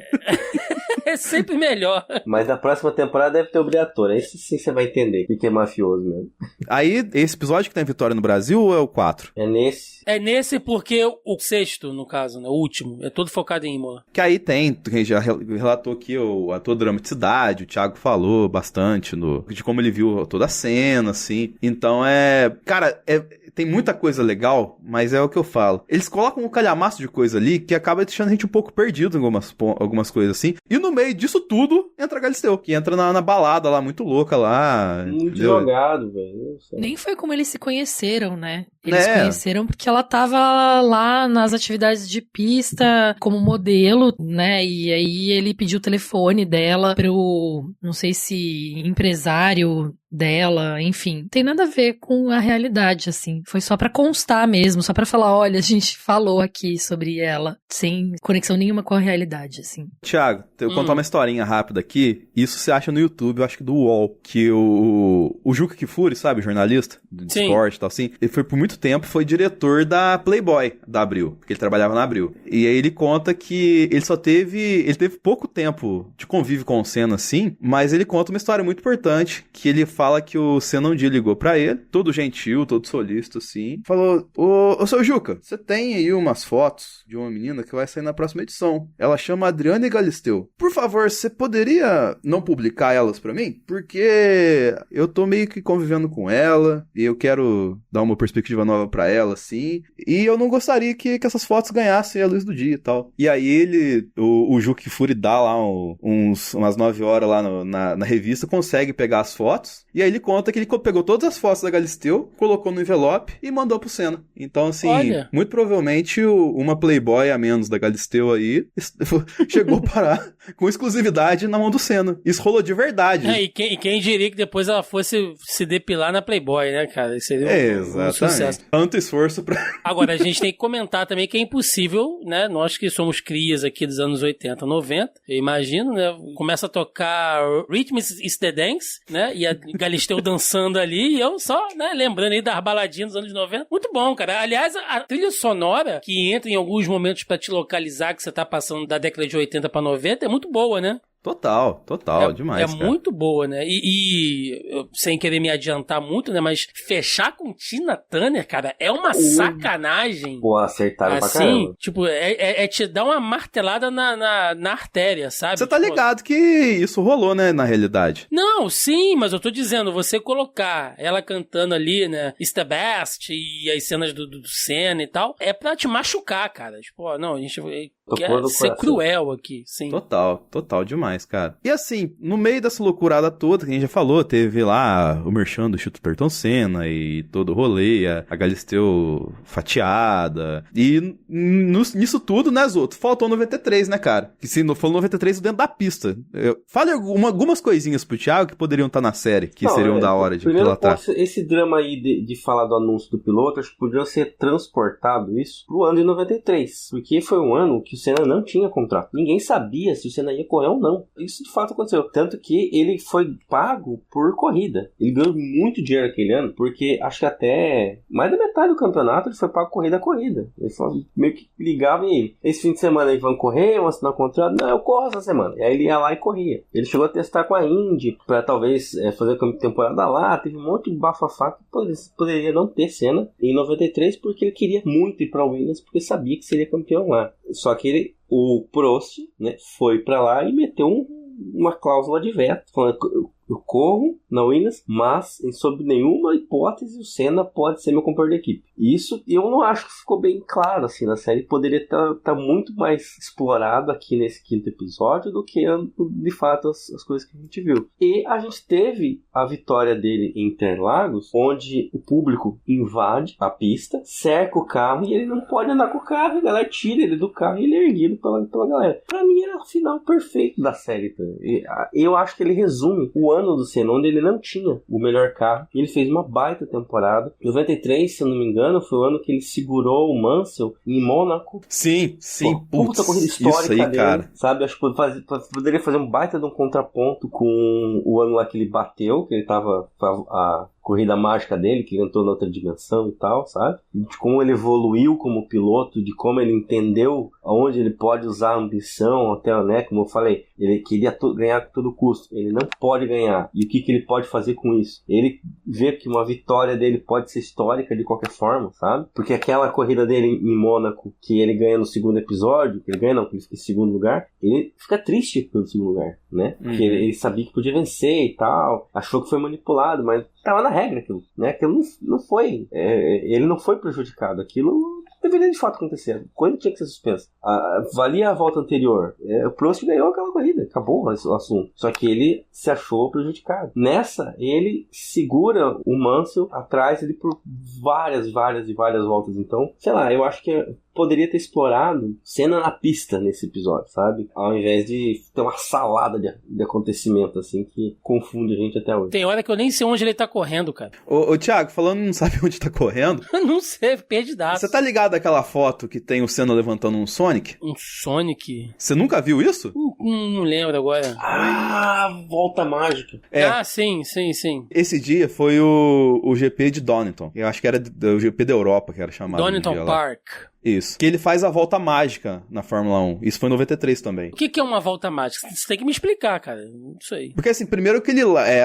S4: É sempre melhor.
S5: Mas na próxima temporada deve ter o Briatore. Aí sim você vai entender o que é mafioso mesmo.
S2: Aí, esse episódio que tem Vitória no Brasil ou é o 4?
S5: É nesse.
S4: É nesse porque o sexto, no caso, né? O último. É todo focado em Imola.
S2: Que aí tem, quem já relatou aqui a toda a dramaticidade, o Thiago falou bastante de como ele viu toda a cena, assim. Então cara, tem muita coisa legal, mas é o que eu falo. Eles colocam um calhamaço de coisa ali que acaba deixando a gente um pouco perdido em algumas coisas assim. E no meio disso tudo, entra a Galisteu, que entra na balada lá, muito louca lá.
S5: Muito jogado, velho.
S3: Nem foi como eles se conheceram, né? Eles se conheceram porque ela tava lá nas atividades de pista como modelo, né? E aí ele pediu o telefone dela pro, não sei se empresário dela, enfim. Tem nada a ver com a realidade, assim. Foi só pra constar mesmo, só pra falar, olha, a gente falou aqui sobre ela, sem conexão nenhuma com a realidade, assim.
S2: Thiago, eu vou contar uma historinha rápida aqui. Isso você acha no YouTube, eu acho que do UOL, que o Juca Kfouri, sabe, jornalista de esporte e tal, assim, ele foi por muito tempo, foi diretor da Playboy, da Abril, porque ele trabalhava na Abril. E aí ele conta que ele teve pouco tempo de convívio com o Senna, assim, mas ele conta uma história muito importante, que ele fala que o Senna um dia ligou pra ele, todo gentil, todo solícito, assim, falou, ô seu Juca, você tem aí umas fotos de uma menina que vai sair na próxima edição. Ela chama Adriane Galisteu. Por favor, você poderia não publicar elas pra mim? Porque eu tô meio que convivendo com ela, e eu quero dar uma perspectiva nova pra ela, assim, e eu não gostaria que essas fotos ganhassem a luz do dia e tal. E aí o Juca Kfouri dá lá umas 9 horas lá na revista, consegue pegar as fotos, e aí ele conta que ele pegou todas as fotos da Galisteu, colocou no envelope e mandou pro Senna. Então, assim, muito provavelmente uma Playboy a menos da Galisteu aí chegou a parar com exclusividade na mão do Senna. Isso rolou de verdade.
S4: E quem diria que depois ela fosse se depilar na Playboy, né, cara? Isso seria um sucesso.
S2: Tanto esforço pra...
S4: Agora, a gente tem que comentar também que é impossível, né? Nós que somos crias aqui dos anos 80, 90, eu imagino, né? Começa a tocar Rhythm is the Dance, né? E a Galisteu dançando ali, e eu só, né, lembrando aí das baladinhas dos anos 90. Muito bom, cara. Aliás, a trilha sonora que entra em alguns momentos pra te localizar que você tá passando da década de 80 pra 90 é muito boa, né?
S2: Total, demais,
S4: É
S2: cara.
S4: muito boa, né? E sem querer me adiantar muito, né? Mas fechar com Tina Turner, cara, é uma sacanagem.
S5: Pô, acertaram pra
S4: assim,
S5: caramba.
S4: tipo, é te dar uma martelada na artéria, sabe?
S2: Você tá ligado que isso rolou, né, na realidade.
S4: Não, sim, mas eu tô dizendo, você colocar ela cantando ali, né, It's the Best, e as cenas do Senna e tal, é pra te machucar, cara. Tipo, ó, não, a gente quer ser cruel aqui, sim.
S2: Total demais, cara. E assim, no meio dessa loucurada toda, que a gente já falou, teve lá o merchan do Instituto Ayrton Senna e todo o rolê, a Galisteu fatiada, e nisso tudo, né, Zoto, faltou 93, né, cara? Que se não for 93, dentro da pista. Fale algumas coisinhas pro Thiago que poderiam estar na série, que seriam da hora de pilotar.
S5: Esse drama aí de falar do anúncio do piloto, acho que podia ser transportado isso pro ano de 93, porque foi um ano que o Senna não tinha contrato. Ninguém sabia se o Senna ia correr ou não. Isso de fato aconteceu. Tanto que ele foi pago por corrida. Ele ganhou muito dinheiro aquele ano, porque acho que até mais da metade do campeonato ele foi pago corrida a corrida. Ele só meio que ligava e esse fim de semana eles vão correr, vão assinar contrato. Não, eu corro essa semana. E aí ele ia lá e corria. Ele chegou a testar com a Indy pra talvez fazer a temporada lá. Teve um monte de bafafá que poderia não ter Senna em 93, porque ele queria muito ir pra Williams, porque sabia que seria campeão lá. Só que o Prost, né, foi pra lá e meteu uma cláusula de veto, falando: eu corro na Williams, mas sob nenhuma hipótese o Senna pode ser meu companheiro de equipe. Isso eu não acho que ficou bem claro assim na série. Poderia estar muito mais explorado aqui nesse quinto episódio do que de fato as coisas que a gente viu. E a gente teve a vitória dele em Interlagos, onde o público invade a pista, cerca o carro e ele não pode andar com o carro. A galera tira ele do carro e ele é erguido pela galera. Pra mim era o final perfeito da série. Eu acho que ele resume o ano do Senna, onde ele não tinha o melhor carro, e ele fez uma baita temporada. 93, se eu não me engano, foi o ano que ele segurou o Mansell em Mônaco.
S2: Sim.
S5: Puta corrida histórica
S2: isso aí,
S5: dele,
S2: cara.
S5: sabe? Acho que poderia fazer um baita de um contraponto com o ano lá que ele bateu, que ele tava a corrida mágica dele, que ele entrou na outra dimensão e tal, sabe? De como ele evoluiu como piloto, de como ele entendeu aonde ele pode usar a ambição, até, né, como eu falei, ele queria ganhar a todo custo, ele não pode ganhar, e o que ele pode fazer com isso? Ele vê que uma vitória dele pode ser histórica de qualquer forma, sabe? Porque aquela corrida dele em Mônaco, que ele ganha no segundo episódio, que ele fica em segundo lugar, ele fica triste pelo segundo lugar, né? Porque ele sabia que podia vencer e tal, achou que foi manipulado, mas tava na regra aquilo, né? Aquilo não foi, ele não foi prejudicado, aquilo deveria de fato acontecer, a coisa tinha que ser suspensa. Valia a volta anterior, o Prost ganhou aquela corrida, acabou o assunto, só que ele se achou prejudicado. Nessa, ele segura o Mansell atrás ele por várias voltas, então, sei lá, eu acho que poderia ter explorado cena na pista nesse episódio, sabe? Ao invés de ter uma salada de acontecimento, assim, que confunde a gente até hoje.
S4: Tem hora que eu nem sei onde ele tá correndo, cara.
S2: Ô Thiago, falando não sabe onde tá correndo...
S4: Não sei, perdidaço.
S2: Você tá ligado àquela foto que tem o Senna levantando um Sonic?
S4: Um Sonic?
S2: Você nunca viu isso?
S4: Não lembro agora.
S5: Volta mágica.
S4: Sim.
S2: Esse dia foi o GP de Donington. Eu acho que era o GP da Europa, que era chamado.
S4: Donington Park.
S2: Isso. Que ele faz a volta mágica na Fórmula 1. Isso foi em 93 também.
S4: O que é uma volta mágica? Você tem que me explicar, cara. Não sei.
S2: Porque assim, primeiro que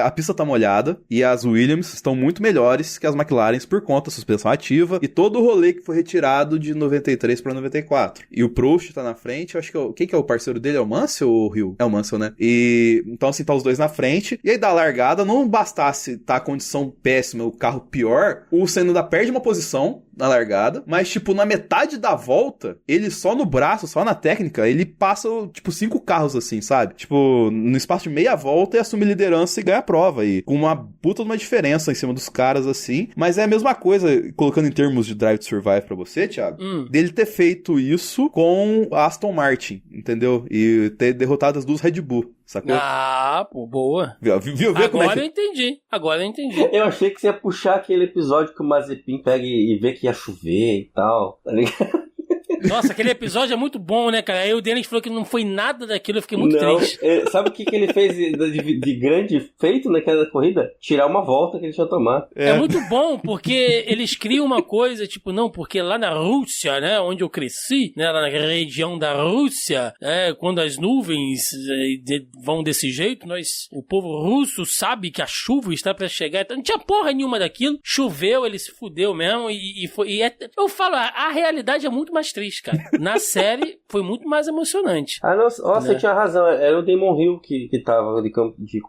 S2: a pista tá molhada e as Williams estão muito melhores que as McLarens por conta da suspensão ativa e todo o rolê que foi retirado de 93 pra 94. E o Prost tá na frente, eu acho que quem que é o parceiro dele? É o Mansell ou o Hill? É o Mansell, né? E então assim, tá os dois na frente. E aí da largada, não bastasse tá a condição péssima, o carro pior, o Senna ainda perde uma posição na largada, mas tipo, na metade da volta, ele só no braço, só na técnica, ele passa, tipo, 5 carros assim, sabe? Tipo, no espaço de meia volta, ele assume liderança e ganha a prova, e com uma puta de uma diferença em cima dos caras, assim, mas é a mesma coisa, colocando em termos de Drive to Survive pra você, Thiago, dele ter feito isso com a Aston Martin, entendeu? E ter derrotado as duas Red Bull. Sacou?
S4: Pô, boa.
S2: Viu
S4: Agora eu entendi.
S5: Eu achei que você ia puxar aquele episódio que o Mazepin pega e vê que ia chover e tal, tá ligado?
S4: Nossa, aquele episódio é muito bom, né, cara? Aí o Dennis falou que não foi nada daquilo, eu fiquei muito triste.
S5: Sabe o que ele fez de grande feito naquela corrida? Tirar uma volta que ele tinha tomado.
S4: É muito bom, porque eles criam uma coisa, tipo, não, porque lá na Rússia, né, onde eu cresci, né, lá na região da Rússia, quando as nuvens vão desse jeito, o povo russo sabe que a chuva está pra chegar, então não tinha porra nenhuma daquilo, choveu, ele se fudeu mesmo, eu falo, a realidade é muito mais triste, cara. Na série, foi muito mais emocionante.
S5: Nossa, você tinha razão, era o Damon Hill que tava de campo de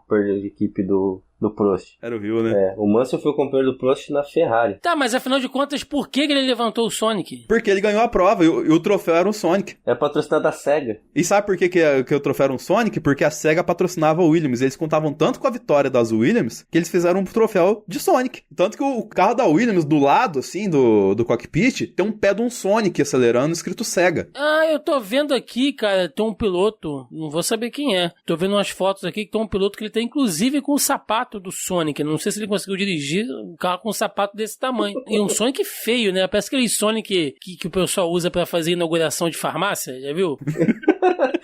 S5: equipe do Prost.
S2: Era o Hill, né?
S5: O Mansell foi o companheiro do Prost na Ferrari.
S4: Tá, mas afinal de contas, por que ele levantou o Sonic?
S2: Porque ele ganhou a prova e o troféu era um Sonic.
S5: É patrocinado da SEGA.
S2: E sabe por que o troféu era um Sonic? Porque a SEGA patrocinava o Williams. Eles contavam tanto com a vitória das Williams que eles fizeram um troféu de Sonic. Tanto que o carro da Williams, do lado, assim, do cockpit, tem um pé de um Sonic acelerando escrito SEGA.
S4: Eu tô vendo aqui, cara, tem um piloto, não vou saber quem é. Tô vendo umas fotos aqui que tem um piloto que ele tá inclusive com o sapato do Sonic. Não sei se ele conseguiu dirigir um carro com um sapato desse tamanho. E um Sonic feio, né? Parece aquele Sonic que o pessoal usa pra fazer inauguração de farmácia, já viu?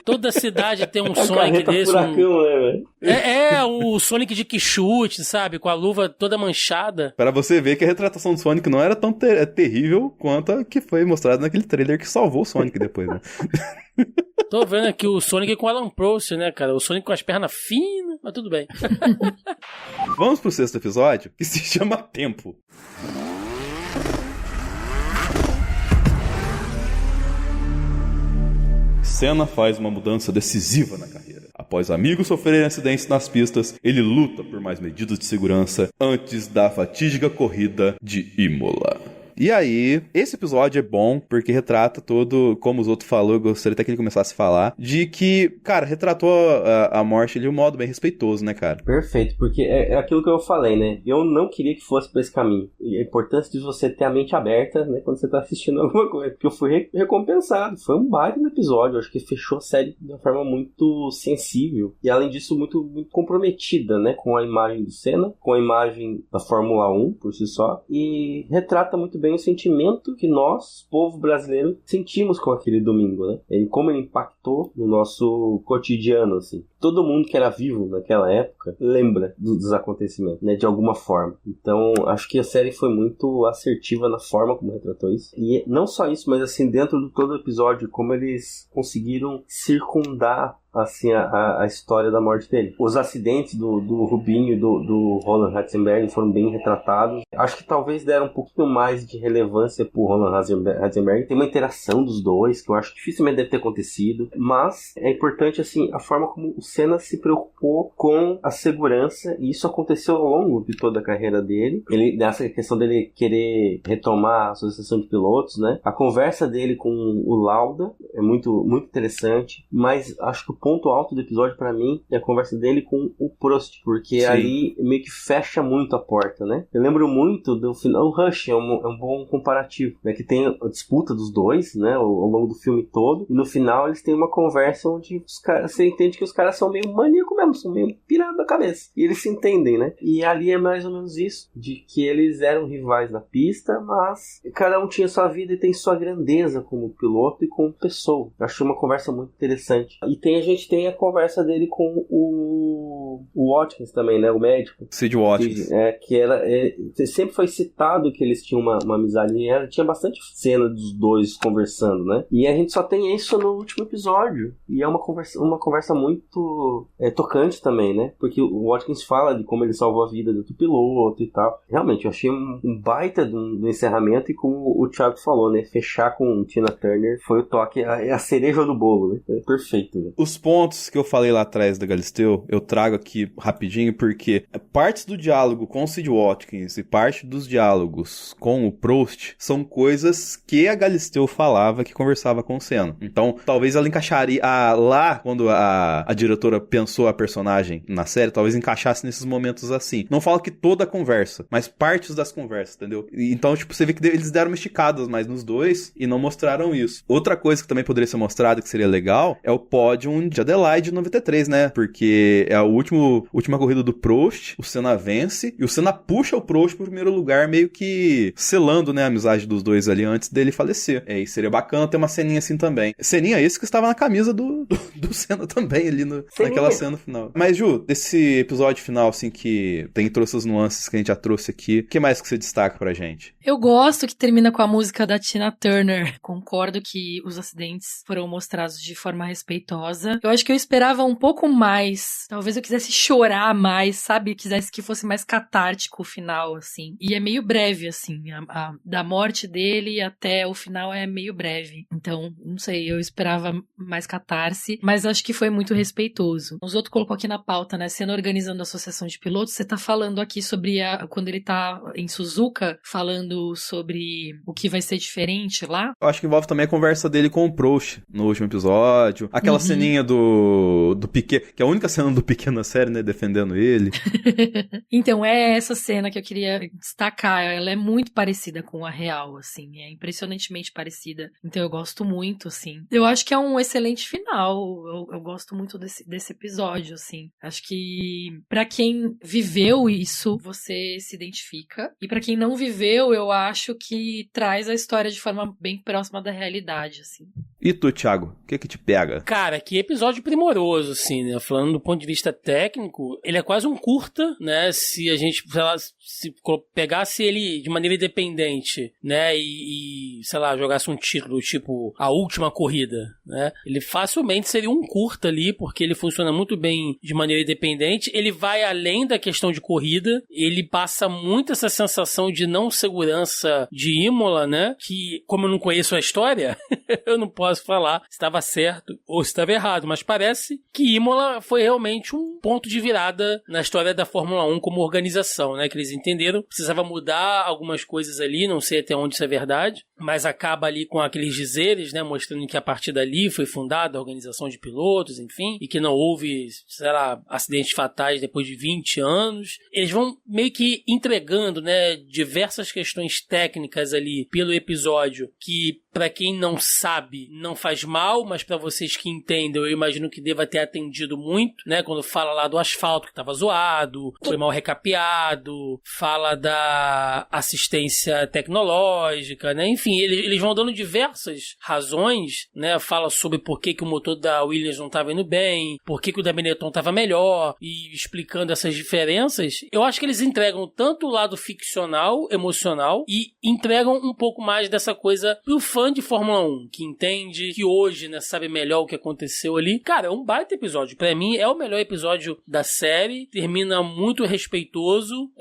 S4: Toda cidade tem um Sonic desse.
S5: Furacão, né, velho?
S4: O Sonic de quichute, sabe? Com a luva toda manchada.
S2: Para você ver que a retratação do Sonic não era tão terrível quanto a que foi mostrada naquele trailer que salvou o Sonic depois, né?
S4: Tô vendo aqui o Sonic com o Alan Prost, né, cara? O Sonic com as pernas finas, mas tudo bem.
S2: Vamos pro 6º episódio, que se chama Tempo. Senna faz uma mudança decisiva na carreira. Após amigos sofrerem acidentes nas pistas, ele luta por mais medidas de segurança antes da fatídica corrida de Imola. E aí, esse episódio é bom porque retrata todo, como os outros falou, eu gostaria até que ele começasse a falar, de que, cara, retratou a morte de um modo bem respeitoso, né, cara?
S5: Perfeito, porque é aquilo que eu falei, né? Eu não queria que fosse pra esse caminho. E a importância de você ter a mente aberta, né, quando você tá assistindo alguma coisa. Porque eu fui recompensado. Foi um baita no episódio. Eu acho que fechou a série de uma forma muito sensível. E, além disso, muito, muito comprometida, né? Com a imagem do Senna, com a imagem da Fórmula 1, por si só. E retrata muito bem o sentimento que nós, povo brasileiro, sentimos com aquele domingo, né? E como ele impactou no nosso cotidiano, assim. Todo mundo que era vivo naquela época lembra dos acontecimentos, né? De alguma forma. Então, acho que a série foi muito assertiva na forma como retratou isso. E não só isso, mas assim, dentro de todo o episódio, como eles conseguiram circundar assim, a história da morte dele. Os acidentes do Rubinho e do Roland Ratzenberger foram bem retratados. Acho que talvez deram um pouquinho mais de relevância pro Roland Ratzenberger. Tem uma interação dos dois, que eu acho que dificilmente deve ter acontecido. Mas é importante, assim, a forma como o Senna se preocupou com a segurança, e isso aconteceu ao longo de toda a carreira dele. Nessa questão dele querer retomar a associação de pilotos, né? A conversa dele com o Lauda é muito, muito interessante, mas acho que o ponto alto do episódio pra mim é a conversa dele com o Prost, porque
S2: Sim.
S5: ali meio que fecha muito a porta, né? Eu lembro muito do final. O Rush é um bom comparativo, né? Que tem a disputa dos dois, né? Ao longo do filme todo, e no final eles têm uma conversa onde os caras, você entende que os caras são meio maníacos mesmo, são meio pirados da cabeça, e eles se entendem, né? E ali é mais ou menos isso, de que eles eram rivais na pista, mas cada um tinha sua vida e tem sua grandeza como piloto e como pessoa. Eu achei uma conversa muito interessante. E a gente tem a conversa dele com o Watkins também, né? O médico.
S2: Sid Watkins.
S5: Sempre foi citado que eles tinham uma amizade. Tinha bastante cena dos dois conversando, né? E a gente só tem isso no último episódio. E é uma conversa muito tocante também, né? Porque o Watkins fala de como ele salvou a vida do outro piloto e tal. Realmente, eu achei um baita do encerramento, e como o Thiago falou, né? Fechar com Tina Turner foi o toque, a cereja do bolo, né? É perfeito, né?
S2: Os pontos que eu falei lá atrás da Galisteu, eu trago aqui rapidinho, porque partes do diálogo com o Sid Watkins e parte dos diálogos com o Prost são coisas que a Galisteu falava que conversava com o Senna. Então, talvez ela encaixaria lá, quando a diretora pensou a personagem na série, talvez encaixasse nesses momentos assim. Não falo que toda a conversa, mas partes das conversas, entendeu? Então, tipo, você vê que eles deram uma esticadas mais nos dois e não mostraram isso. Outra coisa que também poderia ser mostrada, que seria legal, é o pódio de Adelaide 93, né? Porque é o último última corrida do Prost, o Senna vence, e o Senna puxa o Prost pro primeiro lugar, meio que selando, né, a amizade dos dois ali antes dele falecer. E seria bacana ter uma ceninha assim também. Ceninha esse que estava na camisa do Senna também, ali naquela cena final. Mas, Ju, desse episódio final, assim, que trouxe as nuances que a gente já trouxe aqui, o que mais que você destaca pra gente?
S3: Eu gosto que termina com a música da Tina Turner. Concordo que os acidentes foram mostrados de forma respeitosa. Eu acho que eu esperava um pouco mais. Talvez eu quisesse chorar mais, sabe? Quisesse que fosse mais catártico o final, assim. E é meio breve, assim. Da morte dele até o final é meio breve. Então, não sei, eu esperava mais catarse, mas acho que foi muito respeitoso. Os outros colocou aqui na pauta, né? Sendo organizando a associação de pilotos, você tá falando aqui sobre quando ele tá em Suzuka, falando sobre o que vai ser diferente lá.
S2: Eu acho que envolve também a conversa dele com o Prost no último episódio. Aquela ceninha do Piquet, que é a única cena do Piquet na série, né? Defendendo ele.
S3: Então, é essa cena que eu queria destacar. Ela é muito parecida com a real, assim. É impressionantemente parecida. Então, eu gosto muito, assim. Eu acho que é um excelente final. Eu gosto muito desse episódio, assim. Acho que pra quem viveu isso, você se identifica. E pra quem não viveu, eu acho que traz a história de forma bem próxima da realidade, assim.
S2: E tu, Thiago, o que te pega?
S4: Cara, que episódio primoroso, assim, né? Falando do ponto de vista técnico, ele é quase um curta, né? Se a gente, sei lá, se pegasse ele de maneira independente, né? E sei lá, jogasse um título tipo A Última Corrida, né? Ele facilmente seria um curta ali, porque ele funciona muito bem de maneira independente. Ele vai além da questão de corrida. Ele passa muito essa sensação de não segurança de Imola, né? Que, como eu não conheço a história, eu não posso falar se estava certo ou se estava errado, mas parece que Imola foi realmente um ponto de virada na história da Fórmula 1 como organização, né? Que eles entenderam, precisava mudar algumas coisas ali, não sei até onde isso é verdade, mas acaba ali com aqueles dizeres, né? Mostrando que a partir dali foi fundada a organização de pilotos, enfim, e que não houve, sei lá, acidentes fatais depois de 20 anos. Eles vão meio que entregando, né? Diversas questões técnicas ali pelo episódio que, pra quem não sabe, não faz mal, mas pra vocês que entendem, eu imagino que deva ter atendido muito, né? Quando fala lá do asfalto que tava zoado, foi mal recapeado, fala da assistência tecnológica, né? Enfim, eles vão dando diversas razões, né? Fala sobre por que o motor da Williams não tava indo bem, por que o da Benetton tava melhor, e explicando essas diferenças. Eu acho que eles entregam tanto o lado ficcional, emocional, e entregam um pouco mais dessa coisa pro fã de Fórmula 1, que entende, que hoje, né, sabe melhor o que aconteceu ali. Cara, é um baita episódio. Pra mim, é o melhor episódio da série. Termina muito respeitoso.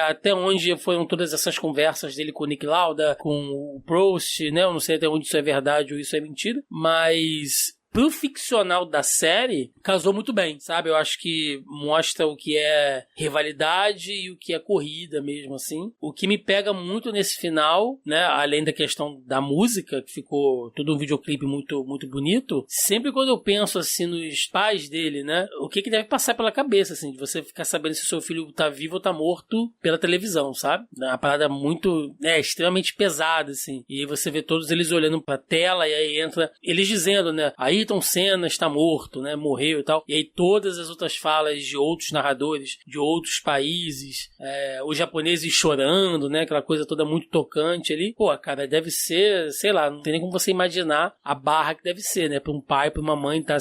S4: Até onde foram todas essas conversas dele com o Nick Lauda, com o Prost, né? Eu não sei até onde isso é verdade ou isso é mentira. Mas pro ficcional da série, casou muito bem, sabe? Eu acho que mostra o que é rivalidade e o que é corrida mesmo, assim. O que me pega muito nesse final, né? Além da questão da música, que ficou todo um videoclipe muito, muito bonito, sempre quando eu penso, assim, nos pais dele, né? O que deve passar pela cabeça, assim, de você ficar sabendo se seu filho tá vivo ou tá morto pela televisão, sabe? É uma parada muito, extremamente pesada, assim. E aí você vê todos eles olhando pra tela e aí entra eles dizendo, né? Ayrton Senna está morto, né? Morreu e tal. E aí todas as outras falas de outros narradores, de outros países, os japoneses chorando, né? Aquela coisa toda muito tocante ali. Pô, cara, deve ser, sei lá, não tem nem como você imaginar a barra que deve ser, né? Pra um pai, pra uma mãe estar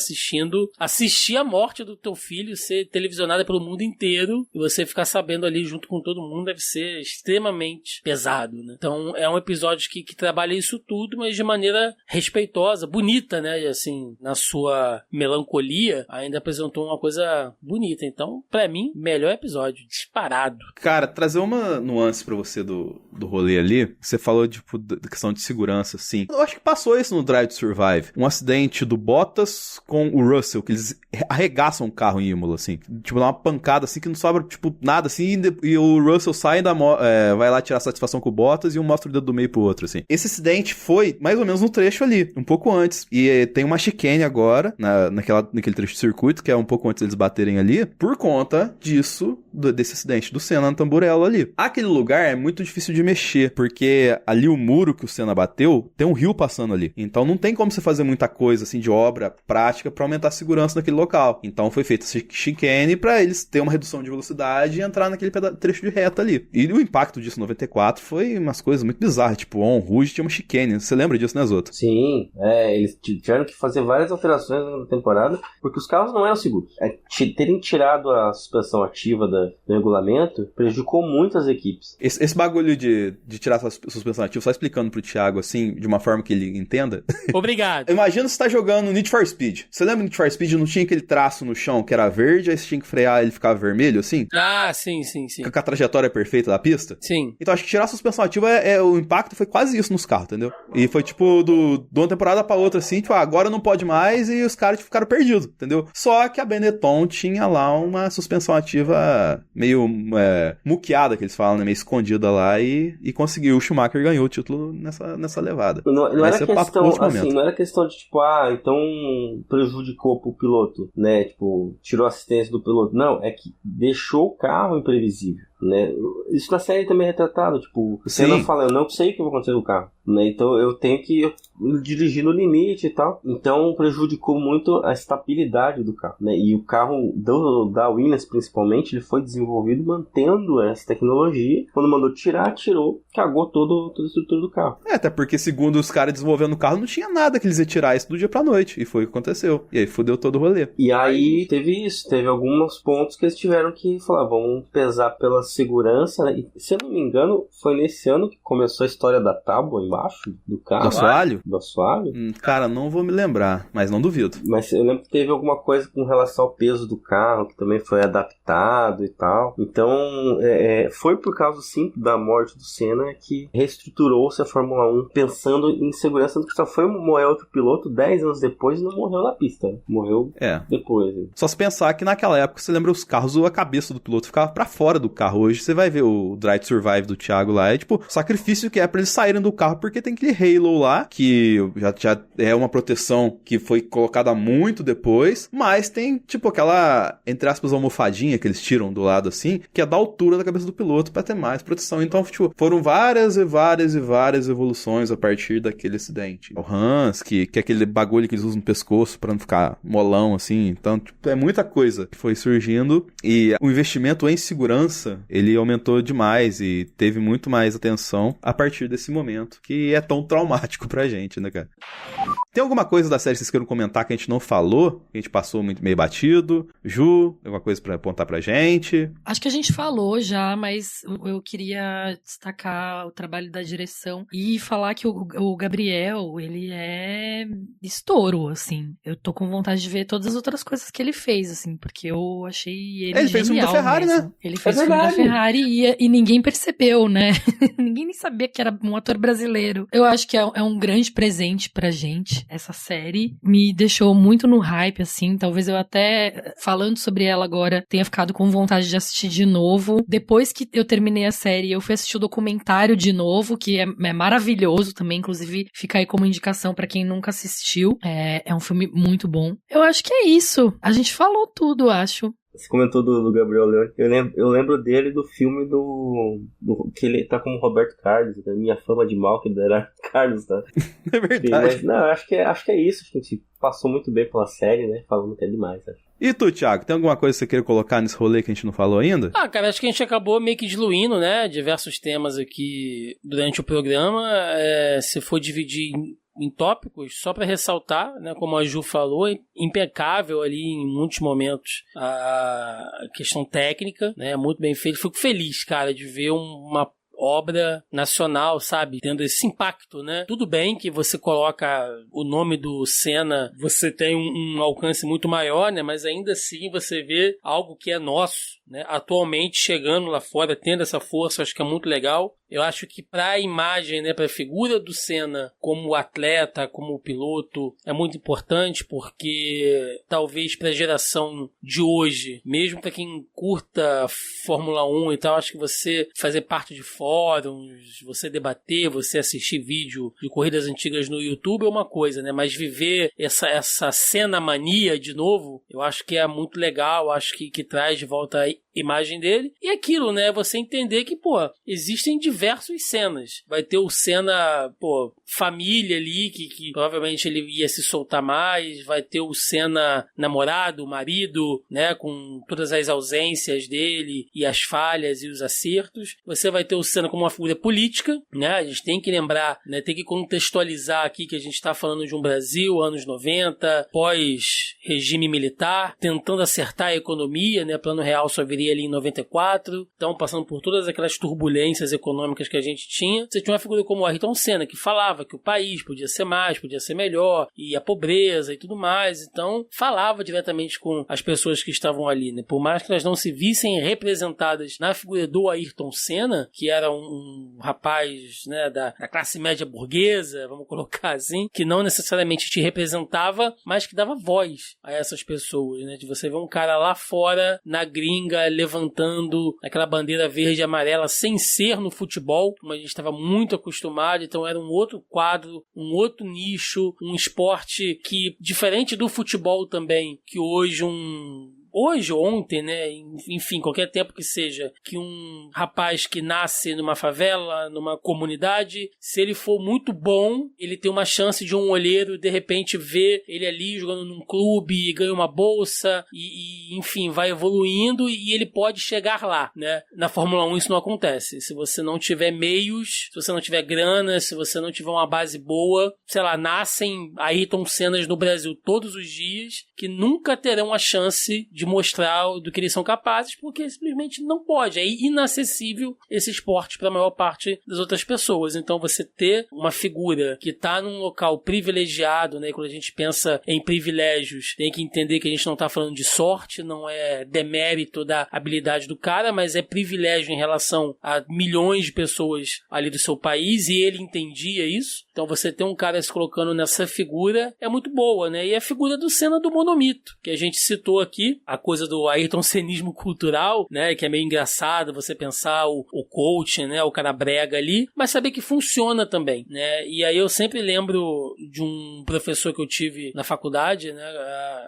S4: assistir a morte do teu filho ser televisionada pelo mundo inteiro e você ficar sabendo ali junto com todo mundo deve ser extremamente pesado, né? Então é um episódio que trabalha isso tudo, mas de maneira respeitosa, bonita, né? Assim, na sua melancolia, ainda apresentou uma coisa bonita. Então, pra mim, melhor episódio, disparado.
S2: Cara, trazer uma nuance pra você do rolê ali, você falou, tipo, da questão de segurança, assim. Eu acho que passou isso no Drive to Survive. Um acidente do Bottas com o Russell, que eles arregaçam o carro em Imola, assim. Tipo, dá uma pancada, assim, que não sobra, tipo, nada, assim, e o Russell sai vai lá tirar satisfação com o Bottas e um mostra o dedo do meio pro outro, assim. Esse acidente foi mais ou menos no trecho ali, um pouco antes. E tem uma chicane chicane agora, naquele trecho de circuito, que é um pouco antes deles baterem ali, por conta disso, desse acidente do Senna no Tamburello ali. Aquele lugar é muito difícil de mexer, porque ali o muro que o Senna bateu, tem um rio passando ali. Então não tem como você fazer muita coisa, assim, de obra prática pra aumentar a segurança naquele local. Então foi feito esse chicane pra eles terem uma redução de velocidade e entrar naquele trecho de reta ali. E o impacto disso em 94 foi umas coisas muito bizarras, tipo, o On Rouge tinha uma chicane. Você lembra disso, né, Zoto?
S5: Sim, eles tiveram que fazer várias alterações na temporada, porque os carros não eram seguros. Terem tirado a suspensão ativa do regulamento prejudicou muitas equipes.
S2: Esse bagulho de tirar a suspensão ativa, só explicando pro Thiago, assim, de uma forma que ele entenda.
S4: Obrigado.
S2: Imagina você tá jogando Need for Speed. Você lembra do Need for Speed? Não tinha aquele traço no chão que era verde, aí você tinha que frear e ele ficava vermelho, assim?
S4: Ah, sim.
S2: Com a trajetória perfeita da pista?
S4: Sim.
S2: Então acho que tirar a suspensão ativa, o impacto foi quase isso nos carros, entendeu? E foi tipo, de uma temporada pra outra, assim, tipo, agora não pode mais, e os caras ficaram perdidos, entendeu? Só que a Benetton tinha lá uma suspensão ativa meio muqueada, que eles falam, né? Meio escondida lá, e conseguiu. O Schumacher ganhou o título nessa levada.
S5: Não era questão, assim, não era questão de, tipo, então prejudicou pro piloto, né? Tipo, tirou a assistência do piloto. Não, é que deixou o carro imprevisível, né? Isso na série também é retratado, tipo, você não fala, eu não sei o que vai acontecer no carro, né? Então eu tenho que dirigir no limite e tal. Então prejudicou muito a estabilidade do carro, né? E o carro da Williams, principalmente, ele foi desenvolvido mantendo essa tecnologia. Quando mandou tirar, tirou, cagou toda a estrutura do carro.
S2: Até porque, segundo os caras desenvolvendo o carro, não tinha nada que eles iam tirar isso do dia pra noite. E foi o que aconteceu. E aí fudeu todo o rolê.
S5: E aí teve isso, teve alguns pontos que eles tiveram que falar, vamos pesar pela segurança, né? E, se eu não me engano, foi nesse ano que começou a história da tábua embaixo do carro.
S2: Do assoalho?
S5: Do assoalho?
S2: Cara, não vou me lembrar, mas não duvido.
S5: Mas eu lembro que teve alguma coisa com relação ao peso do carro, que também foi adaptado e tal. Então, foi por causa, sim, da morte do Senna que reestruturou-se a Fórmula 1 pensando em segurança, que só foi morrer outro piloto 10 anos depois e não morreu na pista. Morreu depois.
S2: Só se pensar que naquela época, você lembra os carros, a cabeça do piloto ficava pra fora do carro. Hoje você vai ver o Drive to Survive do Thiago lá, é tipo, o sacrifício que é pra eles saírem do carro, porque tem aquele halo lá, que já é uma proteção que foi colocada muito depois, mas tem, tipo, aquela, entre aspas, almofadinha que eles tiram do lado assim, que é da altura da cabeça do piloto pra ter mais proteção. Então, tipo, foram várias evoluções a partir daquele acidente. O Hans, que é aquele bagulho que eles usam no pescoço pra não ficar molão, assim. Então, tipo, é muita coisa que foi surgindo, e o investimento em segurança, ele aumentou demais e teve muito mais atenção a partir desse momento, que é tão traumático pra gente, né, cara? Tem alguma coisa da série que vocês queiram comentar que a gente não falou? Que a gente passou muito meio batido? Ju, alguma coisa pra apontar pra gente?
S3: Acho que a gente falou já, mas eu queria destacar o trabalho da direção e falar que o Gabriel, ele é estouro, assim. Eu tô com vontade de ver todas as outras coisas que ele fez, assim, porque eu achei ele
S2: fez o filme da Ferrari,
S3: mesmo.
S2: né?
S3: Ele fez o filme da Ferrari e ninguém percebeu, né? Ninguém nem sabia que era um ator brasileiro. Eu acho que é um grande presente pra gente, essa série. Me deixou muito no hype, assim. Talvez eu até, falando sobre ela agora, tenha ficado com vontade de assistir de novo. Depois que eu terminei a série, eu fui assistir o documentário de novo, que é maravilhoso também. Inclusive, fica aí como indicação pra quem nunca assistiu. É um filme muito bom. Eu acho que é isso. A gente falou tudo, acho.
S5: Você comentou do Gabriel Leone. Eu lembro dele do filme do que ele tá como Roberto Carlos, da Minha Fama de Mal, que era Carlos, tá?
S2: É verdade.
S5: Mas, não, acho que é isso. A gente passou muito bem pela série, né? Falando até demais, acho.
S2: E tu, Thiago, tem alguma coisa que você queira colocar nesse rolê que a gente não falou ainda?
S4: Cara, acho que a gente acabou meio que diluindo, né? Diversos temas aqui durante o programa. Se for dividir em tópicos, só para ressaltar, né, como a Ju falou, impecável ali em muitos momentos a questão técnica, né, muito bem feito. Fico feliz, cara, de ver uma obra nacional, sabe, tendo esse impacto, né? Tudo bem que você coloca o nome do Senna, você tem um alcance muito maior, né? Mas ainda assim você vê algo que é nosso, né? Atualmente chegando lá fora, tendo essa força, acho que é muito legal. Eu acho que pra imagem, né, pra figura do Senna como atleta, como piloto, é muito importante, porque talvez pra geração de hoje, mesmo pra quem curta Fórmula 1 e tal, acho que você fazer parte de fóruns, você debater, você assistir vídeo de corridas antigas no YouTube é uma coisa, né, mas viver essa Senna mania de novo, eu acho que é muito legal, acho que traz de volta a imagem dele. E aquilo, né, você entender que, pô, existem diversos Sennas. Vai ter o Senna, pô, família ali, que provavelmente ele ia se soltar mais, vai ter o Senna namorado, marido, né, com todas as ausências dele e as falhas e os acertos. Você vai ter o Senna como uma figura política, né, a gente tem que lembrar, né, tem que contextualizar aqui que a gente está falando de um Brasil, anos 90, pós-regime militar, tentando acertar a economia, né, Plano Real só viria ali em 94, então passando por todas aquelas turbulências econômicas que a gente tinha. Você tinha uma figura como o Ayrton Senna, que falava que o país podia ser mais, podia ser melhor, e a pobreza e tudo mais, então falava diretamente com as pessoas que estavam ali, né? Por mais que elas não se vissem representadas na figura do Ayrton Senna, que era um rapaz, né, da classe média burguesa, vamos colocar assim, que não necessariamente te representava, mas que dava voz a essas pessoas, né? De você ver um cara lá fora, na gringa, levantando aquela bandeira verde e amarela sem ser no futebol, como a gente estava muito acostumado, então era um outro quadro, um outro nicho, um esporte que, diferente do futebol também, que hoje ou ontem, né, enfim, qualquer tempo que seja, que um rapaz que nasce numa favela, numa comunidade, se ele for muito bom, ele tem uma chance de um olheiro, de repente, ver ele ali jogando num clube, ganha uma bolsa, e enfim, vai evoluindo e ele pode chegar lá, né? Na Fórmula 1 isso não acontece. Se você não tiver meios, se você não tiver grana, se você não tiver uma base boa, sei lá, nascem Ayrton Sennas no Brasil todos os dias, que nunca terão a chance de mostrar do que eles são capazes, porque simplesmente não pode. É inacessível esse esporte para a maior parte das outras pessoas. Então você ter uma figura que está num local privilegiado, né? Quando a gente pensa em privilégios, tem que entender que a gente não está falando de sorte, não é demérito da habilidade do cara, mas é privilégio em relação a milhões de pessoas ali do seu país, e ele entendia isso. Então você ter um cara se colocando nessa figura é muito boa, né? E a figura do Senna do monomito, que a gente citou aqui, a coisa do Ayrton Senismo cultural, né? Que é meio engraçado você pensar o coach, né? O cara brega ali, mas saber que funciona também, né? E aí eu sempre lembro de um professor que eu tive na faculdade, né?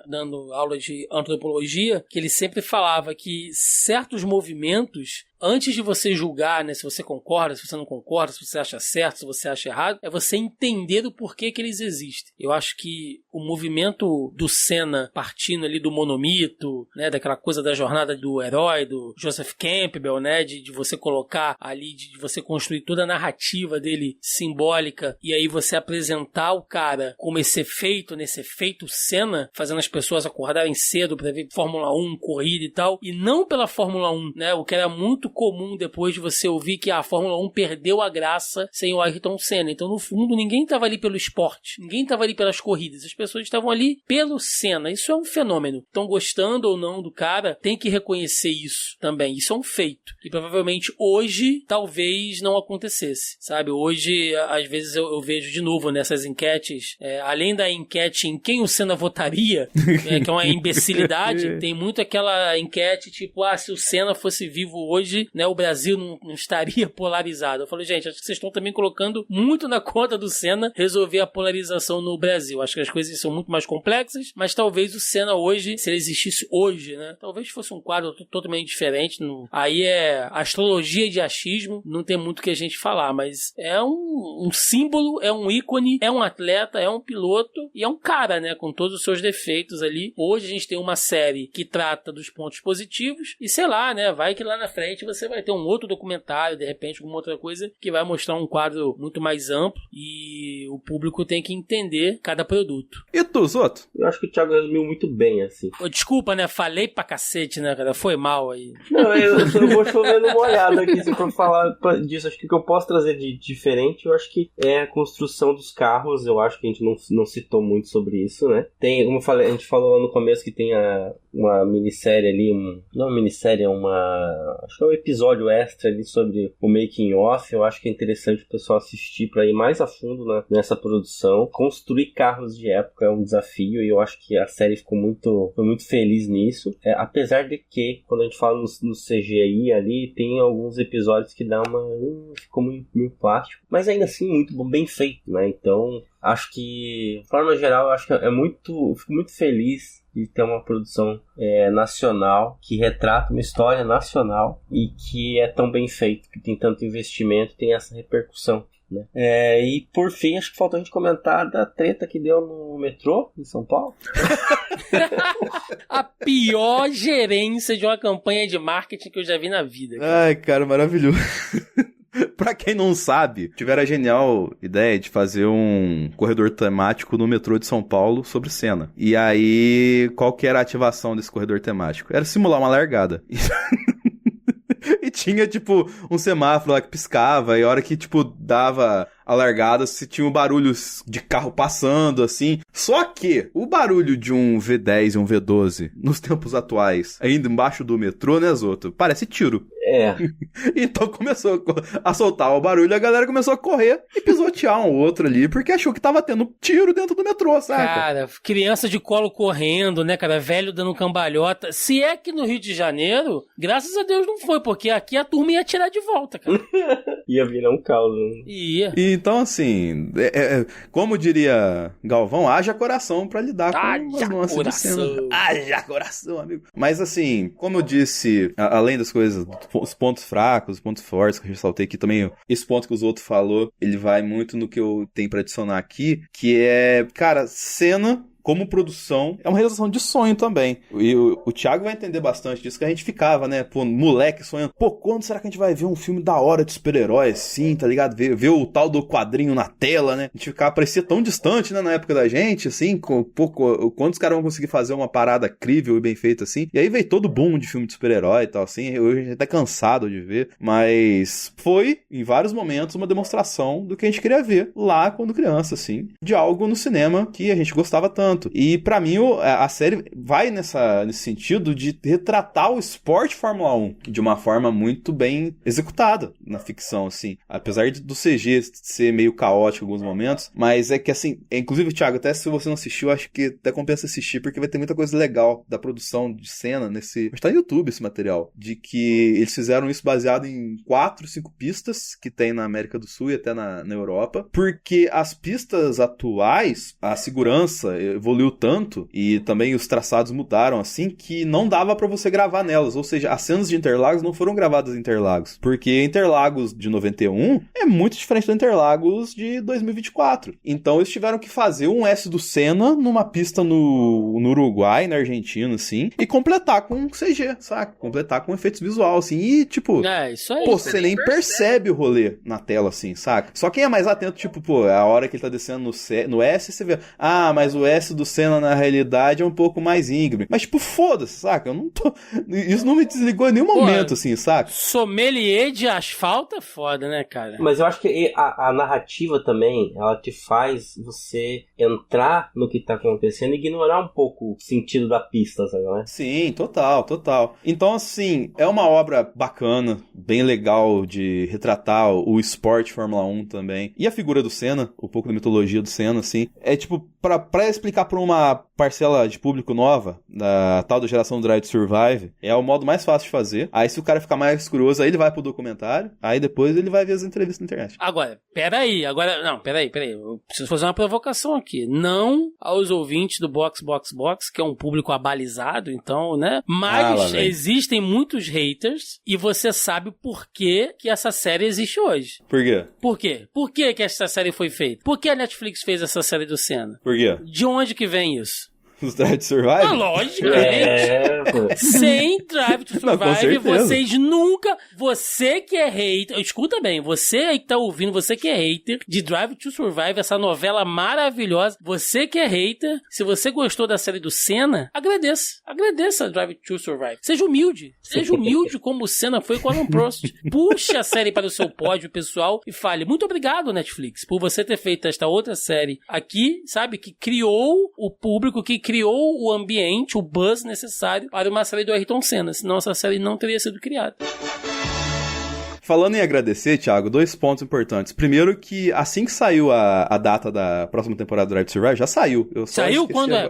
S4: Dando aula de antropologia, que ele sempre falava que certos movimentos, antes de você julgar, né, se você concorda, se você não concorda, se você acha certo, se você acha errado, é você entender o porquê que eles existem. Eu acho que o movimento do Senna partindo ali do monomito, né, daquela coisa da jornada do herói, do Joseph Campbell, né, de você colocar ali, de você construir toda a narrativa dele simbólica, e aí você apresentar o cara como esse efeito Senna, fazendo as pessoas acordarem cedo para ver Fórmula 1, corrida e tal, e não pela Fórmula 1, né, o que era muito comum depois de você ouvir que a Fórmula 1 perdeu a graça sem o Ayrton Senna. Então, no fundo, ninguém estava ali pelo esporte, ninguém estava ali pelas corridas, as pessoas estavam ali pelo Senna. Isso é um fenômeno. Então, gostando ou não do cara, tem que reconhecer isso também. Isso é um feito. E provavelmente hoje, talvez não acontecesse, sabe? Hoje, às vezes, eu vejo de novo nessas enquetes, além da enquete em quem o Senna votaria, que é uma imbecilidade, tem muito aquela enquete tipo, se o Senna fosse vivo hoje, né, o Brasil não estaria polarizado. Eu falei, gente, acho que vocês estão também colocando muito na conta do Senna resolver a polarização no Brasil. Acho que as coisas são muito mais complexas, mas talvez o Senna hoje, se ele existisse hoje, né, talvez fosse um quadro totalmente diferente. Aí é astrologia de achismo, não tem muito o que a gente falar, mas é um símbolo, é um ícone, é um atleta, é um piloto e é um cara, né, com todos os seus defeitos ali. Hoje a gente tem uma série que trata dos pontos positivos e sei lá, né, vai que lá na frente você vai ter um outro documentário, de repente, alguma outra coisa que vai mostrar um quadro muito mais amplo e o público tem que entender cada produto.
S2: E tu, Zoto?
S5: Eu acho que o Thiago resumiu muito bem, assim.
S4: Desculpa, né? Falei pra cacete, né, cara? Foi mal aí.
S5: Não, eu vou chovendo uma olhada aqui se for falar disso. Acho que o que eu posso trazer de diferente, eu acho que é a construção dos carros. Eu acho que a gente não citou muito sobre isso, né? Tem, como eu falei, a gente falou lá no começo que tem uma minissérie ali, não uma minissérie, é acho que é um episódio extra ali sobre o making of. Eu acho que é interessante o pessoal assistir para ir mais a fundo nessa produção. Construir carros de época é um desafio e eu acho que a série foi muito feliz nisso. Apesar de que, quando a gente fala no CGI ali, tem alguns episódios que dá ficou meio plástico, mas ainda assim muito bem feito, né? Então, acho que, de forma geral, eu acho que fico muito feliz de ter uma produção nacional que retrata uma história nacional e que é tão bem feito, que tem tanto investimento, tem essa repercussão, né? E por fim, acho que faltou a gente comentar da treta que deu no metrô em São Paulo.
S4: A pior gerência de uma campanha de marketing que eu já vi na vida.
S2: Ai, cara, maravilhoso. Pra quem não sabe, tiveram a genial ideia de fazer um corredor temático no metrô de São Paulo sobre Senna. E aí, qual que era a ativação desse corredor temático? Era simular uma largada. E tinha, tipo, um semáforo lá que piscava, e a hora que, tipo, dava a largada, se tinha um barulho de carro passando, assim. Só que o barulho de um V10 e um V12, nos tempos atuais, ainda embaixo do metrô, né, Zoto? Parece tiro. Então começou a soltar o barulho, a galera começou a correr e pisotear um outro ali, porque achou que tava tendo tiro dentro do metrô, saca?
S4: Cara, criança de colo correndo, né, cara? Velho dando cambalhota. Se é que no Rio de Janeiro, graças a Deus não foi, porque aqui a turma ia tirar de volta, cara.
S5: Ia virar um caos, né?
S4: Ia.
S2: Então, assim, como diria Galvão, haja coração pra lidar com as nuances de cena. Haja coração, amigo. Mas, assim, como eu disse, além das coisas, os pontos fracos, os pontos fortes, que eu ressaltei aqui também, esse ponto que os outros falou, ele vai muito no que eu tenho pra adicionar aqui, que é, cara, cena como produção, é uma realização de sonho também. E o Thiago vai entender bastante disso, que a gente ficava, né, pô, moleque sonhando, pô, quando será que a gente vai ver um filme da hora de super-herói assim, tá ligado? Ver o tal do quadrinho na tela, né? A gente ficava, parecia tão distante, né, na época da gente, assim, quando os caras vão conseguir fazer uma parada crível e bem feita assim. E aí veio todo o boom de filme de super-herói e tal, assim, hoje a gente tá cansado de ver, mas foi, em vários momentos, uma demonstração do que a gente queria ver lá quando criança, assim, de algo no cinema que a gente gostava tanto. E pra mim a série vai nesse sentido de retratar o esporte Fórmula 1 de uma forma muito bem executada na ficção, assim. Apesar do CG ser meio caótico em alguns momentos, mas é que assim, inclusive, Thiago, até se você não assistiu, acho que até compensa assistir, porque vai ter muita coisa legal da produção de cena nesse... Mas tá no YouTube esse material, de que eles fizeram isso baseado em 4, 5 pistas que tem na América do Sul e até na Europa, porque as pistas atuais, a segurança evoluiu tanto e também os traçados mudaram assim que não dava pra você gravar nelas, ou seja, as cenas de Interlagos não foram gravadas em Interlagos, porque Interlagos de 91 é muito diferente do Interlagos de 2024. Então eles tiveram que fazer um S do Senna numa pista no Uruguai, na Argentina, assim, e completar com CG, saca? Completar com efeitos visuais, assim, e tipo,
S4: isso aí,
S2: pô, você nem percebe o rolê na tela, assim, saca? Só quem é mais atento, tipo, pô, a hora que ele tá descendo no S, você vê, mas o S do Senna na realidade é um pouco mais íngreme. Mas, tipo, foda-se, saca? Eu não tô... Isso não me desligou em nenhum momento, assim, saca?
S4: Sommelier de asfalto é foda, né, cara?
S5: Mas eu acho que a narrativa também, ela te faz você entrar no que tá acontecendo e ignorar um pouco o sentido da pista, sabe, né?
S2: Sim, total. Então, assim, é uma obra bacana, bem legal de retratar o esporte Fórmula 1 também. E a figura do Senna, um pouco da mitologia do Senna, assim. É, tipo, pra explicar pra uma parcela de público nova, da tal da geração do Drive to Survive, é o modo mais fácil de fazer. Aí se o cara ficar mais curioso, aí ele vai pro documentário, aí depois ele vai ver as entrevistas na internet.
S4: Agora, peraí. Eu preciso fazer uma provocação aqui. Não aos ouvintes do Box, que é um público abalizado, então, né? Mas existem muitos haters e você sabe por que essa série existe hoje.
S2: Por quê?
S4: Por quê? Por que essa série foi feita? Por que a Netflix fez essa série do Senna?
S2: Por quê?
S4: De onde que vem isso?
S2: Os Drive to Survive?
S4: Logicamente. Sem Drive to Survive, vocês nunca... Você que é hater... Escuta bem, você aí que tá ouvindo, você que é hater de Drive to Survive, essa novela maravilhosa, você que é hater, se você gostou da série do Senna, agradeça Drive to Survive. Seja humilde como o Senna foi com o Alan Prost. Puxe a série para o seu pódio, pessoal, e fale, muito obrigado, Netflix, por você ter feito esta outra série aqui, sabe, que criou o público, que criou o ambiente, o buzz necessário para uma série do Ayrton Senna, senão essa série não teria sido criada.
S2: Falando em agradecer, Thiago, 2 pontos importantes. Primeiro que assim que saiu a data da próxima temporada do Drive to Survive, já saiu.
S4: Saiu? Quando é?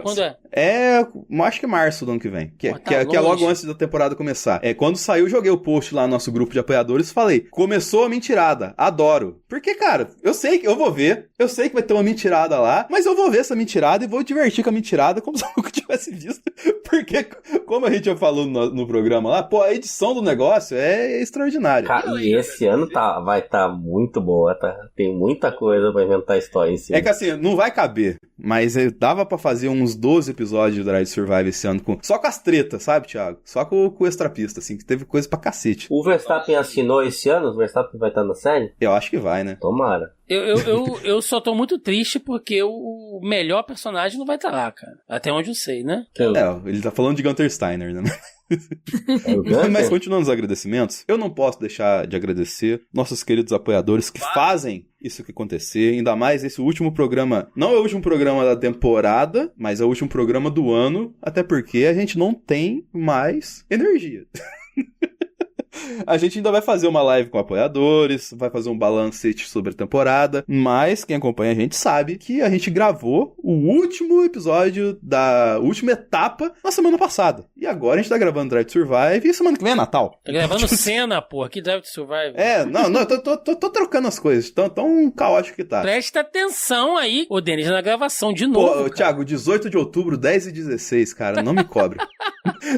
S2: Acho que é março do ano que vem. Que é
S4: longe.
S2: logo antes da temporada começar. Quando saiu, eu joguei o post lá no nosso grupo de apoiadores e falei, começou a mentirada, adoro. Porque, cara, eu sei que eu vou ver, eu sei que vai ter uma mentirada lá, mas eu vou ver essa mentirada e vou divertir com a mentirada como se eu nunca tivesse visto. Porque, como a gente já falou no programa lá, pô, a edição do negócio é extraordinária.
S5: Cara, e esse ano vai estar muito boa, tá? Tem muita coisa pra inventar história em cima.
S2: É que assim, não vai caber, mas dava pra fazer uns 12 episódios de Drive to Survive esse ano, só com as tretas, sabe, Thiago? Só com o extrapista, assim, que teve coisa pra cacete.
S5: O Verstappen assinou esse ano? O Verstappen vai estar na série?
S2: Eu acho que vai, né?
S5: Tomara.
S4: Eu só tô muito triste porque o melhor personagem não vai estar lá, cara. Até onde eu sei, né?
S2: Ele tá falando de Gunther Steiner, né? Mas continuando os agradecimentos, eu não posso deixar de agradecer nossos queridos apoiadores que fazem isso que acontecer, ainda mais esse último programa, não é o último programa da temporada, mas é o último programa do ano, até porque a gente não tem mais energia. A gente ainda vai fazer uma live com apoiadores, vai fazer um balancete sobre a temporada, mas quem acompanha a gente sabe que a gente gravou o último episódio da última etapa na semana passada. E agora a gente tá gravando Drive to Survive e semana que vem é Natal.
S4: Tá gravando cena, porra, que Drive to Survive.
S2: Eu tô trocando as coisas, tão caótico que tá.
S4: Presta atenção aí, ô Denis, na gravação de novo.
S2: Pô, Thiago, 18 de outubro, 10 e 16, cara, não me cobre.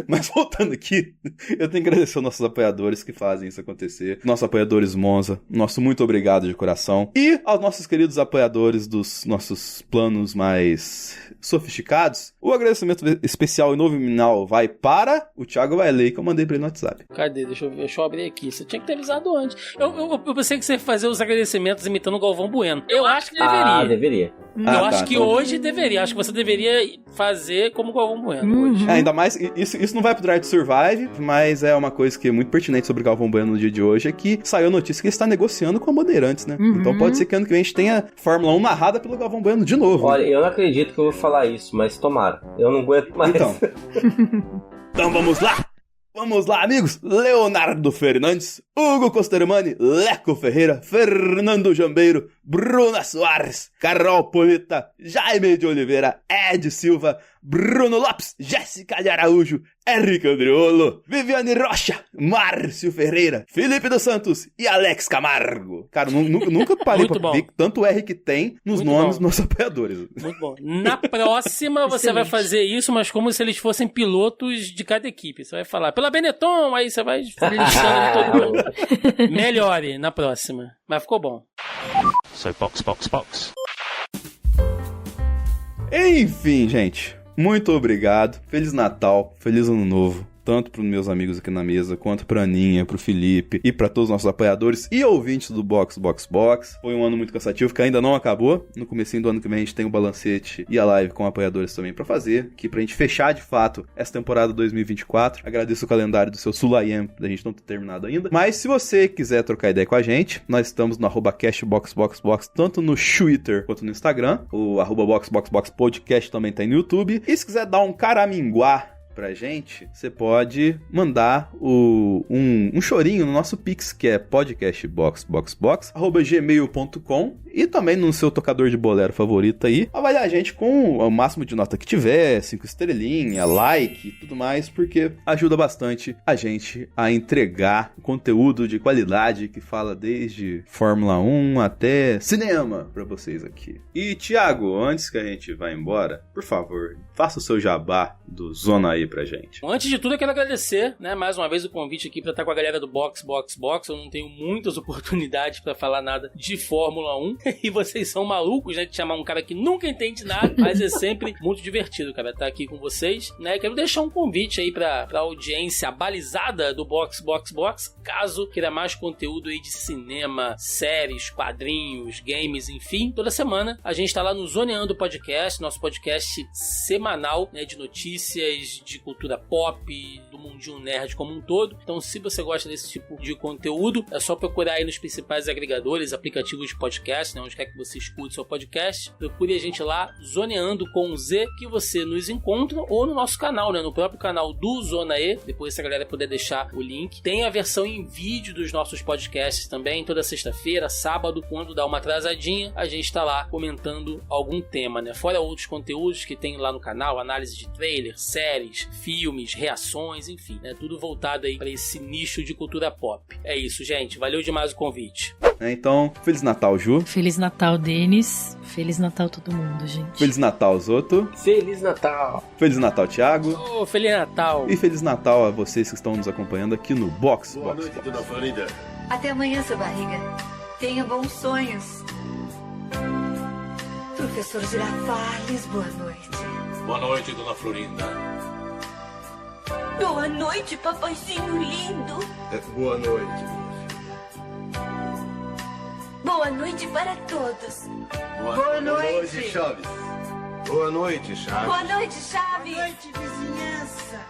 S2: Mas voltando aqui, eu tenho que agradecer aos nossos apoiadores que fazem isso acontecer. Nossos apoiadores Monza, nosso muito obrigado de coração. E aos nossos queridos apoiadores dos nossos planos mais sofisticados, o agradecimento especial e nominal vai para o Thiago vai ler, que eu mandei pra ele no WhatsApp.
S4: Cadê? Deixa eu abrir aqui. Você tinha que ter avisado antes. Eu pensei que você ia fazer os agradecimentos imitando o Galvão Bueno. Eu acho que deveria.
S5: Deveria.
S4: Eu acho que hoje deveria. Acho que você deveria fazer como o Galvão Bueno hoje.
S2: Ainda mais, isso não vai pro Drive to Survive, mas é uma coisa que é muito pertinente sobre o Galvão Bueno no dia de hoje, é que saiu a notícia que ele está negociando com a Bandeirantes, né? Então pode ser que ano que vem a gente tenha Fórmula 1 narrada pelo Galvão Bueno de novo.
S5: Olha, eu não acredito que eu vou falar isso, mas tomara. Eu não aguento mais.
S2: Então vamos lá! Vamos lá, amigos! Leonardo Fernandes, Hugo Costermani, Leco Ferreira, Fernando Jambeiro, Bruna Soares, Carol Polita, Jaime de Oliveira, Ed Silva, Bruno Lopes, Jéssica de Araújo, Henrique Andriolo, Viviane Rocha, Márcio Ferreira, Felipe dos Santos e Alex Camargo. Cara, nunca parei pra ver tanto R que tem nos nomes dos nossos apoiadores.
S4: Muito bom. Na próxima você vai fazer isso, mas como se eles fossem pilotos de cada equipe. Você vai falar, pela Benetton, aí você vai listando todo mundo. Melhore na próxima. Mas ficou bom.
S12: So, box.
S2: Enfim, gente. Muito obrigado. Feliz Natal. Feliz Ano Novo. Tanto para os meus amigos aqui na mesa, quanto para a Aninha, para o Felipe e para todos os nossos apoiadores e ouvintes do Box. Foi um ano muito cansativo, que ainda não acabou. No comecinho do ano que vem a gente tem o balancete e a live com apoiadores também para fazer, que pra gente fechar de fato essa temporada 2024. Agradeço o calendário do seu Sulayem, da gente não ter terminado ainda. Mas se você quiser trocar ideia com a gente, nós estamos no @cashbox, tanto no Twitter quanto no Instagram. O @boxboxbox podcast também tá aí no YouTube. E se quiser dar um caraminguá pra gente, você pode mandar um chorinho no nosso Pix, que é podcastboxboxbox@gmail.com, e também no seu tocador de bolero favorito aí, avaliar a gente com o máximo de nota que tiver, 5 estrelinhas, like e tudo mais, porque ajuda bastante a gente a entregar conteúdo de qualidade que fala desde Fórmula 1 até cinema pra vocês aqui. E Thiago, antes que a gente vá embora, por favor, faça o seu jabá do Zona aí pra gente.
S4: Antes de tudo, eu quero agradecer, né, mais uma vez o convite aqui pra estar com a galera do Box. Eu não tenho muitas oportunidades pra falar nada de Fórmula 1 e vocês são malucos, né, de chamar um cara que nunca entende nada, mas é sempre muito divertido, cara, estar aqui com vocês, né. Quero deixar um convite aí pra audiência balizada do Box, caso queira mais conteúdo aí de cinema, séries, quadrinhos, games, enfim. Toda semana a gente tá lá no Zoneando Podcast, nosso podcast semanal, né, de notícias, de cultura pop, do mundinho nerd como um todo. Então, se você gosta desse tipo de conteúdo, é só procurar aí nos principais agregadores, aplicativos de podcast, né, onde quer que você escute seu podcast. Procure a gente lá, Zoneando com Z, que você nos encontra, ou no nosso canal, né, no próprio canal do Zona E. Depois, se a galera puder deixar o link. Tem a versão em vídeo dos nossos podcasts também, toda sexta-feira, sábado, quando dá uma atrasadinha, a gente tá lá comentando algum tema, né? Fora outros conteúdos que tem lá no canal, análise de trailer, séries, filmes, reações, enfim, né? Tudo voltado aí para esse nicho de cultura pop. É isso, gente. Valeu demais o convite.
S2: Então, Feliz Natal, Ju.
S3: Feliz Natal, Denis. Feliz Natal todo mundo, gente.
S2: Feliz Natal, Zoto.
S5: Feliz Natal.
S2: Feliz Natal, Thiago.
S4: Oh, Feliz Natal.
S2: E Feliz Natal a vocês que estão nos acompanhando aqui no Box.
S13: Boa noite, Dona Florinda.
S14: Até amanhã, seu barriga. Tenha bons sonhos. Professor Girafales, boa noite.
S13: Boa noite, Dona Florinda.
S14: Boa noite, papaizinho lindo.
S13: Boa noite, minha filha.
S14: Boa noite para todos.
S13: Boa noite, Chaves. Boa noite, Chaves.
S14: Boa noite, Chaves.
S15: Boa noite, vizinhança.